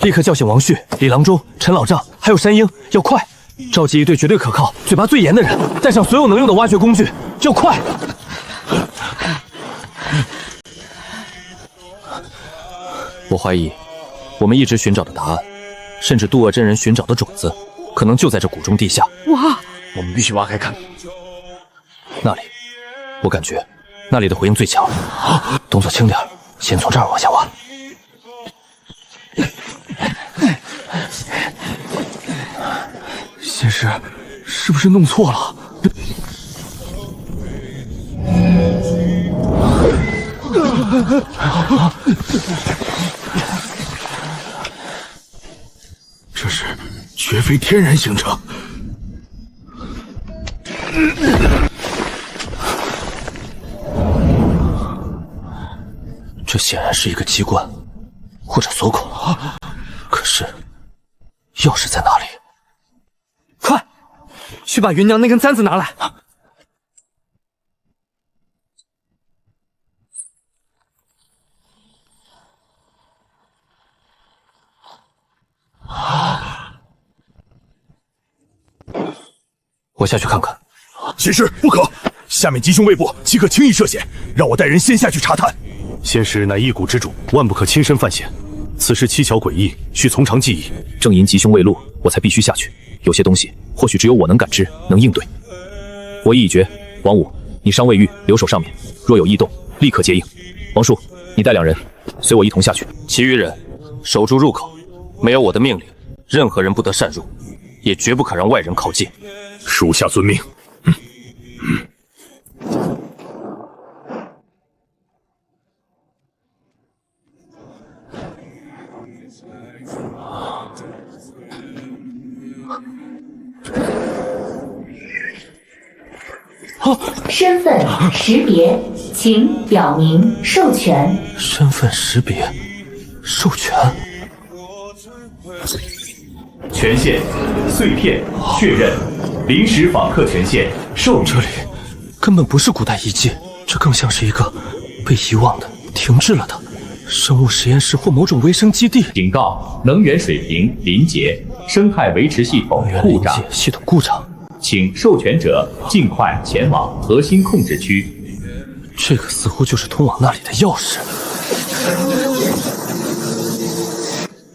立刻叫醒王旭、李郎中、陈老丈，还有山鹰，要快！召集一队绝对可靠、嘴巴最严的人，带上所有能用的挖掘工具，要快！我怀疑，我们一直寻找的答案，甚至渡恶真人寻找的种子，可能就在这谷中地下。哇！我们必须挖开看。那里，我感觉那里的回应最强。动作轻点，先从这儿往下挖。仙师，是不是弄错了？这是绝非天然形成。这显然是一个机关，或者锁孔。可是，钥匙在哪里？快，去把云娘那根簪子拿来。我下去看看。仙师，不可！下面吉凶未卜，岂可轻易涉险？让我带人先下去查探。仙师乃一谷之主，万不可亲身犯险。此事蹊跷诡异，需从长计议。正因吉凶未露，我才必须下去。有些东西或许只有我能感知，能应对。我意已决，王五，你伤未愈，留守上面，若有异动，立刻接应。王叔，你带2人随我一同下去，其余人守住入口，没有我的命令，任何人不得擅入，也绝不可让外人靠近。属下遵命。身份识别，请表明授权。身份识别，授权。权限碎片确认，临时访客权限授予。这里根本不是古代遗迹，这更像是一个被遗忘的、停滞了的生物实验室或某种微生基地。警告：能源水平临界，生态维持系统故障。系统故障。请授权者尽快前往核心控制区。这个似乎就是通往那里的钥匙。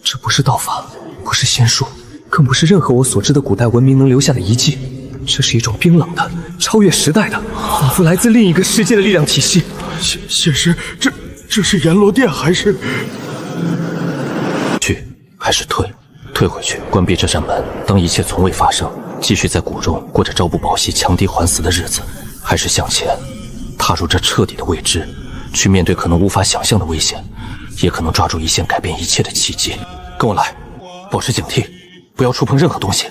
这不是道法，不是仙术，更不是任何我所知的古代文明能留下的遗迹。这是一种冰冷的、超越时代的，仿佛来自另一个世界的力量体系。仙师，这是阎罗殿还是？去还是退？退回去，关闭这扇门，当一切从未发生。继续在谷中过着朝不保夕、强敌环死的日子，还是向前，踏入这彻底的未知，去面对可能无法想象的危险，也可能抓住一线改变一切的契机。跟我来，保持警惕，不要触碰任何东西。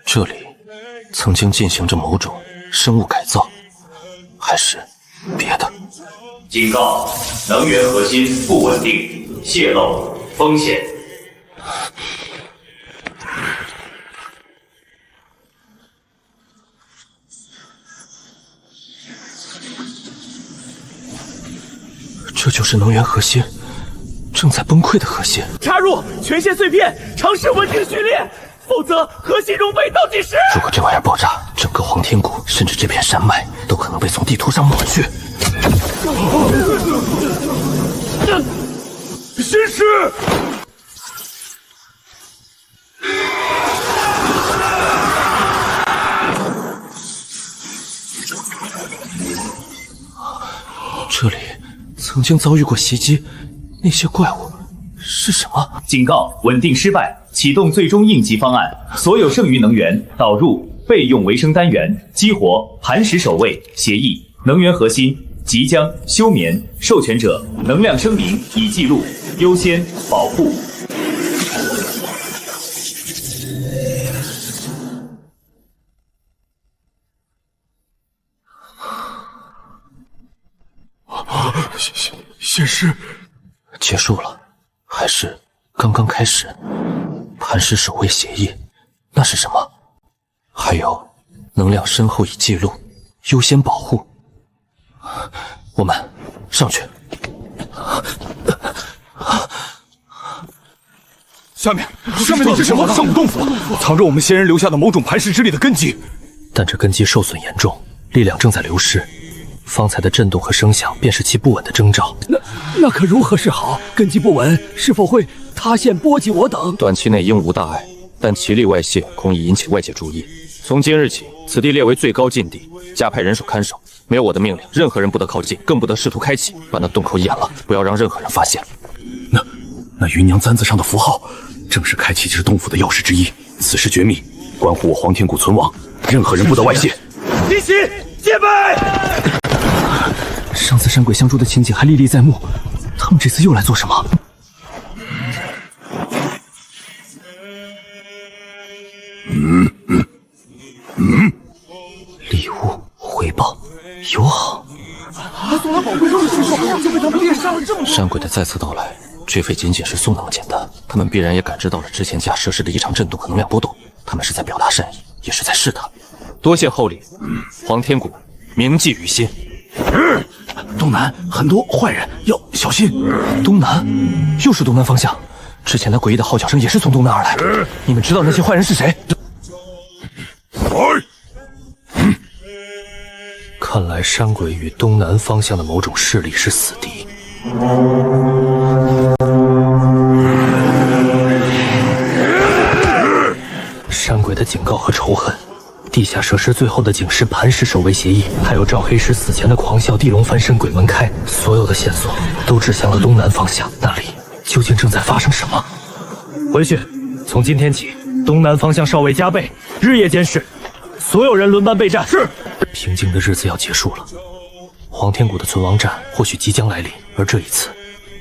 这里曾经进行着某种生物改造，还是别的？警告：能源核心不稳定，泄漏风险。这就是能源核心，正在崩溃的核心。插入权限碎片，尝试稳定序列，否则核心熔毁倒计时。如果这玩意儿爆炸，整个黄天谷甚至这片山脉都可能被从地图上抹去。仙师！这里曾经遭遇过袭击，那些怪物是什么？警告：稳定失败，启动最终应急方案，所有剩余能源导入备用维生单元，激活磐石守卫协议。能源核心即将休眠，授权者能量生灵已记录，优先保护。仙师，结束了，还是刚刚开始？磐石守卫协议，那是什么？还有，能量深厚已记录，优先保护。我们上去。下面那是什么？上古洞府，藏着我们仙人留下的某种磐石之力的根基。但这根基受损严重，力量正在流失。方才的震动和声响便是其不稳的征兆。那可如何是好？根基不稳，是否会塌陷波及我等？短期内应无大碍，但其力外泄，恐已引起外界注意。从今日起，此地列为最高禁地，加派人手看守。没有我的命令，任何人不得靠近，更不得试图开启。把那洞口掩了，不要让任何人发现。那芸娘簪子上的符号，正是开启这洞府的钥匙之一。此事绝密，关乎我黄天谷存亡，任何人不得外泄。一起戒备！上次山鬼相助的情景还历历在目，他们这次又来做什么？礼物回报友好。送了宝贵东西，就被他们猎杀了这么多。山鬼的再次到来，绝非仅仅是送那么简单。他们必然也感知到了之前假设施的异常震动和能量波动，他们是在表达善意，也是在试探。多谢厚礼，黄天谷铭记于心。东南很多坏人，要小心。东南，又是东南方向。之前那诡异的号角声也是从东南而来。你们知道那些坏人是谁？看看来山鬼与东南方向的某种势力是死敌。山鬼的警告和仇恨，地下设施最后的警示磐石守卫协议，还有赵黑石死前的狂笑地龙翻身鬼门开，所有的线索都指向了东南方向。那里究竟正在发生什么？回去，从今天起，东南方向哨位加倍，日夜监视，所有人轮班备战。是。平静的日子要结束了，黄天谷的存亡战或许即将来临，而这一次，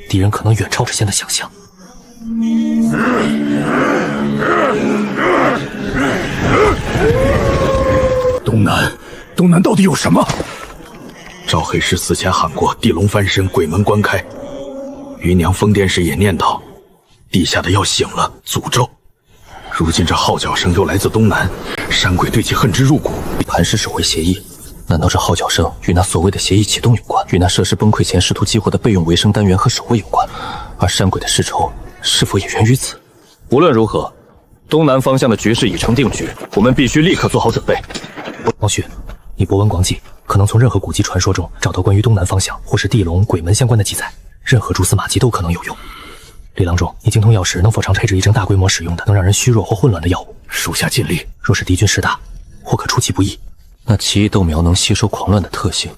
敌人可能远超之前的想象。东南到底有什么？赵黑石死前喊过地龙翻身，鬼门关开。余娘疯癫时也念叨，地下的要醒了，诅咒。如今这号角声又来自东南，山鬼对其恨之入骨。磐石守卫协议，难道这号角声与那所谓的协议启动有关？与那设施崩溃前试图激活的备用维生单元和守卫有关？而山鬼的世仇是否也源于此？无论如何，东南方向的局势已成定局，我们必须立刻做好准备。毛旭，你博闻广记，可能从任何古籍传说中找到关于东南方向或是地龙、鬼门相关的记载，任何蛛丝马迹都可能有用。李郎中，你精通药石，能否常配置一针大规模使用的能让人虚弱或混乱的药物？属下尽力。若是敌军势大，或可出其不意。那奇异豆苗能吸收狂乱的特性，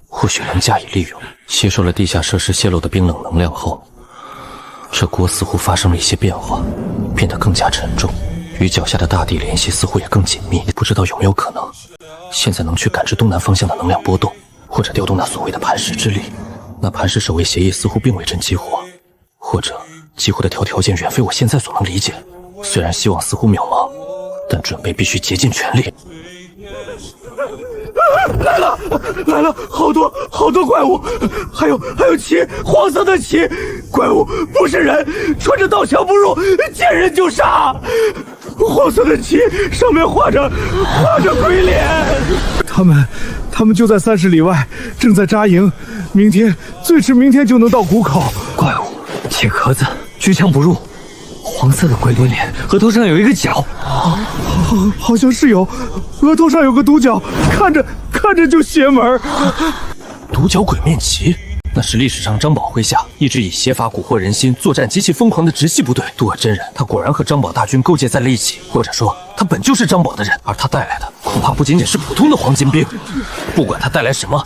或许能加以利用。吸收了地下设施泄露的冰冷能量后，这锅似乎发生了一些变化，变得更加沉重，与脚下的大地联系似乎也更紧密。不知道有没有可能，现在能去感知东南方向的能量波动，或者调动那所谓的磐石之力。那磐石守卫协议似乎并未真激活，或者激活的条件远非我现在所能理解。虽然希望似乎渺茫，但准备必须竭尽全力。来了，好多怪物，还有旗，黄色的旗，怪物不是人，穿着刀枪不入，见人就杀。黄色的旗上面画着鬼脸。他们就在30里外，正在扎营，最迟明天就能到谷口。怪物，铁壳子，居枪不入，黄色的鬼轮脸，额头上有一个角，好像是有，额头上有个独角，看着就邪门。独角鬼面旗，那是历史上张宝麾下一直以邪法蛊惑人心、作战极其疯狂的直系部队。杜尔真人，他果然和张宝大军勾结在了一起，或者说，他本就是张宝的人，而他带来的恐怕不仅仅是普通的黄金兵。不管他带来什么，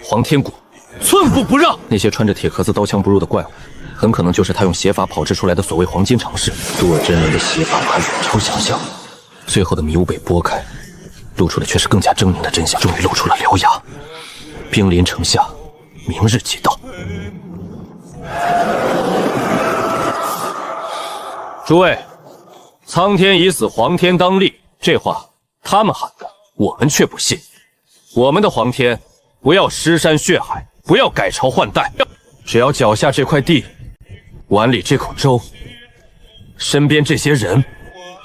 黄天谷寸步不让。那些穿着铁壳子、刀枪不入的怪物，很可能就是他用邪法炮制出来的所谓黄金常侍。杜尔真人的邪法还远超想象。最后的迷雾被拨开，露出的却是更加狰狞的真相，终于露出了獠牙。兵临城下，明日即到。诸位，苍天已死，黄天当立，这话他们喊的，我们却不信。我们的黄天，不要尸山血海，不要改朝换代，只要脚下这块地，碗里这口粥，身边这些人，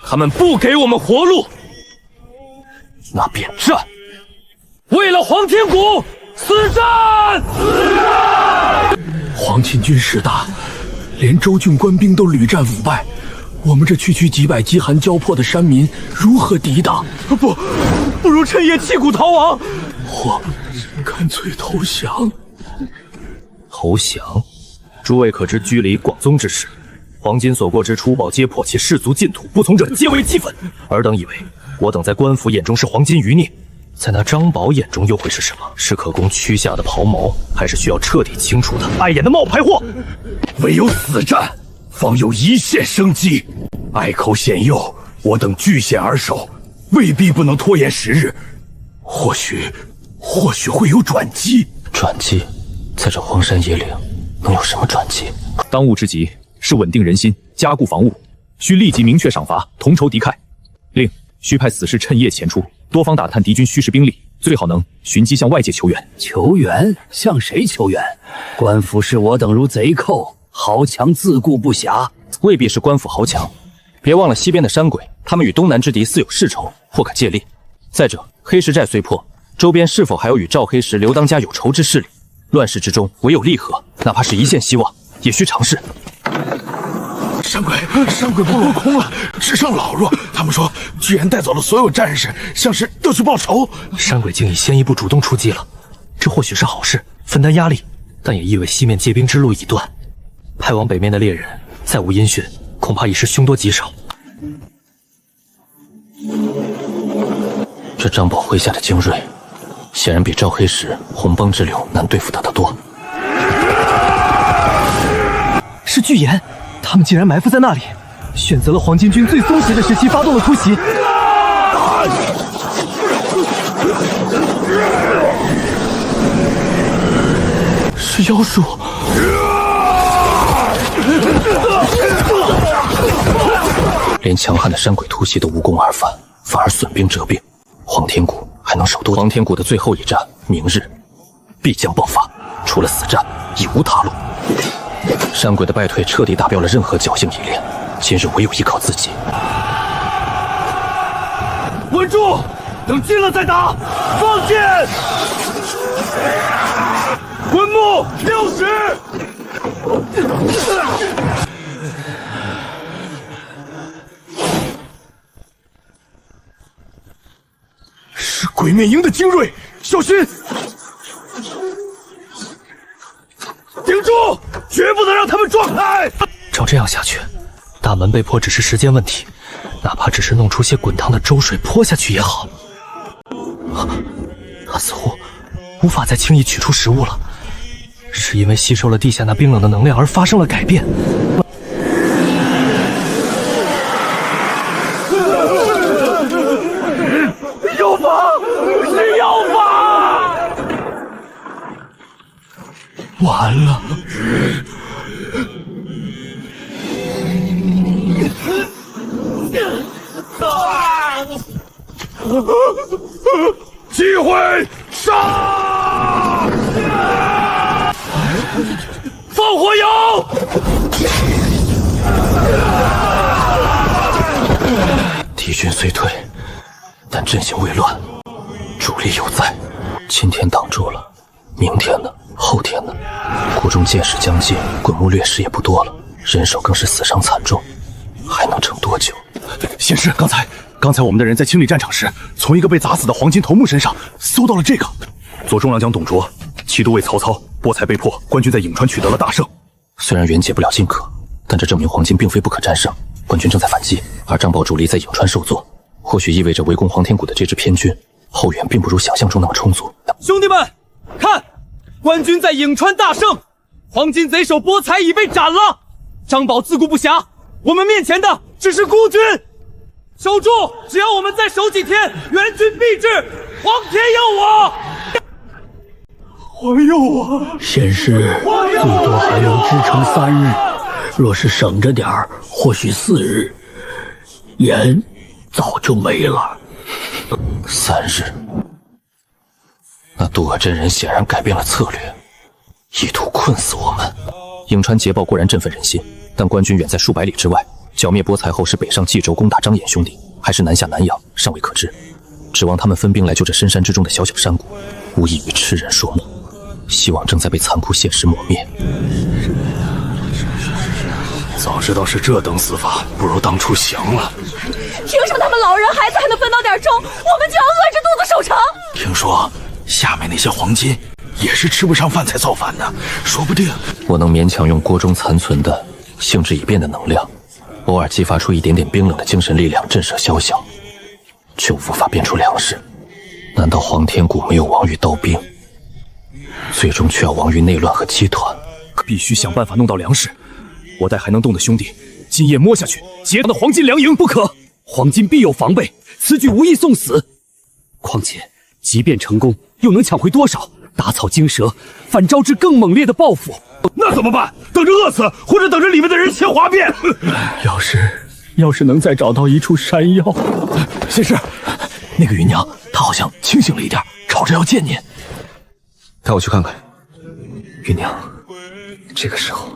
他们不给我们活路，那便战！为了黄天谷，死战！死战！黄巾军势大，连州郡官兵都屡战屡败，我们这区区几百饥寒交迫的山民如何抵挡？不如趁夜弃谷逃亡，或干脆投降。投降？诸位可知居里广宗之事？黄巾所过之处，保皆破，其士卒尽土，不从者皆为齑粉。尔等以为我等在官府眼中是黄巾余孽，在那张宝眼中又会是什么？是可供驱下的袍毛，还是需要彻底清除的碍眼的冒牌货？唯有死战，方有一线生机。隘口险诱，我等据险而守，未必不能拖延时日。或许会有转机。转机？在这荒山野岭，能有什么转机？当务之急是稳定人心，加固防务，需立即明确赏罚，同仇敌忾。另需派死士趁夜前出，多方打探敌军虚实兵力，最好能寻机向外界求援。求援？向谁求援？官府视我等如贼寇，豪强自顾不暇。未必是官府豪强，别忘了西边的山鬼，他们与东南之敌似有世仇，或可借力。再者，黑石寨虽破，周边是否还有与赵黑石、刘当家有仇之势力？乱世之中，唯有利合，哪怕是一线希望，也需尝试。山鬼部落空了，只剩老弱。他们说，居然带走了所有战士，像是要去报仇。山鬼竟已先一步主动出击了，这或许是好事，分担压力，但也意味西面借兵之路已断。派往北面的猎人再无音讯，恐怕已是凶多吉少。这张宝麾下的精锐，显然比赵黑石、红帮之流难对付得多。是巨岩，他们竟然埋伏在那里，选择了黄巾军最松懈的时期发动了突袭。是妖术！连强悍的山鬼突袭都无功而返，反而损兵折兵。黄天谷还能守多久？黄天谷的最后一战，明日必将爆发，除了死战，已无他路。山鬼的败退彻底打标了任何侥幸依恋，今日唯有依靠自己。稳住！等近了再打！放箭！滚木60！是鬼面营的精锐，小心！顶住！绝不能让他们撞开！照这样下去，大门被破只是时间问题，哪怕只是弄出些滚烫的粥水泼下去也好。他似乎无法再轻易取出食物了，是因为吸收了地下那冰冷的能量而发生了改变。药法是药法！完了！机会杀！放火油！敌军虽退，但阵型未乱，主力犹在。今天挡住了，明天呢？后天呢？国中箭矢将尽，滚木劣势也不多了，人手更是死伤惨重，还能撑多久？仙师，刚才我们的人在清理战场时，从一个被砸死的黄金头目身上搜到了这个。左中郎将董卓、骑都尉曹操、波才被迫，官军在颍川取得了大胜。虽然援解不了荆轲，但这证明黄巾并非不可战胜，官军正在反击，而张宝主力在颍川受挫，或许意味着围攻黄天谷的这支偏军后援并不如想象中那么充足。兄弟们，看，官军在颍川大胜，黄巾贼首波才已被斩了，张宝自顾不暇，我们面前的只是孤军。守住！只要我们再守几天，援军必至！皇天佑我！皇佑我！仙师最多还能支撑3日，若是省着点儿，或许4日。盐早就没了。3日，那渡河真人显然改变了策略，意图困死我们。颍川捷报固然振奋人心，但官军远在数百里之外。剿灭波才后是北上冀州攻打张衍兄弟，还是南下南阳，尚未可知。指望他们分兵来救这深山之中的小小山谷，无异于痴人说梦。希望正在被残酷现实抹灭。早知道是这等死法，不如当初降了。凭什么他们老人孩子还能分到点粥，我们就要饿着肚子守城？听说下面那些黄巾也是吃不上饭才造反的，说不定我能勉强用锅中残存的性质已变的能量，偶尔激发出一点点冰冷的精神力量震慑宵小，却无法变出粮食。难道黄天谷没有亡于刀兵，最终却要亡于内乱和集团？必须想办法弄到粮食。我带还能动的兄弟，今夜摸下去，劫他的黄金粮营不可。黄金必有防备，此举无意送死。况且，即便成功，又能抢回多少？打草惊蛇，反招致更猛烈的报复。那怎么办？等着饿死，或者等着里面的人先哗变？要是能再找到一处山腰。仙师，那个芸娘，她好像清醒了一点，吵着要见您。带我去看看。芸娘，这个时候，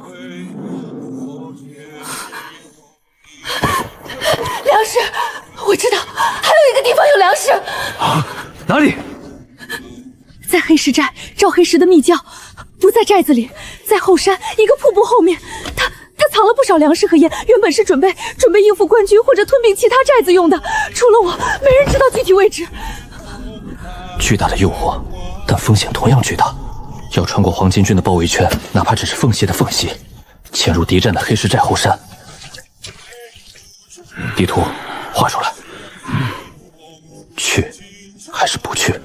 粮食，我知道，还有一个地方有粮食。啊，哪里？在黑石寨，赵黑石的密教不在寨子里，在后山一个瀑布后面。他藏了不少粮食和盐，原本是准备应付官军或者吞并其他寨子用的。除了我，没人知道具体位置。巨大的诱惑，但风险同样巨大。要穿过黄巾军的包围圈，哪怕只是缝隙的缝隙，潜入敌阵的黑石寨后山。地图画出来。去还是不去？